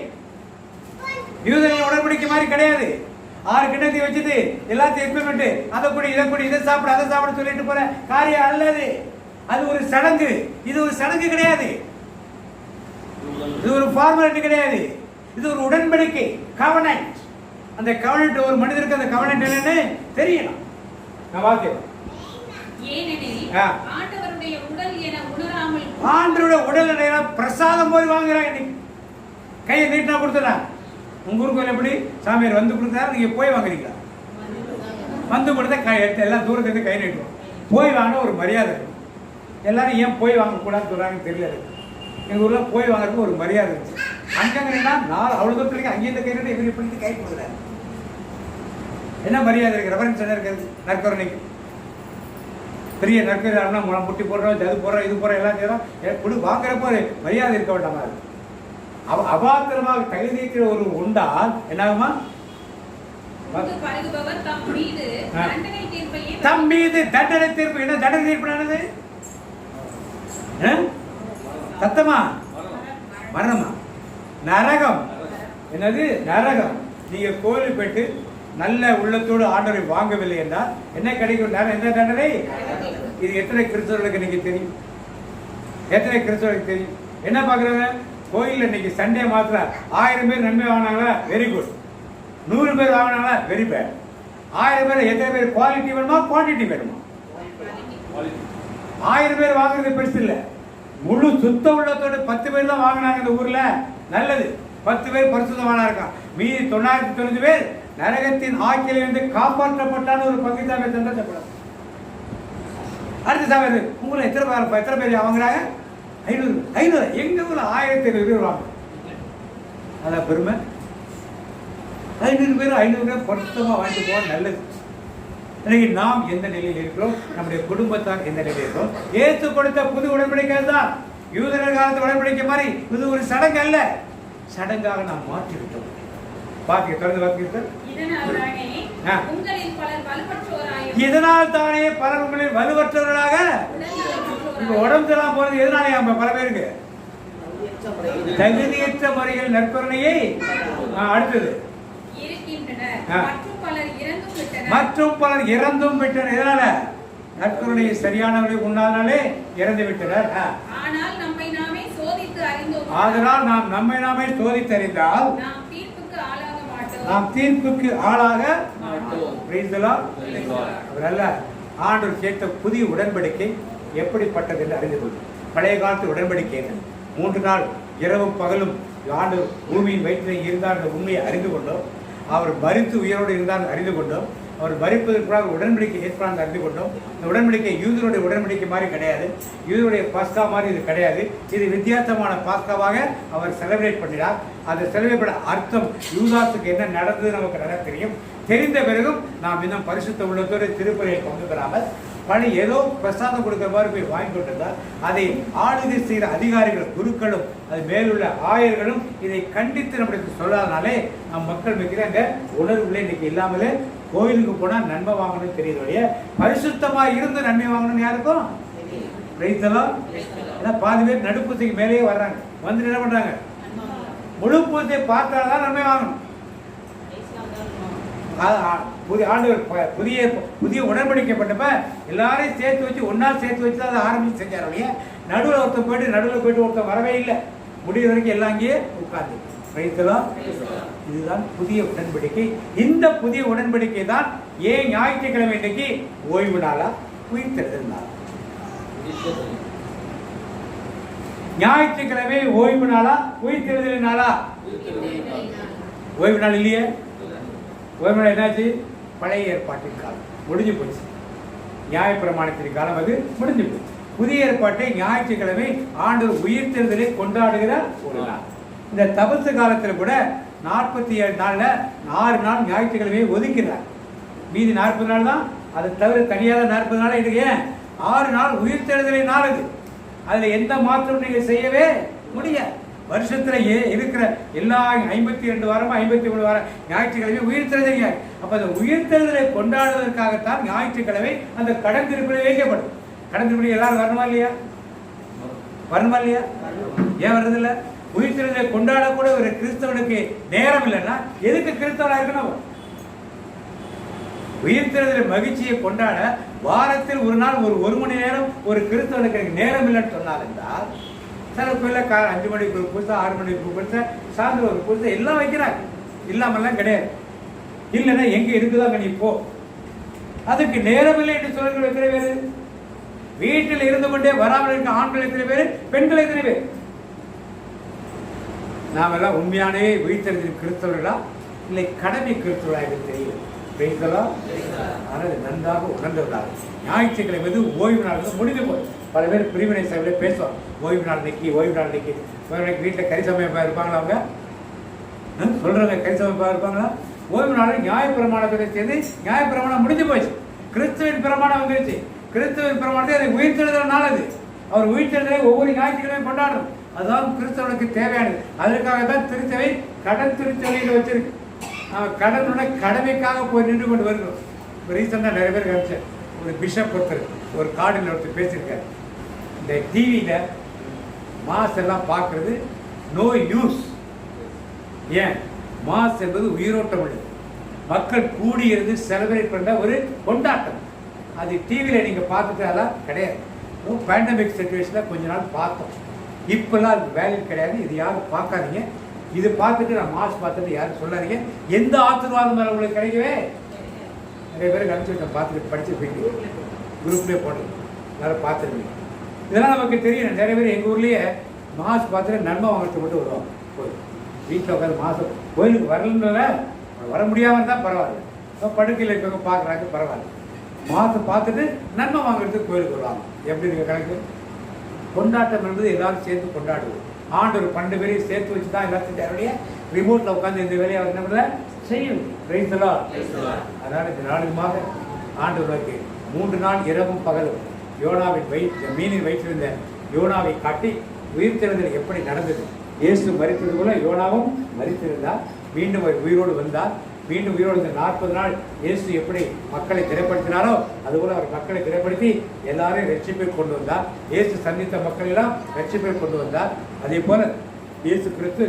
யூதர்கள் உடன்படிக்கை மாதிரி கிடையாது. 6 கிண்ணத்தை வச்சுட்டு எல்லாத்தையும் எக்ஸ்பெரிமெண்ட், அதை கூட இதை கூட இதை சாப்பிட அதை சாப்பிட சொல்லிட்டு போற காரியம் அல்லது. அது ஒரு சடங்கு. இது ஒரு சடங்கு கிடையாது. இது ஒரு ஃபார்மாலிட்டி கிடையாது. இது ஒரு உடன்படிக்கை, கவனன்ட். அந்த கவனன்ட் ஒரு மனிதருக்கு அந்த கவனன்ட் என்னன்னு தெரியணும். நான் வாசிக்கிறேன். ஆண்டவருடைய உடல் என உணராமல் ஆண்டவருடைய உடல் என பிரசாதம் போய் வாங்குறாங்க. இன்னைக்கு கையை நீட்டா கொடுத்துறா. உங்க ஊருக்கு எப்படி சாமியார் வந்து கொடுத்தாரு, நீங்க போய் வாங்குறீங்களா? வந்து கொடுத்தா கை எடுத்து எல்லாம் தூரத்துலேருந்து கை நீட்டுவோம். போய் வாங்கினா ஒரு மரியாதை இருக்கும். எல்லாரும் ஏன் போய் வாங்கக்கூடாதுன்னு சொல்றாங்கன்னு தெரியல. எங்கள் ஊரில் போய் வாங்குறதுக்கு ஒரு மரியாதை இருந்துச்சு. அங்கங்கன்னா நான் அவ்வளோ தூரத்துக்கு அங்கேருந்து கை நீட்டு இவங்க இப்படி கை கொடுக்குறாரு. என்ன மரியாதை இருக்கு? ரெஃபரன்ஸ் என்ன இருக்கிறது? நற்கருணைக்கு பெரிய நற்கரை முளம் முட்டி போடுறோம், அது போடுறோம், இது போடுறோம், எல்லாம் செய்யறோம். வாங்குறப்போ ஒரு மரியாதை இருக்க வேண்டாமா? அபாத்திரமாக தகுதிக்கிற ஒரு உண்டால் என்னாகுமா? தம் மீது தண்டனை தீர்ப்பு. என்ன தண்டனை தீர்ப்பு? சத்தமா? மரணமா? நரகம். என்னது நரகம்? நீங்க கோயில் போயிட்டு நல்ல உள்ளத்தோடு ஆண்டவரை வாங்கவில்லை என்றால் என்ன கிடைக்கும்? என்ன தண்டனை? இது எத்தனை கிறிஸ்தவர்களுக்கு இன்னைக்கு தெரியும்? எத்தனை கிறிஸ்தவர்களுக்கு தெரியும்? என்ன பாக்குறாங்க? கோயில்ல இன்னைக்கு சண்டே மாத்திர 1000 பேர் நன்மை வாங்கினாங்களா? Very good. 100 பேர் வாங்கினாங்களா? Very bad. 1000 பேர் எத்தனை பேர் குவாலிட்டி வேணுமா குவான்டிட்டி வேணுமா? 1000 பேர் வாங்குறது பெருசு இல்ல. முழு சுத்த உள்ளத்தோடு 10 பேர் தான் வாங்கினாங்க இந்த ஊர்ல. நல்லது. 10 பேர் பரிசுத்தமானா இருக்கான். மீதி 990 பேர் நரகத்தின் ஆக்கிலிருந்து காப்பாற்றப்பட்டான ஒரு பங்குதாங்க சந்தோஷப்படும். அடுத்த சாமி உங்களை எத்தனை பேர் வாங்குறாங்க? 500. எங்க ஊர்ல 1500 பேர் வாங்க. அதான் பெருமை. 500 பேர் பொருத்தமா வாங்கிட்டு போக நல்லது. இன்னைக்கு நாம் எந்த நிலையில் இருக்கிறோம்? நம்முடைய குடும்பத்தார் எந்த நிலையில் இருக்கிறோம்? ஏற்று கொடுத்த புது உடன்படிக்கை தான். யூதர்கள் காலத்து உடன்படிக்கை மாதிரி இது ஒரு சடங்கு அல்ல. சடங்காக நாம் மாற்றி விட்டோம். இதனால் தானே பலர் உங்களில் வலுவற்றவர்களாக உடம்புலாம் போறது. எதனால பல பேருக்கு தகுதியற்ற முறையில் நற்கருணையை அடுத்தது மற்றும் பலர் இறந்தும் விட்டனர். எதனால? நற்கருணையை சரியானவர்களை உண்ணாதனாலே இறந்து விட்டனர். ஆனால் நாம் நம்மை நாமே சோதித்து அறிந்தால் நாம் தீர்ப்புக்கு ஆளாக மாட்டோம். ஆண்டவர் கேட்ட புதிய உடன்படிக்கை எப்படிப்பட்டது என்று அறிந்து கொள்ளும். பழைய காலத்து உடன்படிக்கை 3 நாள் இரவும் பகலும் ஆண்டவர் பூமியின் வயிற்றில் இருந்தார் என்ற உண்மையை அறிந்து கொண்டோம். அவர் மரித்து உயிரோடு இருந்தார் அறிந்து கொண்டோம். அவர் மரிப்பதற்குள்ளாக உடன்படிக்கை ஏற்பாடு அறிந்து கொண்டோம். இந்த உடன்படிக்கை யூதருடைய உடன்படிக்கை மாதிரி கிடையாது. யூதருடைய பாஸ்கா மாதிரி இது கிடையாது. இது வித்தியாசமான பாஸ்காவாக அவர் செலிப்ரேட் பண்ணினார். அந்த செலிப்ரேட் பண்ண அர்த்தம் யூதாசுக்கு என்ன நடந்தது நமக்கு நல்லா தெரியும். தெரிந்த பிறகும் நாம் இன்னும் பரிசுத்த உள்ளத்தோடு திருப்பலியை கொண்டு வராமல் பணி ஏதோ பிரசாதம் கொடுக்குற மாதிரி போய் வாங்கி கொண்டிருந்தால் அதை ஆளுகை செய்கிற அதிகாரிகள் குருக்களும் அது மேலுள்ள ஆயர்களும் இதை கண்டித்து நம்மளுக்கு சொல்லாதனாலே நம் மக்கள் வைக்கிற அந்த உணர்வுகளே இன்னைக்கு இல்லாமலே கோயிலுக்கு போனால் நன்மை வாங்கணும்னு தெரியுது. பரிசுத்தமாக இருந்து நன்மை வாங்கணும்னு யாருக்கும் பிரைத்தலாம். ஏன்னா பாதி பேர் நடுப்பூசைக்கு மேலேயே வர்றாங்க. வந்துட்டு என்ன பண்றாங்க? முழு பூசை பார்த்தால்தான் நன்மை வாங்கணும். புதிய உடன்படிக்கப்பட்டப்ப எல்லாரையும் சேர்த்து வச்சு ஒன்னா சேர்த்து வச்சு தான் அதை ஆரம்பிச்சு செஞ்சாருடைய. நடுவில் ஒருத்தர் போயிட்டு ஒருத்தர் வரவே இல்லை. முடிவு வரைக்கும் எல்லாம் அங்கேயே உட்கார்ந்து வைத்தலாம். இதுதான் புதிய உடன்படிக்கை. இந்த புதிய உடன்படிக்கை தான் ஏன் ஞாயிற்றுக்கிழமை இன்னைக்கு ஓய்வு நாளா உயிர்த்தெழுதல் நாள்? ஞாயிற்றுக்கிழமை ஓய்வு நாளா உயிர்த்தெழுதல் நாளா? ஓய்வு நாள் இல்லையே. ஓய்வு நாள் என்னாச்சு? பழைய ஏற்பாட்டின் காலம் முடிஞ்சு போச்சு. நியாயப்பிரமாணத்தின் காலம் அது முடிஞ்சு போச்சு. புதிய ஏற்பாட்டை ஞாயிற்றுக்கிழமை ஆண்டவர் உயிர்த்தெழுதலை கொண்டாடுகிற ஒரு நாள். இந்த தபசு காலத்தில் கூட 47 நாள்ல 6 நாள் ஞாயிற்றுக்கிழமையை ஒதுக்கிறார். மீதி 40 நாள் தான். அதை தவிர தனியாக 40 நாள் இருக்கு. ஏன்? 6 நாள் உயிர்த்தெழுதலை நாள் அது. அதுல எந்த மாற்றம் நீங்க செய்யவே முடியாது. வருஷத்திலேயே இருக்கிற எல்லா 52 வாரமும் 53 வாரம் ஞாயிற்றுக்கிழமை உயிர்த்தெழுதல். அப்ப அந்த உயிர்த்தெழுதலை கொண்டாடுவதற்காகத்தான் ஞாயிற்றுக்கிழமை அந்த கடன் திருப்பலி வைக்கப்படும். கடன் திருப்பலி எல்லாரும் வரணுமா இல்லையா? வரணுமா இல்லையா? ஏன் வர்றதில்ல? உயிர்த்தெழுதலை கொண்டாடக்கூட ஒரு கிறிஸ்தவனுக்கு நேரம் இல்லைன்னா எதுக்கு கிறிஸ்தவனா இருக்கணும்? உயிர்த்தெழுதலை மகிழ்ச்சியை கொண்டாட வாரத்தில் ஒரு நாள் ஒரு மணி நேரம் ஒரு கிறிஸ்தவனுக்கு நேரம் இல்லைன்னு சொன்னால் என்றால், சில கோயில 5 மணிக்கு ஒரு பூசை, 6 மணிக்கு ஒரு பூசை, சாயந்தரம் ஒரு பூசை எல்லாம் வைக்கிறாங்க. இல்லாமல்லாம் கிடையாது. இல்லைன்னா எங்க இருக்குதாங்க நீ போ. அதுக்கு நேரம் இல்லை என்று சொல்லுங்கள். எத்தனை பேரு வீட்டில் இருந்து கொண்டே வராமல் இருக்க ஆண்கள் எத்தனை பேரு, பெண்கள் எத்தனை பேர்? நாம் எல்லாம் உண்மையானே உயிர்த்தெழுதலின் கிறிஸ்தவர்களா இல்லை கடமை கிறிஸ்தவர்களா என்று தெரியல. ஆனால் நன்றாக உணர்ந்தவர்களாக ஞாயிற்றுக்கிழமை ஓய்வு நாள் முடிந்து போய் பல பேர் பிரிவினை சபையில பேசுவாங்க. ஓய்வு நாள் நிற்கி வீட்டில் கறி சமைப்பா இருப்பாங்களா? அவங்க சொல்றாங்க கறி சமைப்பா இருப்பாங்களா? ஓய்வு நாள் நியாயப்பிரமாணத்தை சேர்ந்து நியாயப்பிரமாணம் முடிஞ்சு போச்சு. கிறிஸ்துவின் பிரமாணம் வந்துருச்சு. கிறிஸ்துவின் பிரமாணத்தை அதை உயிர்த்தெழுதல் நாள் அது. அவர் உயிர்த்தெழுதலை ஒவ்வொரு ஞாயிற்றுக்கிழமையும் கொண்டாடணும். அதுதான் கிறிஸ்தவனுக்கு தேவையானது. அதற்காகத்தான் திருச்சபை கடன் திருச்சபையில் வச்சிருக்கு. கடனுடைய கடமைக்காக போய் நின்று கொண்டு வருகிறோம். ரீசெண்டாக நிறைய பேர் காமிச்சேன். ஒரு பிஷப் ஒருத்தர் ஒரு கார்டில் ஒருத்தர் பேசியிருக்காரு. இந்த டிவியில் மாஸ் எல்லாம் பார்க்கறது நோ யூஸ். ஏன்? மாஸ் என்பது உயிரோட்டம் உள்ளது. மக்கள் கூடியிருந்து செலிப்ரேட் பண்ண ஒரு கொண்டாட்டம். அது டிவியில் நீங்கள் பார்த்துட்டாலாம் கிடையாது. பேண்டமிக் சிச்சுவேஷனில் கொஞ்ச நாள் பார்த்தோம். இப்பெல்லாம் அது வேல்யூ கிடையாது. இது யாரும் பார்க்காதீங்க. இது பார்த்துட்டு நான் மாஸ் பார்த்துட்டு யாரும் சொல்லாதீங்க. எந்த ஆசீர்வாதம் மேலே உங்களுக்கு கிடைக்கவே நிறைய பேருக்கு அனுப்பிச்சு பார்த்துட்டு படிச்சிருப்பீங்க. குரூப்லேயே போடுறது எல்லாரும் பார்த்துருப்பீங்க. இதெல்லாம் நமக்கு தெரியும். நிறைய பேர் எங்கள் ஊர்லேயே மாஸ் பார்த்துட்டு நன்மை வாங்கிறது மட்டும் வருவாங்க. கோயில் வீட்டில் உட்காந்து மாதம் கோயிலுக்கு வரலன்னு வர முடியாமல் இருந்தால் பரவாயில்ல. படுக்கையில் இருக்கவங்க பார்க்குறாங்க பரவாயில்ல. மாதம் பார்த்துட்டு நன்மை வாங்குறதுக்கு கோயிலுக்கு வருவாங்க. எப்படி இருக்க கணக்கு? கொண்டாட்டம் என்பது எல்லாரும் சேர்ந்து கொண்டாடுவோம். ஆண்டவர் 12 பேரையும் சேர்த்து வச்சு தான் எல்லாத்தையும் யாருடைய ரிமோட்டில் உட்காந்து இந்த வேலையை அவர் என்ன செய்யும். அதனால இந்த 4 மாதம் ஆண்டவருக்கு 3 நாள் இரவும் பகலும் யோனாவின் மீனின் வயிற்றிருந்த யோனாவை காட்டி உயிர்த்தெழுதல் எப்படி நடந்தது. இயேசு மரித்தது போல யோனாவும் மரித்திருந்தார். மீண்டும் அவர் உயிரோடு வந்தார். மீண்டும் உயிரோடு 40 நாள் இயேசு எப்படி மக்களை திரைப்படுத்தினாரோ அதுபோல அவர் மக்களை திரைப்படுத்தி எல்லாரையும் ரட்சிப்பை கொண்டு வந்தார். இயேசு சந்தித்த மக்கள் எல்லாம் ரட்சிப்பை கொண்டு வந்தார். அதே போல இயேசு கிறிஸ்து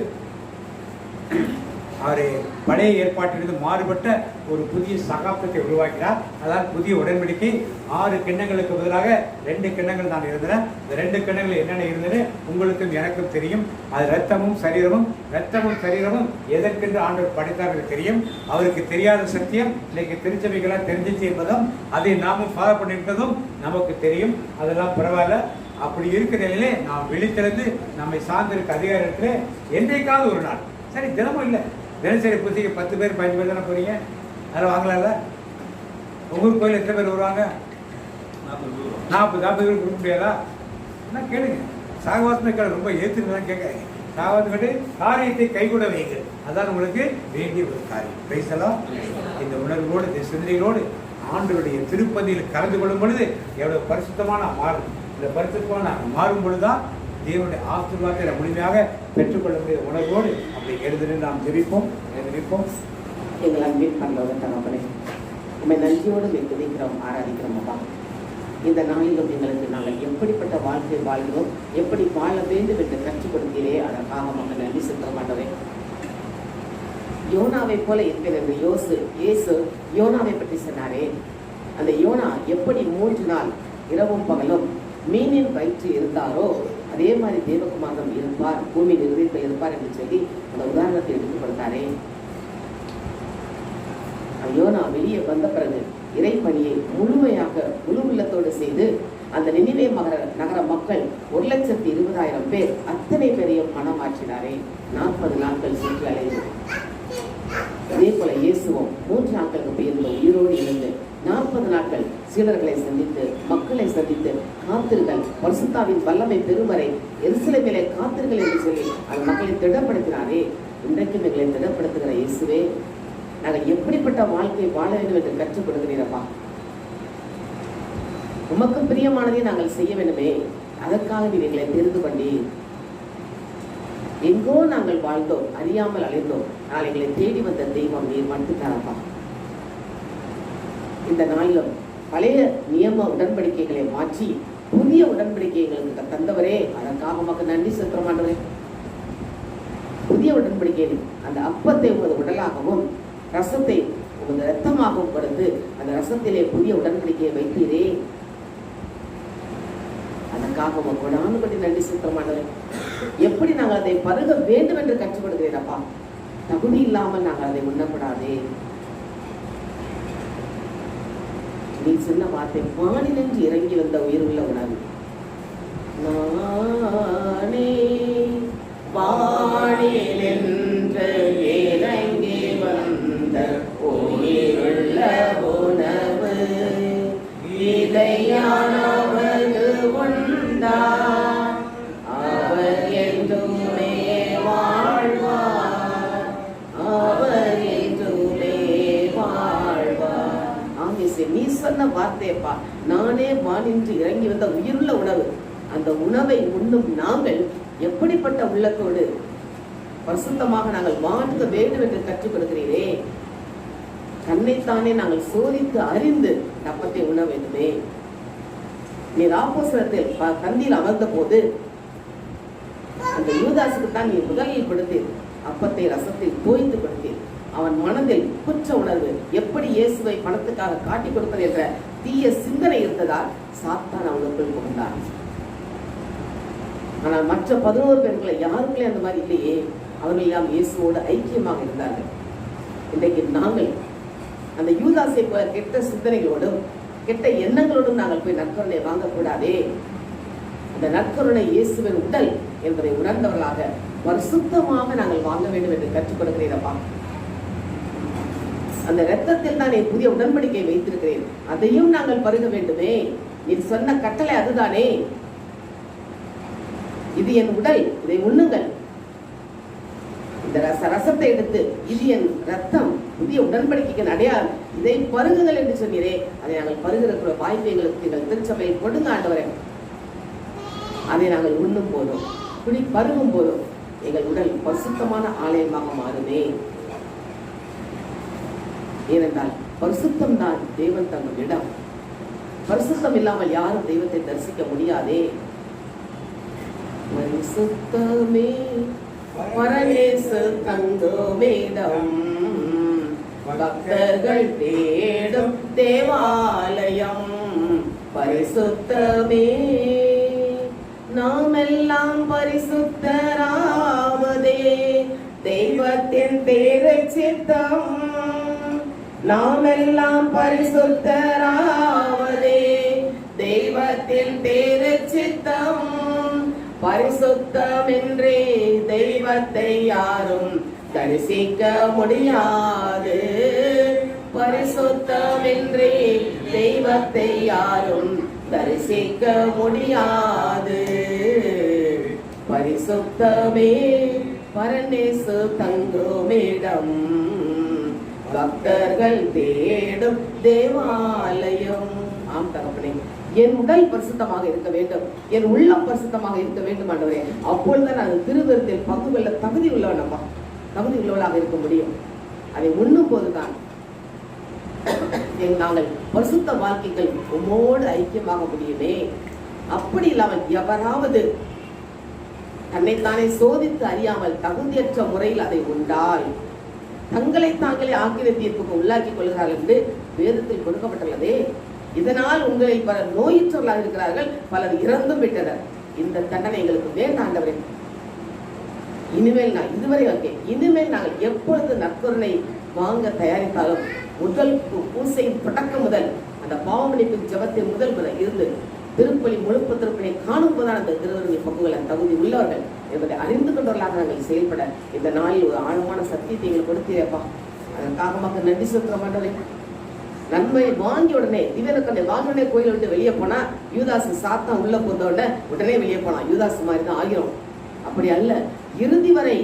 அவர் பழைய ஏற்பாட்டிலிருந்து மாறுபட்ட ஒரு புதிய சகாப்தத்தை உருவாக்கினார். அதாவது புதிய உடன்படிக்கை 6 கிண்ணங்களுக்கு பதிலாக 2 கிண்ணங்கள் தான் இருந்தன. இந்த 2 கிண்ணங்கள் என்னென்ன இருந்தது உங்களுக்கும் எனக்கும் தெரியும். அது ரத்தமும் சரீரமும் எதற்கென்று ஆண்டவர் படைத்தார்கள் தெரியும். அவருக்கு தெரியாத சத்தியம் இன்னைக்கு திருச்சபைகளாக தெரிஞ்சிச்சு என்பதும் அதை நாமும் ஃபாலோ பண்ணியிருப்பதும் நமக்கு தெரியும். அதெல்லாம் பரவாயில்ல. அப்படி இருக்கிற நிலையிலே நாம் விழித்திருந்து நம்மை சார்ந்திருக்க அதிகாரத்தில் என்றைக்காவது ஒரு நாள், சரி தினமும் இல்லை, தினசரி பூஜைக்கு 10 பேர் 15 பேர் தானே போறீங்க. அதில் வாங்கலாம்ல. உங்கள் கோயில் எத்தனை பேர் வருவாங்க? 40 பேர் கொடுக்க முடியாதா? என்ன கேளுங்க. சாகவாசமே கேளு. ரொம்ப ஏற்றுலாம் கேட்காதீங்க. சாகவாசம் கேட்டு காரியத்தை கைகூட வைங்க. அதான் உங்களுக்கு வேண்டிய ஒரு காரியம். பேசலாம். இந்த உணர்வோடு இந்த சிந்தனைகளோடு ஆண்டவருடைய திருப்பதியில் கலந்து கொள்ளும் பொழுது எவ்வளவு பரிசுத்தமான மாறும். இந்த பரிசுத்தமான மாறும் பொழுதுதான் தேவனுடைய ஆசீர்வாதத்தை முழுமையாக பெற்றுக்கொள்ள முடிய உணர்வோடு அப்படி எழுதுன்னு நாம் ஜெபிப்போம். எங்கள் அன்பின் பரலோக தகப்பனே, உண்மை நன்றியோடு துதிக்கிறோம், ஆராதிக்கிறோம். அப்பா, இந்த நாளிலும் எங்களுக்கு நாங்கள் எப்படிப்பட்ட வாழ்க்கை வாழ்கிறோம், எப்படி வாழ வேண்டும் என்று கற்றுக் கொடுத்தீரே, அதற்காக மக்கள் நன்றி செலுத்த மாட்டோம். யோனாவை போல இருக்கிறது இயேசு யோனாவை பற்றி சொன்னாரே, அந்த யோனா எப்படி 3 நாள் இரவும் பகலும் மீனின் வயிற்று இருந்தாரோ அதே மாதிரி தேவகுமாரன் இருப்பார், பூமியின் இருதயத்தில் இருப்பார் என்று சொல்லி அந்த உதாரணத்தை எடுத்துக் கொடுத்தாரே. யோனா வெளியே வந்த பிறகு இறைப்பணியை முழுமையாக முழு உள்ளத்தோடு செய்து அந்த நினிவே நகர மக்கள் 1,20,000 பேர் அத்தனை பேரையும் மனமாற்றினாரே. 40 நாட்கள் சுற்றி அலைந்து. அதே போல இயேசுவும் 3 நாட்களுக்கு பெயர்ந்த உயிரோடு இருந்து 40 நாட்கள் சீடர்களை சந்தித்து மக்களை சந்தித்து காத்திருங்கள், பரிசுத்தாவின் வல்லமை பெருமறை எருசலேமிலே காத்திருங்கள் என்று சொல்லி அந்த மக்களை திடப்படுத்தினாரே. இன்றைக்கும் எங்களை திடப்படுத்துகிற இயேசுவே, நாங்கள் எப்படிப்பட்ட வாழ்க்கை வாழ வேண்டும் என்று கற்றுக் கொடுக்கிறீரப்பா. உமக்கு பிரியமானதை நாங்கள் செய்ய வேண்டுமே, அதற்காக நீர் எங்களை தெரிந்து பண்ணி எங்கோ நாங்கள் வாழ்ந்தோம், அறியாமல் அலைந்தோம். நாளை எங்களை தேடி வந்த தெய்வம் நீர் மட்டும்தானப்பா. இந்த நாளிலும் பழைய நியம உடன்படிக்கைகளை மாற்றி புதிய உடன்படிக்கை எங்களுக்கு தந்தவரே, அதற்காக உமக்கு நன்றி செலுத்துற மாட்டவரே. புதிய உடன்படிக்கையில் அந்த அப்பத்தை உமது உடலாகவும் ரசத்தை உமது இரத்தமாகவும் கொடுத்து அந்த ரசத்திலே புதிய உடன்படிக்கையை வைத்தீரே, அதற்காக உமக்கு கொடானுபடி நன்றி செலுத்துற மாட்டவரே. எப்படி நாங்கள் அதை பருக வேண்டும் என்று கற்றுக் கொடுக்கிறேனப்பா. தகுதி இல்லாமல் நாங்கள் அதை உண்ணப்படாதே. நீ சொன்ன வார்த்தை வானிலிருந்து இறங்கி வந்த உயிருள்ள உணவு. நானே வானிலிருந்து இறங்கி வந்த உயிருள்ள உணவு, இதையானவது உண்டா, அவர் என்றுமே வாழ்வார், அவர் என்றுமே வாழ்வார். ஆமீசே, நீ சொன்ன வார்த்தையப்பா, நானே வானின்று இறங்கி வந்த உயிருள்ள உணவு. அந்த உணவை உண்ணும் நாங்கள் எப்படிப்பட்ட உள்ளத்தோடு பரிசுத்தமாக நாங்கள் வாழ்க்க வேண்டும் என்று கற்றுக் கொடுக்கிறீரே. தன்னைத்தானே நாங்கள் சோதித்து அறிந்து அப்பத்தை உண்ண வேண்டுமே. நீர் ஆப்போஸ்தலத்தில் தந்தியில் அமர்ந்த போது அந்த யூதாசுக்கு தான் நீ முதலில் கொடுத்தீர், அப்பத்தை ரசத்தில் தோய்த்து கொடுத்தீர். அவன் மனதில் குற்ற உணர்வு, எப்படி இயேசுவை பணத்துக்காக காட்டி கொடுப்பது என்ற தீய சிந்தனை இருந்ததால் சாத்தான் அவனுக்குள் புகுந்தான். ஆனால் மற்ற 11 பேர்களை யாருக்குள்ளே அந்த மாதிரி இல்லையே, அவர்கள் எல்லாம் இயேசுவோடு ஐக்கியமாக இருந்தார்கள். இன்றைக்கு நாங்கள் அந்த யூதாசை போல கெட்ட சிந்தனைகளோடும் கெட்ட எண்ணங்களோடும் நாங்கள் போய் நற்கருணை வாங்கக்கூடாதே. அந்த நற்கருணை இயேசுவின் உடல் என்பதை உணர்ந்தவர்களாக பரிசுத்தமாக நாங்கள் வாங்க வேண்டும் என்று கற்றுக் கொடுக்கிறேனப்பா. அந்த இரத்தத்தில் தான் புதிய உடன்படிக்கை வைத்திருக்கிறேன், அதையும் நாங்கள் பருக வேண்டுமே. நீ சொன்ன கட்டளை அதுதானே. இது என் உடல், இதை உண்ணுங்கள். இந்த ரசத்தை எடுத்து இது என் ரத்தம், புதிய உடன்படிக்கைக்கு அடையாளம், இதை பருகுங்கள் என்று சொன்னீரே. அதை நாங்கள் பருகிற வாய்ப்பை எங்களுக்கு எங்கள் திருச்சபையில் கொடுங்க ஆண்டவரே. அதை நாங்கள் உண்ணும் போதும் பருகும் போதும் எங்கள் உடல் பரிசுத்தமான ஆலயமாக மாறுமே. ஏனென்றால் பரிசுத்தம் தான் தேவன் தங்கும் இடம். பரிசுத்தம் இல்லாமல் யாரும் தெய்வத்தை தரிசிக்க முடியாதே. பரிசுத்தமே பரமேசு தங்குமிடம், பக்தர்கள் தேடும் தேவாலயம். பரிசுத்தமே நாம் எல்லாம் பரிசுத்தராவதே, தெய்வத்தின் பேரை சித்தம். நாம் எல்லாம் பரிசுத்தராவதே, தெய்வத்தின் பேரை சித்தம். பரிசுத்தமின்றி தெய்வத்தை யாரும் தரிசிக்க முடியாது. பரிசுத்தமின்றி தெய்வத்தை யாரும் தரிசிக்க முடியாது. பரிசுத்தமே பரமேசு தங்குமிடம், பக்தர்கள் தேடும் தேவாலயம். ஆம் தகப்பனே, என் உடல் பரிசுத்தமாக இருக்க வேண்டும், என் உள்ளம் பரிசுத்தமாக இருக்க வேண்டும் ஆண்டவரே. அப்பொழுதுதான் அது திருவிருந்தில் பங்கு கொள்ள தகுதி உள்ளவளாக இருக்க முடியும். அதை உண்ணும் போதுதான் நாங்கள் பரிசுத்த வாழ்க்கைகள் உம்மோடு ஐக்கியமாக முடியுமே. அப்படி இல்லாமல் எவராவது தன்னைத்தானே சோதித்து அறியாமல் தகுதியற்ற முறையில் அதை உண்டால் தங்களை தாங்களே ஆக்கிர தீர்ப்புக்கு உள்ளாக்கி கொள்கிறார்கள் என்று வேதத்தில் கொடுக்கப்பட்டுள்ளதே. இதனால் உங்களை பலர் நோயுற்றவர்களாக இருக்கிறார்கள், பலர் இறந்தும் விட்டனர். இந்த தண்டனை எங்களுக்கு வேண்டாண்டவரே. இனிமேல் நாங்கள் எப்பொழுது நற்கருணை வாங்க தயாரித்தாலும் முதல் பூசையின் தொடக்கம் முதல் அந்த பாவமன்னிப்பின் ஜெபத்தின் முதல் இருந்து திருப்பலி முழுப்பு திருப்பலியை காணும் போதுதான் அந்த திருவருளை பங்குகளை தகுதி உள்ளவர்கள் என்பதை அறிந்து கொண்டவர்களாக நாங்கள் செயல்பட இந்த நாளில் ஒரு ஆழமான சத்தியத்தை எங்களுக்கு கொடுத்தீரப்பா. அதற்காக மக்கள் நன்றி செலுத்த மாட்டோம். நன்மை வாங்கி உடனே திவ்யனக்கண்ணை வாங்கிய உடனே கோயிலை விட்டு வெளியே போனா யூதாசு சாத்தான் உள்ள போந்த உடனே வெளியே போனான். யூதாசு மாதிரி தான் ஆகிறோம். அப்படி அல்ல, இறுதி வரை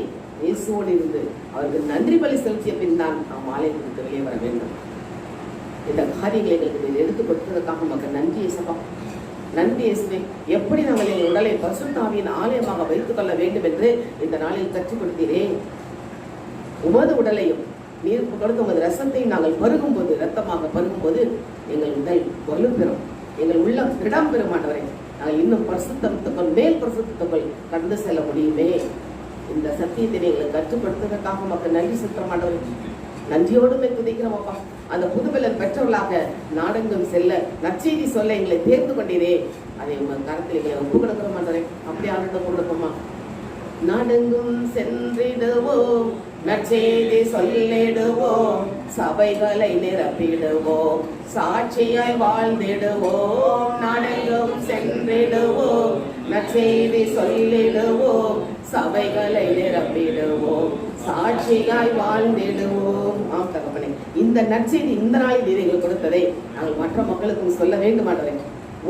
இயேசுவோடு இருந்து அவருக்கு நன்றி பலி செலுத்திய பின் தான் நாம் ஆலயத்திற்கு வெளியே வர வேண்டும். இந்த காரியங்களை எங்களுக்கு எடுத்து கொடுத்ததற்காக மக்கள் நன்றி இயேசுப்பா. நன்றி இயேசுவே. எப்படி நாங்கள் எங்கள் உடலை பரிசுத்த ஆவியின் ஆலயமாக வைத்துக் கொள்ள வேண்டும் என்று இந்த நாளில் கற்றுக் கொடுத்தீரே. உமது உடலையும் நீர் கொடுத்த உமது ரசத்தையும் நாங்கள் பருகும்போது, ரத்தமாக பருகும்போது எங்கள் உடல் வலுப்பெறும், எங்கள் உள்ளம் இடம் பெறும் ஆண்டவரே. நாங்கள் இன்னும் பரிசுத்தத்துக்குள் மேல் பரிசுத்தத்துக்குள் கடந்து செல்ல முடியுமே. இந்த சத்தியத்தை எங்களுக்கு கற்றுக் கொடுத்ததற்காக மக்கள் நன்றி செலுத்துற ஆண்டவரே. நன்றியோடுமே துதிக்கிறோம் அப்பா. அந்த புதுபலன் பெற்றவர்களாக நாடெங்கும் செல்ல, நற்செய்தி சொல்ல எங்களை தேர்ந்து கொண்டீரே. அதை உங்கள் கருத்தில் எங்களை ஒப்பு கொடுக்கிறோம் ஆண்டவரே. அப்படி ஆண்டு கொடுப்போமா? நாடெங்கும் சென்றிடுவோம், நற்செய்தி சொல்லிடுவோம், சபைகளை நிரப்பிடுவோம், சாட்சியாய் வாழ்ந்திடுவோம். நாடெங்கும் சென்றிடுவோம், நற்செய்தி சொல்லிடுவோம், சபைகளை நிரப்பிடுவோம், சாட்சியாய் வாழ்ந்திடுவோம். ஆம் தகப்பனே, இந்த நற்செய்தி இந்த நாளில் எங்களுக்கு கொடுத்ததை நாங்கள் மற்ற மக்களுக்கும் சொல்ல வேண்டுமானவரே.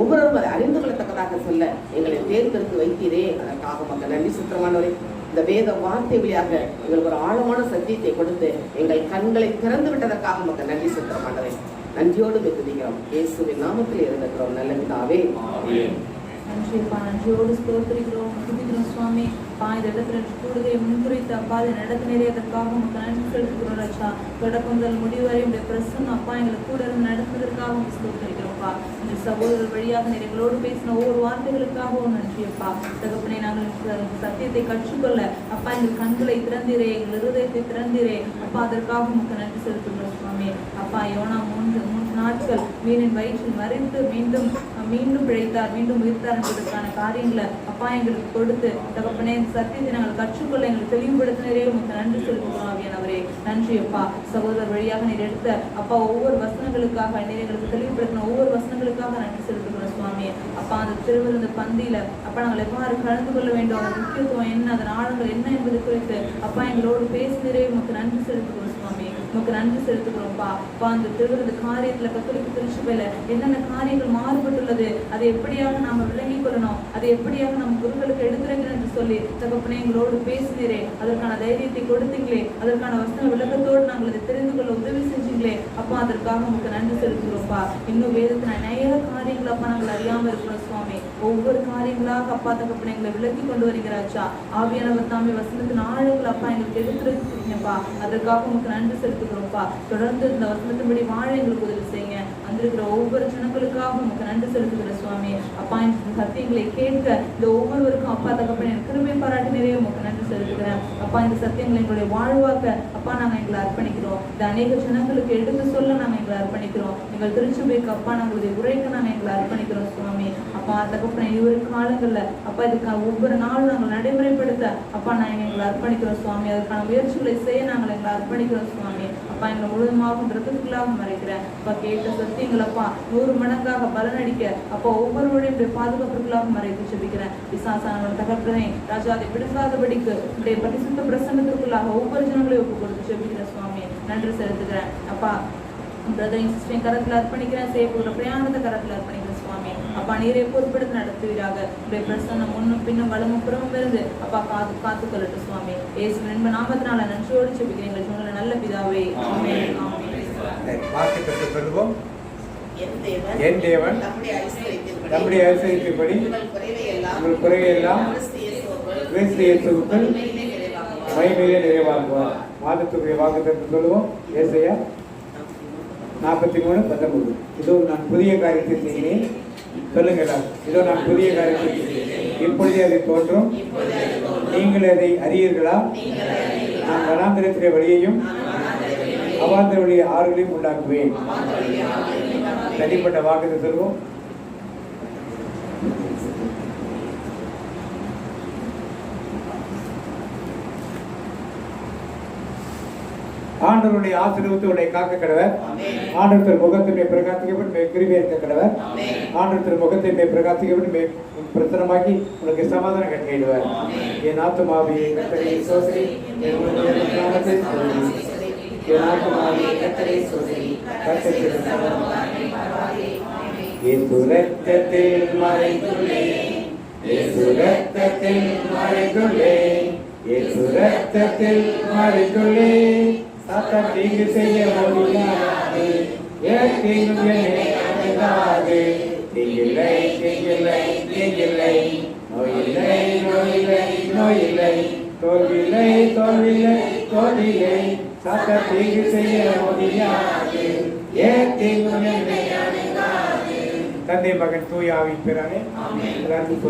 ஒவ்வொருவரும் அதை அறிந்து கொள்ளத்தக்கதாக சொல்ல எங்களை தேர்ந்தெடுத்து வைத்தீரே. அதற்காக மக்கள் நன்றி சுற்றமானவரே. இந்த வேத வார்த்தை வழியாக எங்களுக்கு ஒரு ஆழமான சத்தியத்தை கொடுத்து எங்கள் கண்களை திறந்து விட்டதற்காக மக்கள் நன்றி சுற்றமானவரே. நன்றியோடு துதிக்கிறோம். இயேசுவின் நாமத்தில் இருக்கிறோம் நல்ல பிதாவே. நன்றிப்பா, நன்றியோடு ஸ்தோத்திரிக்கிறோம், துதிக்கிறோம் சுவாமி. இந்த இடத்துல கூடுதலை முன்குறித்து அப்பா அதை நடத்தினரே. அதற்காக உங்களுக்கு நன்றி செலுத்துக்கிறோம் ராஜா. தொடக்கம் முடிவரை உடைய பிரசன்னம் அப்பா எங்களுக்கு கூட இருந்து நடத்துவதற்காக உங்களுக்கு ஸ்தோத்திரிக்கிறோம்ப்பா. இந்த சகோதரர் வழியாக எங்களோடு பேசின ஒவ்வொரு வார்த்தைகளுக்காகவும் நன்றியப்பா. தகப்பனை நாங்கள் சத்தியத்தை கற்றுக்கொள்ள அப்பா எங்கள் கண்களை திறந்திரே, எங்கள் இருதயத்தை திறந்திரே அப்பா. அதற்காக உங்களுக்கு நன்றி செலுத்துகிறோம் சுவாமி. அப்பா யோனா 3 நாட்கள் மீனின் வயிற்றில் மறைத்து மீண்டும் பிழைத்தார், மீண்டும் உயிர்த்தார் என்பதற்கான காரியங்களை அப்பா எங்களுக்கு கொடுத்து தகப்பனே சத்தியத்தை நாங்கள் கற்றுக்கொள்ள எங்களுக்கு தெளிவுபடுத்தினரே. உங்களுக்கு நன்றி செலுத்துகிறோம் ஆவியானவரே. நன்றி அப்பா. சகோதரர் வழியாக நீர் எடுத்த அப்பா ஒவ்வொரு வசனங்களுக்காக நீர் எங்களுக்கு தெளிவுபடுத்தின ஒவ்வொரு வசனங்களுக்காக நன்றி செலுத்துகிறோம் சுவாமி. அப்பா அந்த திருவிருந்த பந்தியில அப்பா நாங்கள் எவ்வாறு கலந்து கொள்ள வேண்டும், அதன் முக்கியத்துவம் என்ன, அதன் ஆழங்கள் என்ன என்பது குறித்து அப்பா எங்களோடு பேசினரே. உங்களுக்கு நன்றி செலுத்துகிறோம் சுவாமி. உங்களுக்கு நன்றி செலுத்துகிறோம்ப்பா. அப்பா அந்த திருவிருந்த காரியத்துல கத்தோலிக்க திருச்சபையில என்னென்ன காரியங்கள் மாறுபட்டுள்ளது, அதை எப்படியாக நாம விளங்கிக் கொள்ளணும், அதை எப்படியாக நம்ம குருக்களுக்கு எடுத்துரைக்கணும் என்று சொல்லி தகப்பனே எங்களோடு பேசினீரே. அதற்கான தைரியத்தை கொடுத்தீங்களே, அதற்கான வசன விளக்கத்தோடு நாங்கள் அதை தெரிந்து கொள்ள உதவி செஞ்சீங்களே அப்பா. அதற்காக உங்களுக்கு நன்றி செலுத்துகிறோம்ப்பா. இன்னும் வேதத்தின் அநேக காரியங்கள் அப்பா நாங்கள் அறியாம இருக்கிறோம் சுவாமி. ஒவ்வொரு காரியங்களாக அப்பா தகப்பனை எங்களை விளக்கி கொண்டு வருகிறாச்சா. ஆவியானவர் தாமே வசனத்தின் ஆழங்கள் அப்பா எங்களுக்கு எடுத்துரைச்சிருக்கீங்கப்பா. அதற்காக உங்களுக்கு நன்றி செலுத்துகிறோம்ப்பா. தொடர்ந்து இந்த வசனத்தின்படி வாழ எங்களுக்கு உதவி செய்யுங்க. வந்திருக்கிற ஒவ்வொரு ஜனங்களுக்காக உங்களுக்கு நன்றி செலுத்துகிற சுவாமி. அப்பா இந்த சத்தியங்களை கேட்க இந்த ஒவ்வொருவருக்கும் அப்பா தகப்பனை கிருபை பாராட்டினரே. உங்களுக்கு நன்றி செலுத்துகிறேன் அப்பா. இந்த சத்தியங்களை எங்களுடைய வாழ்வாக்க அப்பா நாங்கள் எங்களை அர்ப்பணிக்கிறோம். இந்த அநேக ஜனங்களுக்கு எடுத்து சொல்ல நாங்கள் எங்களை அர்ப்பணிக்கிறோம். எங்கள் திருச்சபைக்கு அப்பா நாங்களுடைய உரைக்க நாங்கள் எங்களை அர்ப்பணிக்கிறோம் சுவாமி. அப்பா தகப்பனை இவரு காலங்கள்ல அப்பா இதுக்கான ஒவ்வொரு நாளும் நாங்கள் நடைமுறைப்படுத்த அப்பா நாங்கள் எங்களை அர்ப்பணிக்கிறோம் சுவாமி. அதற்கான முயற்சிகளை செய்ய நாங்கள் எங்களை அர்ப்பணிக்கிறோம் சுவாமி. அப்பா எங்களை முழுவதுமாக ரத்தத்துக்குள்ளாக மறைக்கிறேன் அப்பா. கேட்ட சத்தியங்கள் அப்பா 100 மடங்காக பலனடிக்க அப்பா ஒவ்வொருவருடைய பாதுகாப்புகளாக மறைத்து செபிக்கிறேன். விசாசான தகப்பனை ராஜா அதை விடுக்காதபடிக்கு உடைய பரிசுத்த பிரசன்னத்திற்குள்ளாக ஒவ்வொரு ஜனங்களையும் ஒப்பு கொடுத்து செபிக்கிறேன் சுவாமி. நன்றி செலுத்துகிறேன் அப்பா. பிரதரையும் சிஸ்டரையும் கரத்தில் அர்ப்பணிக்கிறேன். செய்யப்படுகிற பிரயாணத்தை கரத்தில் அர்ப்பணிக்கிறேன் சுவாமி. அப்பா நீரை பொறுப்படுத்தி நடத்துவீராக. உடைய பிரசன்னம் முன்னும் பின்னும் வலமும் புறமும் இருந்து அப்பா காத்துக்கொள்ளட்டும் சுவாமி. இயேசுவின் இன்ப நாமத்தினால நன்றியோடு செபிக்கிறேன் எங்கள் ஜீவனில் நல்ல பிதாவே. ஆமென். ஆமென். வாக்கு பெற்று சொல்லுவோம். என் தேவன் நம்முடைய ஐஸ்வரியத்தின்படி உங்கள் குறைவையெல்லாம் கிறிஸ்து இயேசுவுக்குள் மகிமையிலே நிறைவாக்குவார். மாதத்துக்குரிய வாக்கு பெற்று சொல்லுவோம். ஏசாயா 43:19. இதோ நான் புதிய காரியத்தை செய்கிறேன். சொல்லுங்களா, இதோ நான் புதிய காரியத்தை செய்கிறேன், இப்பொழுதே அதை தோன்றும், நீங்கள் அதை அறியீர்களா? நான் வனாந்திரத்திலே வழியையும் அவாந்தர வழியை ஆறுகளையும் உண்டாக்குவேன். தனிப்பட்ட வாக்குத்தை சொல்வோம். ஆண்டவருடைய ஆசீர்வாதத்தை உன்னை காக்க கடவர். ஆண்டவர் முகத்தினை பிரகாசிக்கப்பட்டு கிருபை இருக்க கடவர். ஆண்டவர் முகத்தினை பிரகாசிக்கப்பட்டு பிரசனமாக்கி உனக்கு சமாதானம் கட்டிடுவார். என் ஆத்துமாவே கர்த்தரை ஸ்தோத்திரி, என் நாமத்தை ஸ்தோத்திரி, என் ஆத்துமாவே கர்த்தரை ஸ்தோத்திரி, கர்த்தருக்கு இயேசு ரத்தத்தில் மறைந்துள்ளேன், இயேசு ரத்தத்தில் மறைந்துள்ளேன், இயேசு ரத்தத்தில் மறைந்துள்ளேன். சாத்தான் தீங்கு செய்ய முடியாது, தீங்கும் என்னை அணுகாது. தீங்கில்லை தீங்கில்லை தீங்கில்லை, நோயில்லை நோயில்லை நோயில்லை, தோல்வியில்லை தோல்வியில்லை தோல்வியில்லை, சாத்த தீங்கு செய்ய முடியாது. தீங்கும் என்னை அணுகாது. தந்தை மகன் தூய ஆவியின் பேராலே எல்லாருக்கும்